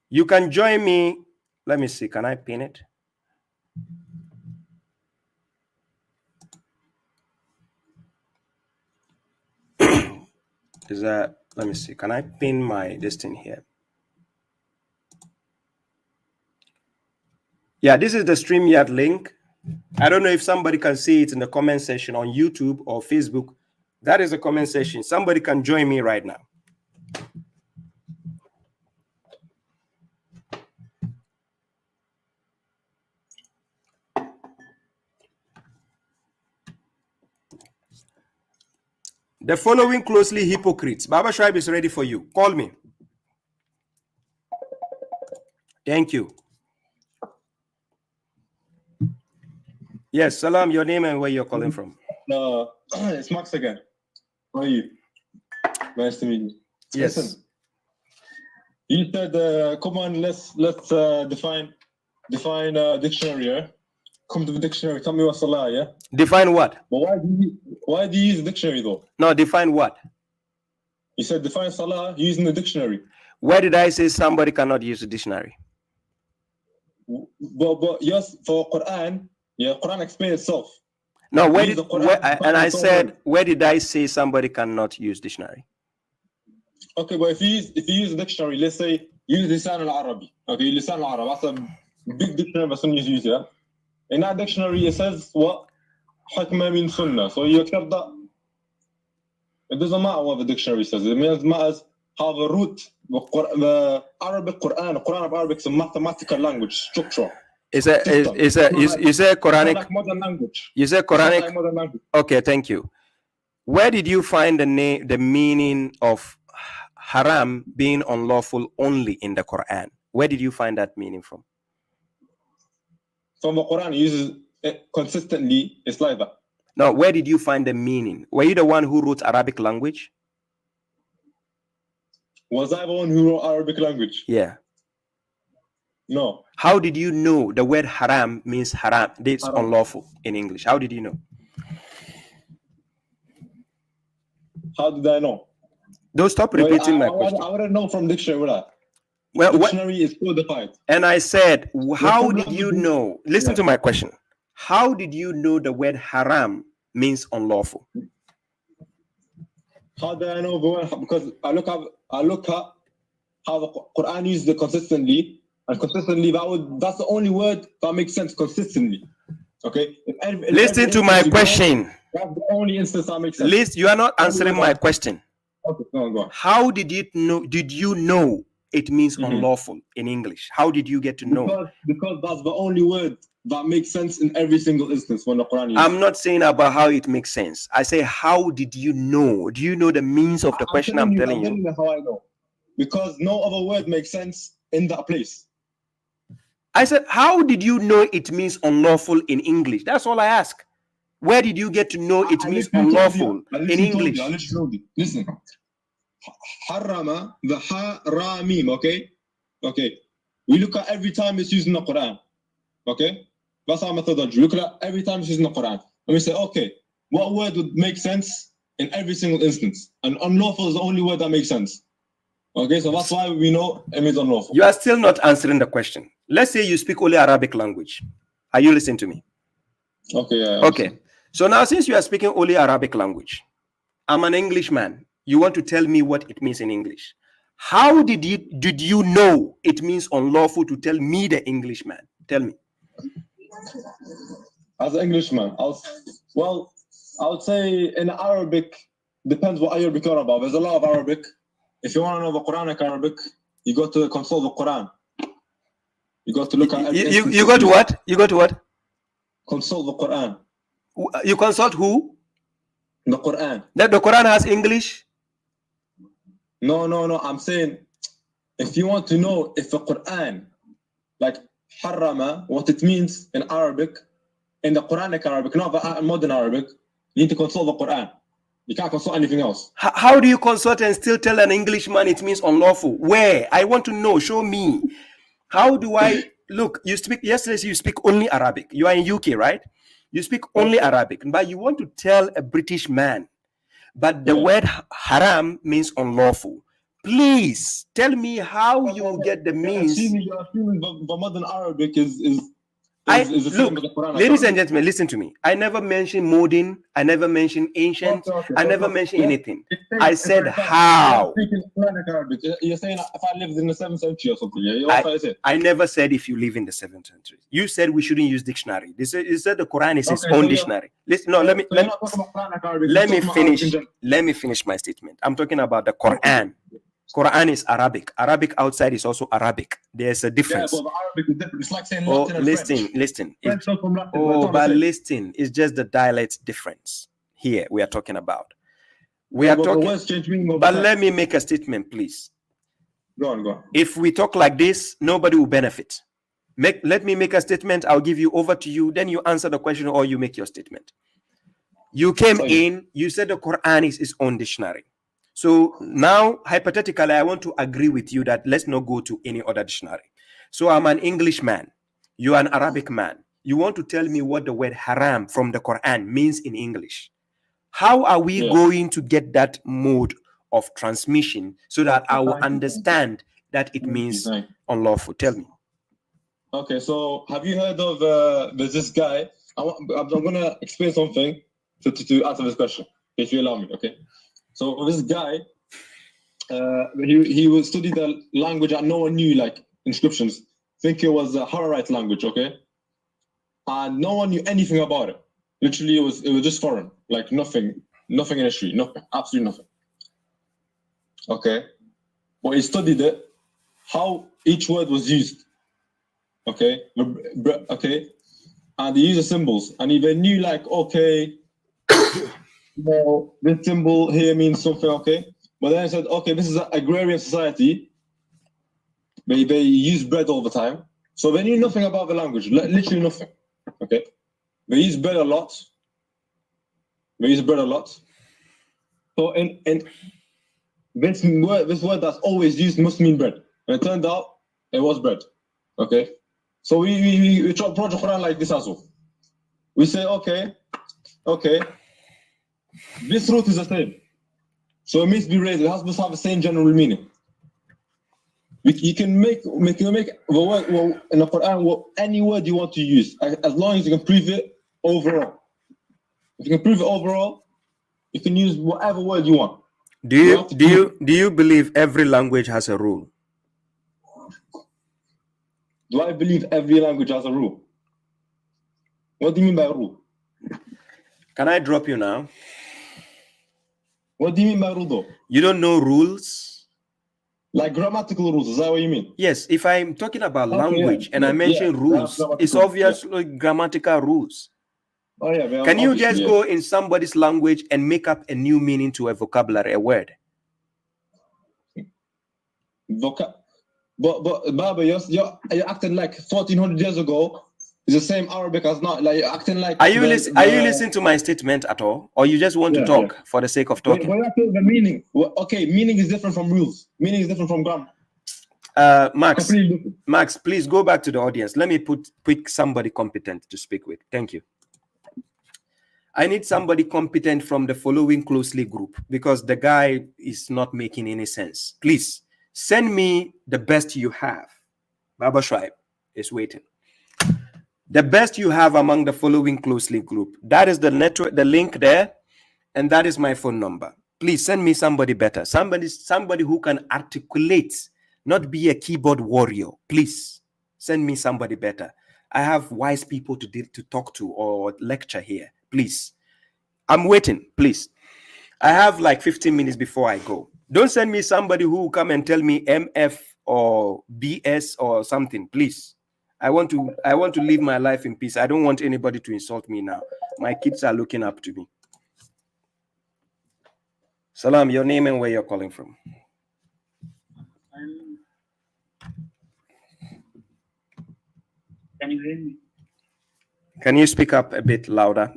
You can join me. Let me see. Can I pin it? Is that? Let me see. Can I pin my this thing here? Yeah, this is the StreamYard link. I don't know if somebody can see it in the comment section on YouTube or Facebook. That is the comment section. Somebody can join me right now. The following closely hypocrites. babashuaib is ready for you. Call me. Thank you. Yes, Salam, your name and where you're calling from. It's Max again. How are you? Nice to meet you. Yes. Listen, you said, come on, let's define dictionary, yeah? Come to the dictionary, tell me what's salah, yeah? Define what? But why do you use the dictionary though? No, define what? You said define salah using the dictionary. Where did I say somebody cannot use a dictionary? But yes, for Quran, yeah, Quran explains itself. No, where Use did the Quran and I itself. said, where did I say somebody cannot use dictionary? Okay, but if you use a dictionary, let's say use Lisan al-Arabi. Okay, Lisan al-Arabi, that's a big dictionary that Sunnis use, yeah? In that dictionary, it says what? Hikmah means Sunnah. So you accept that. It doesn't matter what the dictionary says. It matters how the root, the Arabic Quran of Arabic is a mathematical language, structure. You say Quranic. Like modern language. You say It's not Quranic. like modern language. Okay, thank you. Where did you find the meaning of haram being unlawful only in the Quran? Where did you find that meaning from? From the Quran, it uses it consistently. It's like that. No, where did you find the meaning? Were you the one who wrote Arabic language? Was I the one who wrote Arabic language? Yeah. No. How did you know the word haram means haram? It's unlawful in English. How did you know? How did I know? Don't stop repeating my I question. wouldn't know from dictionary, would I? Well, Dictionary is codified. And I said, how did you know? Listen to my question. How did you know the word haram means unlawful? How do I know? Because I look at how the Quran uses it consistently, and consistently that's the only word that makes sense consistently. Okay. Listen to my question. That's the only instance that makes sense. You are not answering my question. Okay, go on. How did you know? Did you know it means unlawful in English? How did you get to know? Because that's the only word that makes sense in every single instance when the Quran uses. I'm not saying about how it makes sense. I say, how did you know? Do you know the means of the question I'm telling you? How I know. Because no other word makes sense in that place. I said, how did you know it means unlawful in English? That's all I ask. Where did you get to know it means unlawful in English? Listen. Harama, the ha-ra-mim, okay? Okay. We look at every time it's used in the Quran. Okay? That's our methodology. Look at every time it's used in the Quran. And we say, okay, what word would make sense in every single instance? And unlawful is the only word that makes sense. Okay, so that's why we know it means unlawful. You are still not answering the question. Let's say you speak only Arabic language. Are you listening to me? Okay, yeah. Okay. So now, since you are speaking only Arabic language, I'm an Englishman. You want to tell me what it means in English. How did you know it means unlawful to tell me, the Englishman? Tell me. As an Englishman, I would say in Arabic, depends what Arabic you're about. There's a lot of Arabic. If you want to know the Quranic Arabic, you got to consult the Quran. You got to look at. You got to what? You got to what? Consult the Quran. You consult who? The Quran. That the Quran has English? No. I'm saying, if you want to know if the Quran, like harama, what it means in Arabic, in the Quranic Arabic, not the modern Arabic, you need to consult the Quran. You can't consult anything else. How do you consult and still tell an Englishman it means unlawful? Where? I want to know. Show me. How do I look? You speak yesterday. You speak only Arabic. You are in UK, right? You speak only Arabic, but you want to tell a British man but the word haram means unlawful. Please tell me how you will get the means. Assuming the modern Arabic is the same look, with the Quran. ladies and gentlemen, listen to me. I never mentioned modern. I never mentioned ancient. I never mentioned anything. I said how. You're saying if I lived in the 7th century or something. Yeah, I never said if you live in the 7th century. You said we shouldn't use dictionary. You said the Quran is its own dictionary. Listen, no, let me finish my statement. I'm talking about the Quran. Quran is Arabic. Arabic outside is also Arabic. There's a difference. Yeah, but Arabic is different. It's like saying Latin and French. Listen. But listen, it's just the dialect difference. Here we are talking about. But let me make a statement, please. Go on. If we talk like this, nobody will benefit. Let me make a statement. I'll give you over to you. Then you answer the question or you make your statement. You came in, you said the Quran is its own dictionary. So now, hypothetically, I want to agree with you that let's not go to any other dictionary. So I'm an English man. You're an Arabic man. You want to tell me what the word haram from the Quran means in English. How are we going to get that mode of transmission so that I will understand that it means unlawful? Tell me. Okay, so have you heard of there's this guy? I'm going to explain something to answer this question, if you allow me, okay? So this guy, he would study the language that no one knew, like inscriptions. Think it was a Hararite language, okay? And no one knew anything about it. Literally, it was just foreign, like nothing in history, nothing, absolutely nothing. Okay, but he studied it, how each word was used. Okay, and he used the symbols, and he knew like, okay. This symbol here means something, okay? But then I said, okay, this is an agrarian society. They use bread all the time. So they knew nothing about the language, literally nothing, okay? They use bread a lot. So in this word that's always used must mean bread. And it turned out it was bread, okay? So we try to approach the Quran like this as well. We say, okay. This root is the same. So it means be raised. It has to have the same general meaning. You can make the word in the Quran any word you want to use, as long as you can prove it overall. If you can prove it overall, you can use whatever word you want. Do you believe every language has a rule? Do I believe every language has a rule? What do you mean by rule? Can I drop you now? What do you mean by rule though? You don't know rules? Like grammatical rules, is that what you mean? Yes, if I'm talking about language and I mention rules, it's obviously grammatical rules. Oh yeah, can you just go in somebody's language and make up a new meaning to a vocabulary, a word? But Baba, you're acting like 1400 years ago is the same Arabic as not. Like you're acting like. Are you listening to my statement at all, or you just want to talk for the sake of talking? When I feel the meaning, okay, meaning is different from rules. Meaning is different from grammar. Max, please go back to the audience. Let me pick somebody competent to speak with. Thank you. I need somebody competent from the following closely group because the guy is not making any sense. Please send me the best you have. Babashuaib is waiting. The best you have among the following closely group. That is the network, the link there, and that is my phone number. Please send me somebody better. Somebody who can articulate, not be a keyboard warrior. Please send me somebody better. I have wise people to talk to or lecture here. Please. I'm waiting, please. I have like 15 minutes before I go. Don't send me somebody who will come and tell me MF or BS or something, please. I want to live my life in peace. I don't want anybody to insult me now. My kids are looking up to me. Salam, your name and where you're calling from. Can you hear me? Can you speak up a bit louder?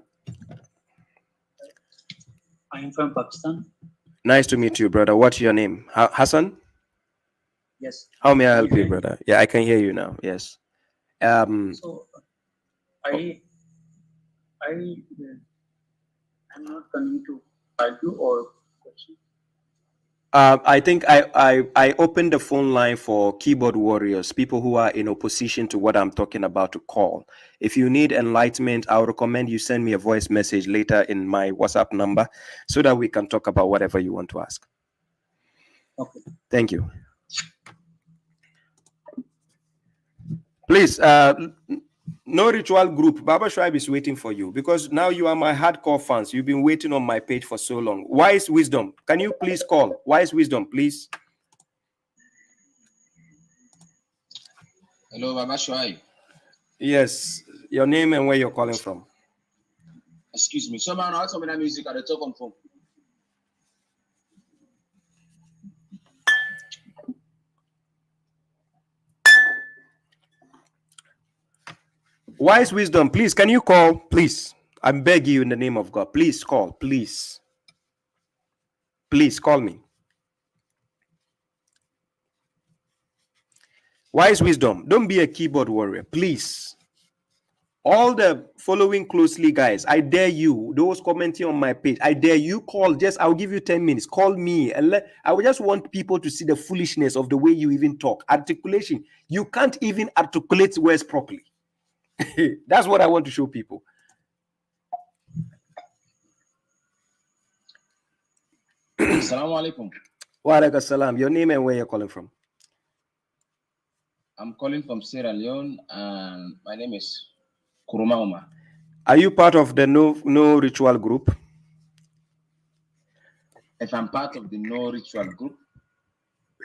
I am from Pakistan. Nice to meet you, brother. What's your name? Hassan? Yes. How may I help you, brother? Yeah, I can hear you now. Yes. So I'm not coming to argue or question? I think I opened the phone line for keyboard warriors, people who are in opposition to what I'm talking about, to call. If you need enlightenment, I would recommend you send me a voice message later in my WhatsApp number so that we can talk about whatever you want to ask. Okay. Thank you. Please, no ritual group. Baba Shuaib is waiting for you because now you are my hardcore fans. You've been waiting on my page for so long. Wise Wisdom, can you please call? Wise Wisdom, please. Hello, Baba Shuaib. Yes, your name and where you're calling from. Excuse me. Someone else told me that music at the talk on phone. Wise Wisdom, please, can you call? Please, I'm begging you in the name of God. Please call, please. Please call me. Wise Wisdom, don't be a keyboard warrior, please. All the following closely, guys, I dare you, those commenting on my page, I dare you, call. I'll give you 10 minutes. Call me. And I would just want people to see the foolishness of the way you even talk. Articulation. You can't even articulate words properly. That's what I want to show people. Assalamu alaikum. Wa alaikum salam. Your name and where you're calling from? I'm calling from Sierra Leone, and my name is Kuruma Umar. Are you part of the no ritual group? If I'm part of the no ritual group,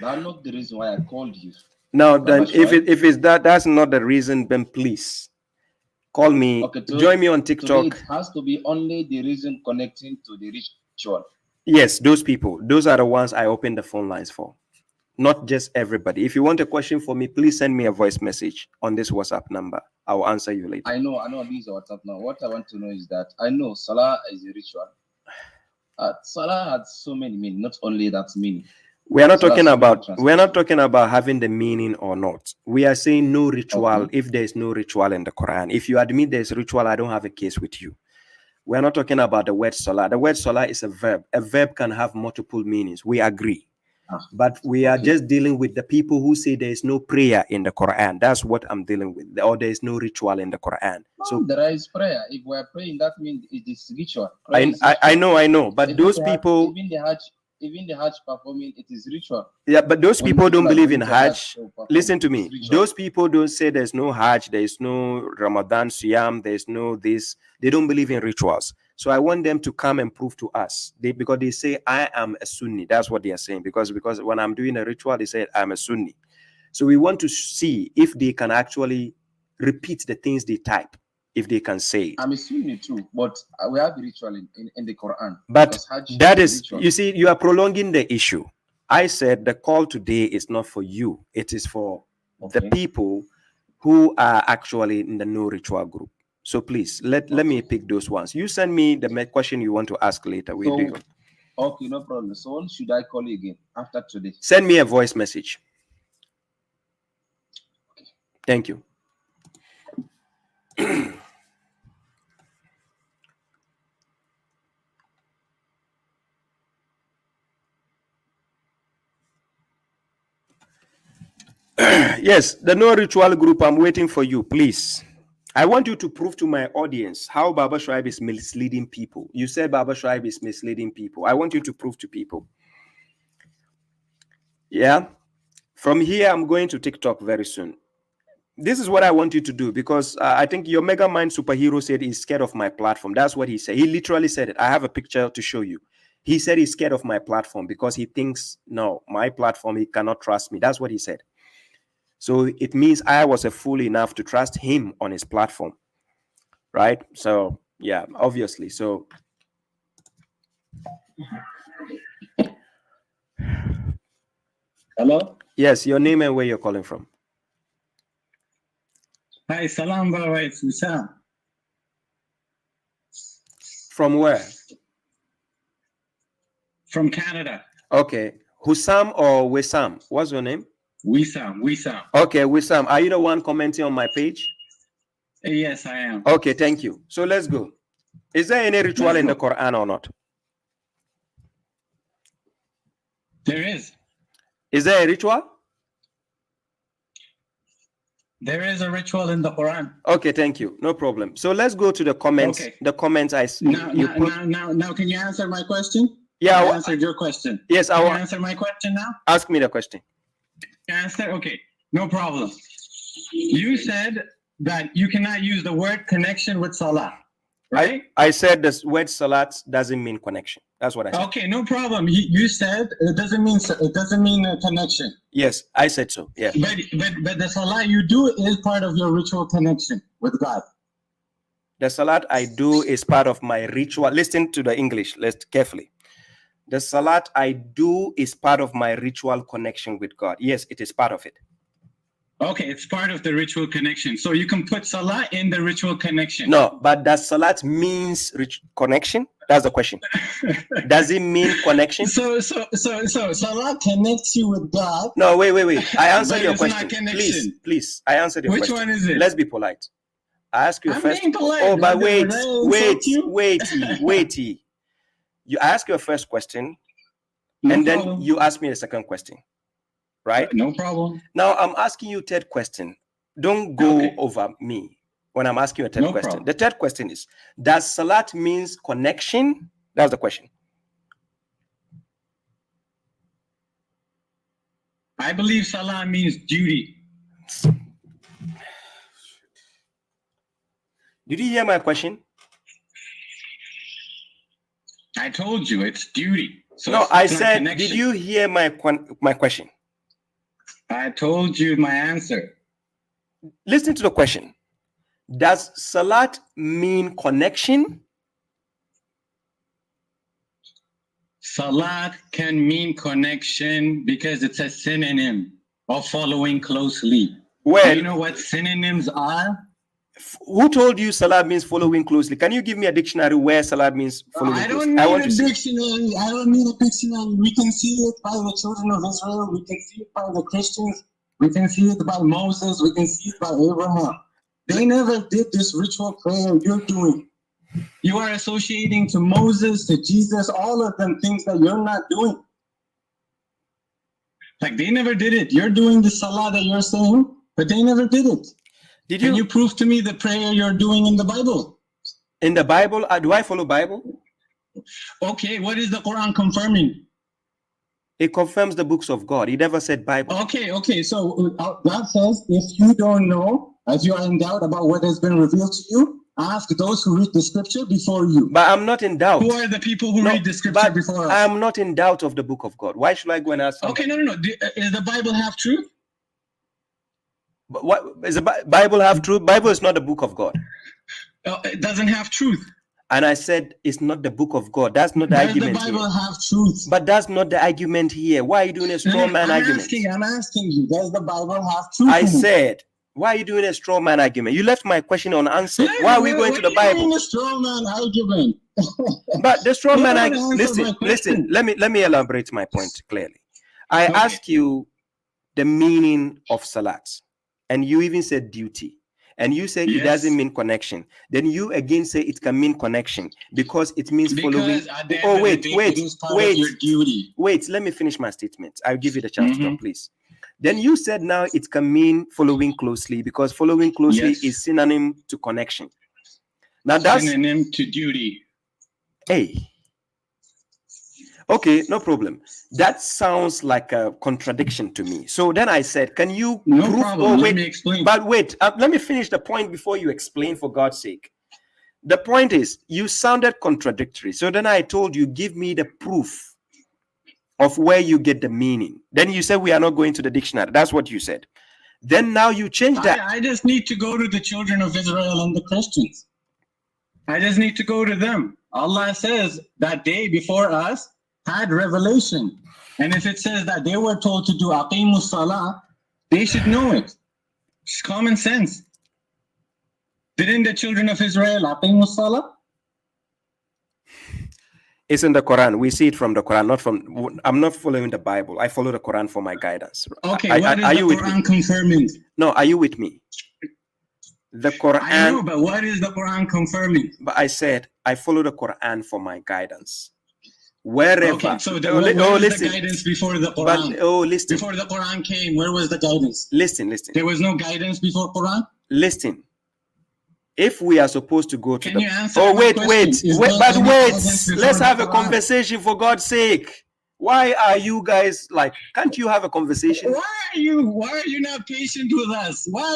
that's not the reason why I called you. Now, then, if it's that's not the reason, then please call me. Okay, join me on TikTok. It has to be only the reason connecting to the ritual. Yes, those people. Those are the ones I open the phone lines for. Not just everybody. If you want a question for me, please send me a voice message on this WhatsApp number. I will answer you later. I know this is WhatsApp now. What I want to know is that I know Salah is a ritual. Salah has so many meanings, not only that meaning. We are not talking about having the meaning or not. We are saying no ritual. Okay. If there is no ritual in the Quran, if you admit there is ritual, I don't have a case with you. We are not talking about the word salah. The word salah is a verb. A verb can have multiple meanings. We agree. But we are just dealing with the people who say there is no prayer in the Quran. That's what I'm dealing with. Or there is no ritual in the Quran. So there is prayer. If we are praying, that means it is ritual. I know. But those people, even the Hajj performing, it is ritual. Yeah, but those people don't believe in Hajj. Listen to me. Those people don't say there's no Hajj, there's no Ramadan, Siyam, there's no this. They don't believe in rituals. So I want them to come and prove to us. Because they say, I am a Sunni. That's what they are saying. Because when I'm doing a ritual, they say, I'm a Sunni. So we want to see if they can actually repeat the things they type. If they can say it. I'm a Sunni too, but we have a ritual in the Quran. But that is, you see, you are prolonging the issue. I said the call today is not for you. It is for the people who are actually in the no ritual group. So please, let me pick those ones. You send me the question you want to ask later. We do. Okay, no problem. So when should I call you again after today? Send me a voice message. Okay. Thank you. Yes, the no ritual group, I'm waiting for you, please. I want you to prove to my audience how Baba Shuaib is misleading people. You said Baba Shuaib is misleading people. I want you to prove to people. Yeah? From here, I'm going to TikTok very soon. This is what I want you to do, because I think your Mega Mind superhero said he's scared of my platform. That's what he said. He literally said it. I have a picture to show you. He said he's scared of my platform because he thinks, no, my platform, he cannot trust me. That's what he said. So it means I was a fool enough to trust him on his platform, right? So, yeah, obviously. So, hello? Yes, your name and where you're calling from. Hi, Salam Baba, it's Wissam. From where? From Canada. Okay. Hussam or Wissam? What's your name? Wissam. Okay, Wissam. Are you the one commenting on my page? Yes, I am. Okay, thank you. So let's go. Is there any ritual in the Quran or not? There is. Is there a ritual? There is a ritual in the Quran. Okay, thank you. No problem. So let's go to the comments. Okay. The comments Now, can you answer my question? Yeah, I answered your question. Yes, Can you answer my question now? Ask me the question. Answer. Okay, no problem. You said that you cannot use the word connection with salah, right? I said the word salat doesn't mean connection. That's what I said. Okay, no problem. You said it doesn't mean a connection. Yes, I said so. Yeah. But the salah you do is part of your ritual connection with God. The salat I do is part of my ritual. Listen to the English. Let's carefully. The salat I do is part of my ritual connection with God. Yes, it is part of it. Okay, it's part of the ritual connection. So you can put salah in the ritual connection. No, but does salat means connection? That's the question. Does it mean connection? So salah connects you with God. No, wait. I answered your it's question. Not Please. I answered your question. Which one is it? Let's be polite. I ask you I'm first. being polite. Oh, but wait. You ask your first question, and then you ask me the second question. Right? No problem. Now I'm asking you third question. Don't go over me when I'm asking you a third question. Problem. The third question is, does salat means connection? That's the question. I believe salah means duty. Did you hear my question? I told you it's duty. So no, I said, did you hear my question? I told you my answer. Listen to the question. Does salat mean connection? Salat can mean connection because it's a synonym of following closely. Well, do you know what synonyms are? Who told you salat means following closely? Can you give me a dictionary where salat means following closely? I don't need a dictionary. I don't need a dictionary. We can see it by the children of Israel. We can see it by the Christians. We can see it by Moses. We can see it by Abraham. They never did this ritual prayer you're doing. You are associating to Moses, to Jesus, all of them things that you're not doing. Like they never did it. You're doing the salah that you're saying, but they never did it. Can you prove to me the prayer you're doing in the Bible? In the Bible? Do I follow Bible? Okay, what is the Quran confirming? It confirms the books of God. It never said Bible. Okay. So God says, if you don't know, as you are in doubt about what has been revealed to you, ask those who read the scripture before you. But I'm not in doubt. Who are the people who read the scripture before us? I'm not in doubt of the book of God. Why should I go and ask somebody? Okay, no. Is the Bible have truth? But what is the Bible have truth? Bible is not the book of God. It doesn't have truth. And I said it's not the book of God. That's not the argument. Does the Bible here. have truth? But that's not the argument here. Why are you doing a straw man argument? I'm asking you, does the Bible have truth? I said, why are you doing a straw man argument? You left my question unanswered. Why are we going to the Bible? Doing a straw man argument. But the straw man argument. Listen. Let me elaborate my point clearly. I asked you the meaning of salat. And you even said duty. And you say it doesn't mean connection. Then you again say it can mean connection because it means following. Oh, wait. Let me finish my statement. I'll give you the chance to talk, please. Then you said now it can mean following closely because following closely is synonym to connection. Now that's synonym to duty. Hey. Okay, no problem. That sounds like a contradiction to me. So then I said, can you prove? Problem. Let me explain. But wait, let me finish the point before you explain, for God's sake. The point is, you sounded contradictory. So then I told you, give me the proof of where you get the meaning. Then you said, we are not going to the dictionary. That's what you said. Then now you change that. I just need to go to the children of Israel and the Christians. I just need to go to them. Allah says that day before us had revelation. And if it says that they were told to do aqimus salah, they should know it. It's common sense. Didn't the children of Israel aqimus salah? It's in the Quran. We see it from the Quran, not from. I'm not following the Bible. I follow the Quran for my guidance. Okay, what is the Quran confirming? No, are you with me? The Quran. I know, but what is the Quran confirming? But I said I follow the Quran for my guidance. Wherever. Okay, so where was the guidance before the Quran? But, listen. Before the Quran came, where was the guidance? Listen. There was no guidance before Quran? Listen. If we are supposed to go to Can the... you answer wait. Wait. Let's have a conversation, for God's sake. Why are you guys like... Can't you have a conversation? Why are you not patient with us? Why?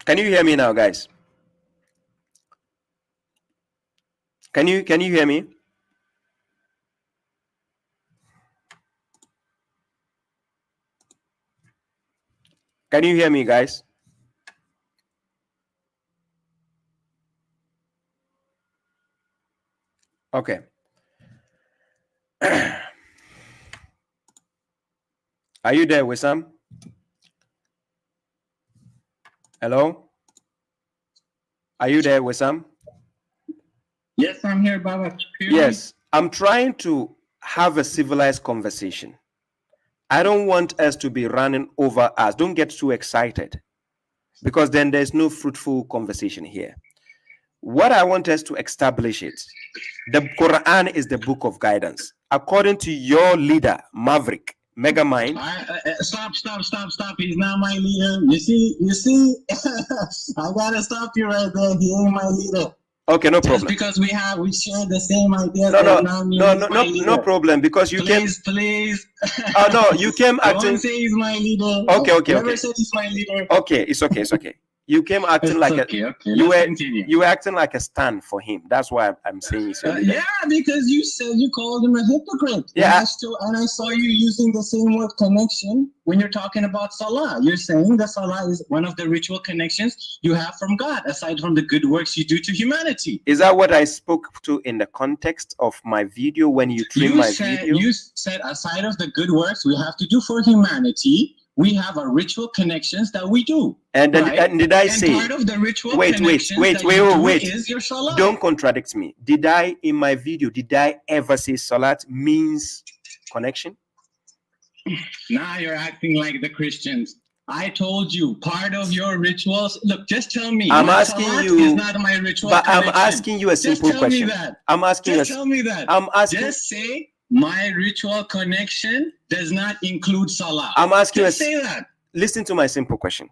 Can you hear me now, guys? Can you hear me? Can you hear me, guys? Okay. Are you there, Wissam? Hello? Are you there, Wissam? Yes, I'm here, Baba. Yes, I'm trying to have a civilized conversation. I don't want us to be running over us. Don't get too excited, because then there's no fruitful conversation here. What I want us to establish is the Quran is the book of guidance. According to your leader, Maverick, Megamind. Stop. He's not my leader. You see, I gotta stop you right there. He ain't my leader. Okay, no problem. Just because we share the same ideas. No problem, because you Please. Oh no, you came acting. Don't say he's my leader. Okay. Never said he's my leader. Okay, it's okay. You came acting you were acting like a stand for him. That's why I'm saying it's your leader. Yeah, because you said you called him a hypocrite. Yeah. And I saw you using the same word connection when you're talking about Salah. You're saying that Salah is one of the ritual connections you have from God, aside from the good works you do to humanity. Is that what I spoke to in the context of my video when you trimmed my video? You said aside of the good works we have to do for humanity, we have a ritual connections that we do. And then and did I say part of the ritual wait. Is your Salah. Don't contradict me. Did I in my video ever say Salat means connection? Now you're acting like the Christians. I told you part of your rituals. Look, just tell me. I'm asking you. Is not my ritual but connection. I'm asking you a simple question. I'm asking. Just tell me that. I'm asking. Just say my ritual connection does not include Salah. I'm asking. Just say that. Listen to my simple question.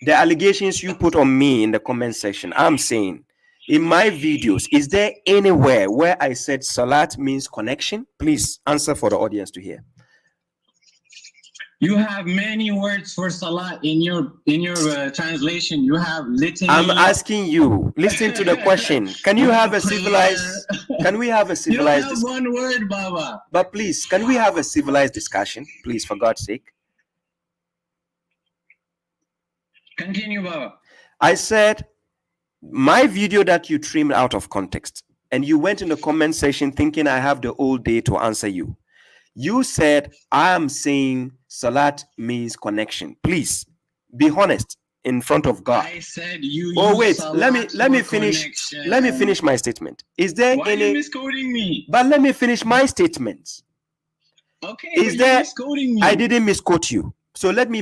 The allegations you put on me in the comment section. I'm saying, in my videos, is there anywhere where I said Salat means connection? Please answer for the audience to hear. You have many words for Salah in your translation. You have litany. I'm asking you. Listen to the question. Can you have a civilized? Can we have a civilized? You have one word, Baba. But please, can we have a civilized discussion, please, for God's sake? Continue, Baba. I said my video that you trimmed out of context, and you went in the comment section thinking I have the whole day to answer you. You said I am saying Salat means connection. Please be honest in front of God. I said you. Oh wait, let me finish. Connection. Let me finish my statement. Is there Why any? Are you misquoting me? But let me finish my statements. Okay. Is there? Misquoting me. I didn't misquote you. So let me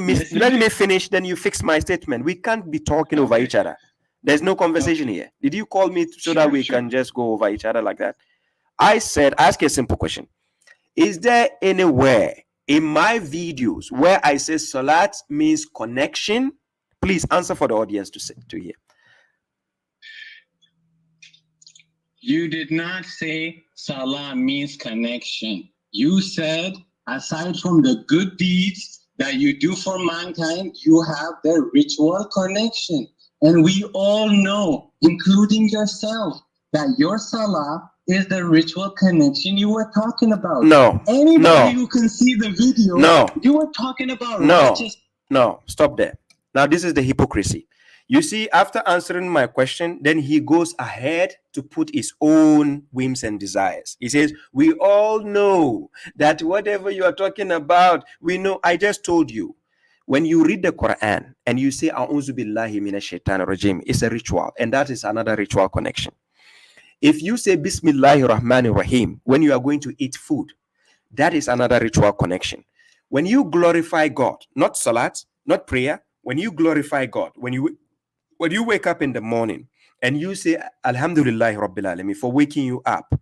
finish. Then you fix my statement. We can't be talking over each other. There's no conversation here. Did you call me so that we can just go over each other like that? I said, ask a simple question. Is there anywhere in my videos where I say Salat means connection? Please answer for the audience to hear. You did not say Salah means connection. You said aside from the good deeds that you do for mankind, you have the ritual connection. And we all know, including yourself, that your Salah is the ritual connection you were talking about. No. Anybody who can see the video, you were talking about No, stop there. Now, this is the hypocrisy. You see, after answering my question, then he goes ahead to put his own whims and desires. He says, we all know that whatever you are talking about, we know. I just told you, when you read the Quran and you say, A'udhu billahi minash shaitanir rajim, it's a ritual, and that is another ritual connection. If you say Bismillahir Rahmanir Rahim when you are going to eat food, that is another ritual connection. When you glorify God, not salat, not prayer, when you glorify God, when you wake up in the morning and you say Alhamdulillah Rabbil Alamin for waking you up,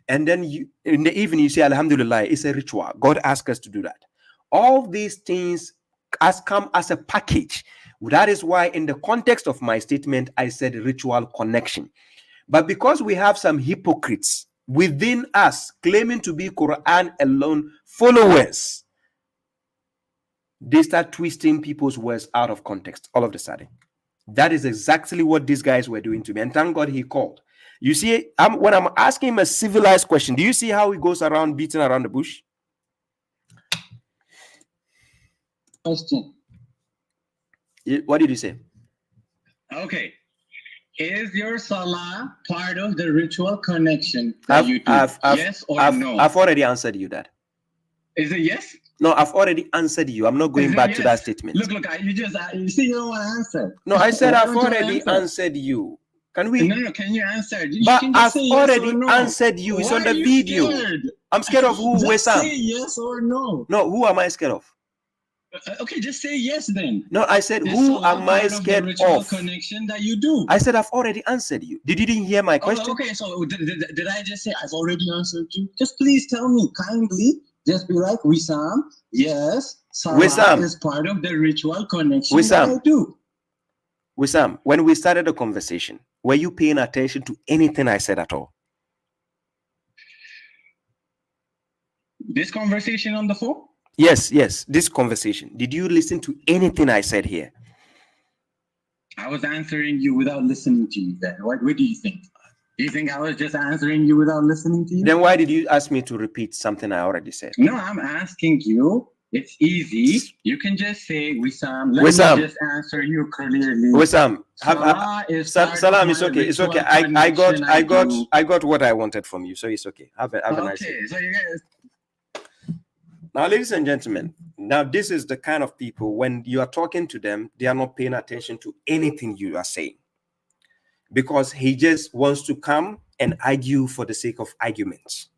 and then in the evening you say Alhamdulillah, it's a ritual. God asked us to do that. All these things has come as a package. That is why in the context of my statement, I said ritual connection. But because we have some hypocrites within us claiming to be Quran alone followers, they start twisting people's words out of context all of a sudden. That is exactly what these guys were doing to me. And thank God he called. You see, when I'm asking him a civilized question, do you see how he goes around beating around the bush? Question. What did you say? Okay. Is your salah part of the ritual connection that you do? Yes or no? I've already answered you that. Is it yes? No, I've already answered you. I'm not going back to that statement. Look, you see, you don't want to answer. No, I said I've already answered you. Can we? No, can you answer? But I've already answered you. It's on the video. Scared? I'm scared of who? Just Wesam. say yes or no. No, who am I scared of? Okay, just say yes then. No, I said who am I scared of? Connection that you do. I said I've already answered you. Did you didn't hear my question? Oh, okay, so did I just say I've already answered you? Just please tell me kindly. Just be like, Wissam, yes, salah is part of the ritual connection that I do. Wissam, when we started the conversation, were you paying attention to anything I said at all? This conversation on the phone? Yes, this conversation. Did you listen to anything I said here? I was answering you without listening to you then. What do you think? Do you think I was just answering you without listening to you? Then why did you ask me to repeat something I already said? No, I'm asking you. It's easy. You can just say, Wissam, let me just answer you clearly. Wissam, Salam, it's okay. It's okay. I got what I wanted from you, so it's okay. Have a nice day. So you guys. Now, ladies and gentlemen, now this is the kind of people, when you are talking to them, they are not paying attention to anything you are saying, because he just wants to come and argue for the sake of arguments.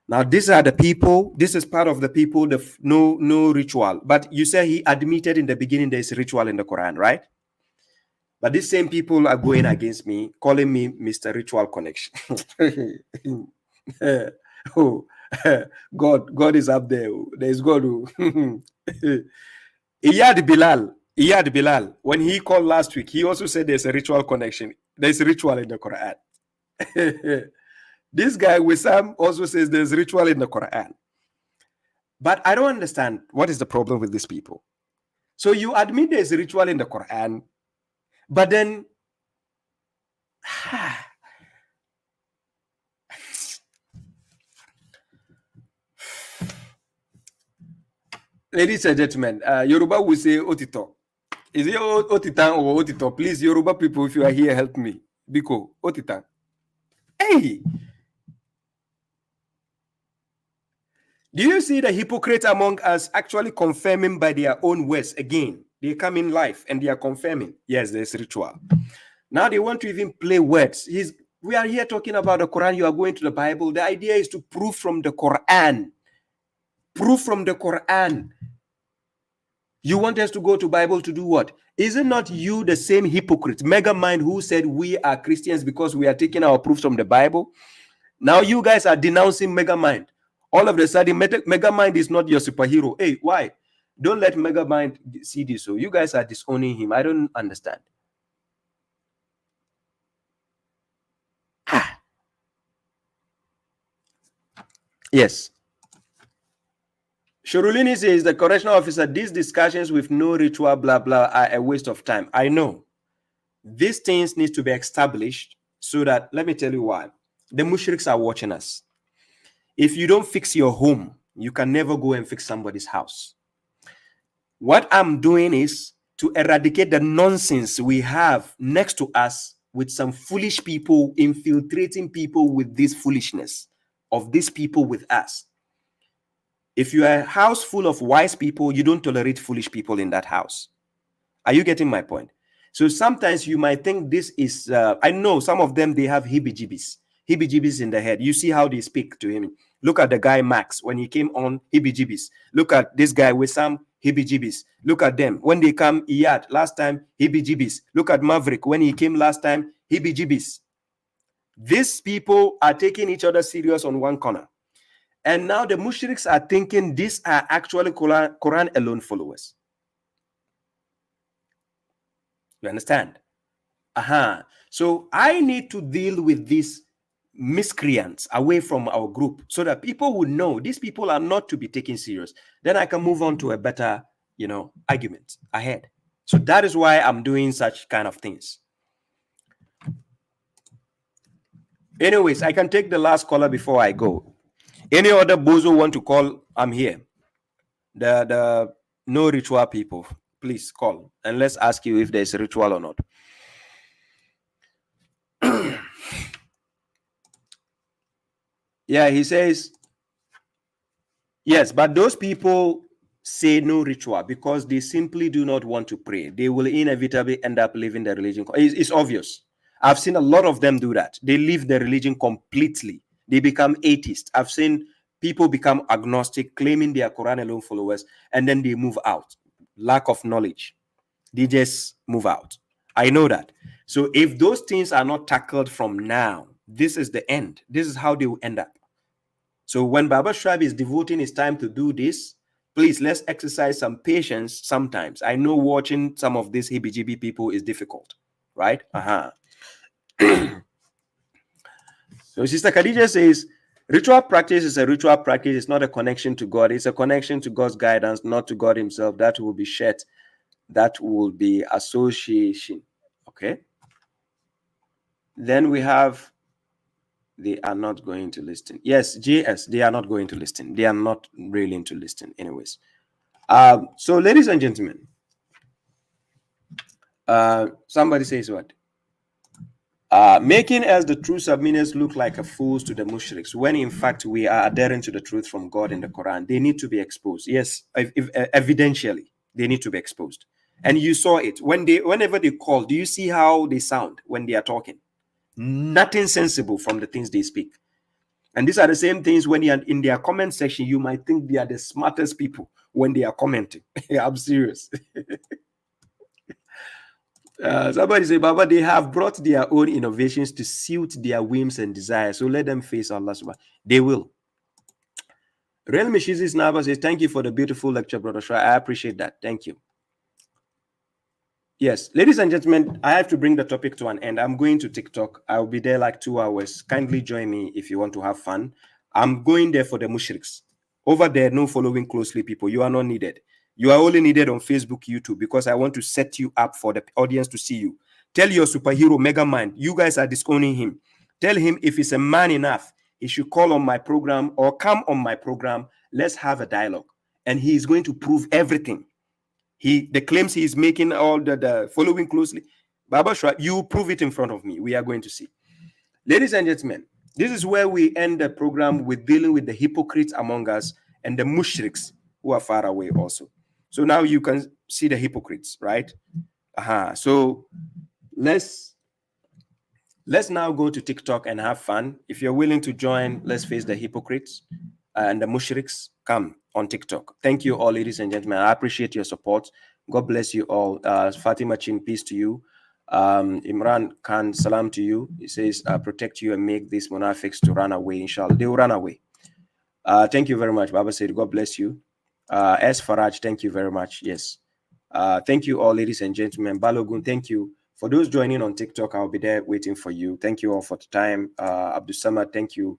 Now, these are the people, this is part of the people, no ritual. But you say he admitted in the beginning there is a ritual in the Quran, right? But these same people are going against me, calling me Mr. Ritual Connection. Oh, God is up there. There is God. Iyad Bilal, when he called last week, he also said there's a ritual connection. There's a ritual in the Quran. This guy Wissam also says there's ritual in the Quran. But I don't understand what is the problem with these people. So you admit there's a ritual in the Quran, but then ladies and gentlemen, Yoruba will say otito. Is it otitan or otito? Please, Yoruba people, if you are here, help me. Biko, otitan. Hey! Do you see the hypocrites among us actually confirming by their own words again? They come in life and they are confirming. Yes, there's ritual. Now they want to even play words. We are here talking about the Quran. You are going to the Bible. The idea is to prove from the Quran. Prove from the Quran. You want us to go to Bible to do what? Is it not you, the same hypocrite, Megamind, who said we are Christians because we are taking our proofs from the Bible? Now you guys are denouncing Megamind. All of a sudden, Megamind is not your superhero. Hey, why? Don't let Megamind see this. So you guys are disowning him. I don't understand. Yes. Shurulini says, the correctional officer, these discussions with no ritual, blah, blah, are a waste of time. I know. These things need to be established so that, let me tell you why. The Mushriks are watching us. If you don't fix your home, you can never go and fix somebody's house. What I'm doing is to eradicate the nonsense we have next to us with some foolish people infiltrating people with this foolishness of these people with us. If you are a house full of wise people, you don't tolerate foolish people in that house. Are you getting my point? So sometimes you might think this is, I know some of them, they have heebie-jeebies in the head. You see how they speak to him. Look at the guy Max when he came on, heebie-jeebies. Look at this guy with some heebie-jeebies. Look at them when they come. Iyad last time, heebie-jeebies. Look at Maverick when he came last time, heebie-jeebies. These people are taking each other serious on one corner, and now the Mushriks are thinking these are actually Quran alone followers. You understand? So I need to deal with these miscreants away from our group so that people will know these people are not to be taken serious. Then I can move on to a better, argument ahead. So that is why I'm doing such kind of things. Anyways, I can take the last caller before I go. Any other bozo want to call? I'm here. The no ritual people, please call and let's ask you if there's a ritual or not. Yeah, he says yes, but those people say no ritual because they simply do not want to pray. They will inevitably end up leaving the religion. It's obvious. I've seen a lot of them do that. They leave the religion completely. They become atheists. I've seen people become agnostic, claiming they are Quran alone followers, and then they move out. Lack of knowledge. They just move out. I know that. So if those things are not tackled from now, this is the end. This is how they will end up. So when babashuaib is devoting his time to do this, please, let's exercise some patience sometimes. I know watching some of these heebie-jeebie people is difficult, right? So Sister Khadija says, ritual practice is a ritual practice. It's not a connection to God. It's a connection to God's guidance, not to God himself. That will be shed. That will be association. Okay. Then we have, they are not going to listen. Yes, JS, they are not going to listen. They are not willing to listen anyways. So ladies and gentlemen, somebody says what? Making us the true submitters look like a fools to the Mushriks, when in fact we are adhering to the truth from God in the Quran. They need to be exposed. Yes, evidentially, they need to be exposed. And you saw it whenever they call. Do you see how they sound when they are talking? Nothing sensible from the things they speak. And these are the same things when you are in their comment section, you might think they are the smartest people when they are commenting. I'm serious. Somebody say, Baba, they have brought their own innovations to suit their whims and desires. So let them face Allah subhanahu. They will. Real Mishizis Naba says, thank you for the beautiful lecture, Brother Shua. I appreciate that. Thank you. Yes, ladies and gentlemen, I have to bring the topic to an end. I'm going to TikTok. I'll be there like 2 hours. Kindly join me if you want to have fun. I'm going there for the Mushriks. Over there, no following closely, people. You are not needed. You are only needed on Facebook, YouTube, because I want to set you up for the audience to see you. Tell your superhero, Mega Mind, you guys are disowning him. Tell him if he's a man enough, he should call on my program or come on my program. Let's have a dialogue. And he is going to prove everything. The claims he is making, all the following closely, Baba Shuaib, you prove it in front of me. We are going to see. Ladies and gentlemen, this is where we end the program with dealing with the hypocrites among us and the mushriks who are far away also. So now you can see the hypocrites, right? So let's now go to TikTok and have fun. If you're willing to join, let's face the hypocrites and the mushriks. Come on TikTok. Thank you all, ladies and gentlemen. I appreciate your support. God bless you all. Fatima Chin, peace to you. Imran Khan, salam to you. He says, protect you and make these munafiqs to run away, inshallah. They will run away. Thank you very much. Baba said, God bless you. S. Faraj, thank you very much. Yes. Thank you all, ladies and gentlemen. Balogun, thank you. For those joining on TikTok, I'll be there waiting for you. Thank you all for the time. Abdul Samad, thank you.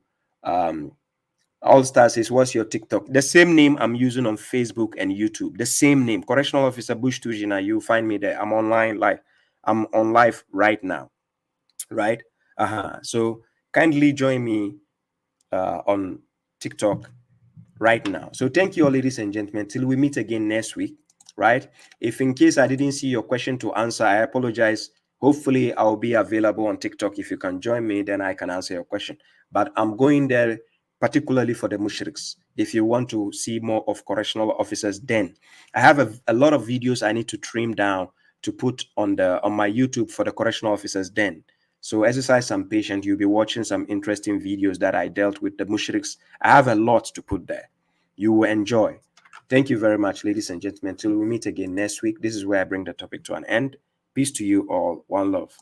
All Star says, what's your TikTok? The same name I'm using on Facebook and YouTube. The same name. Correctional Officer Bush Tujina. You find me there. I'm online live. I'm on live right now. Right? So kindly join me on TikTok right now. So thank you all, ladies and gentlemen. Till we meet again next week. right? If in case I didn't see your question to answer, I apologize. Hopefully I'll be available on TikTok. If you can join me, then I can answer your question. But I'm going there particularly for the mushriks. If you want to see more of correctional officers, then I have a lot of videos I need to trim down to put on my YouTube for the correctional officers then. So exercise some patience. You'll be watching some interesting videos that I dealt with the mushriks. I have a lot to put there. You will enjoy. Thank you very much, ladies and gentlemen. Till we meet again next week. This is where I bring the topic to an end. Peace to you all. One love.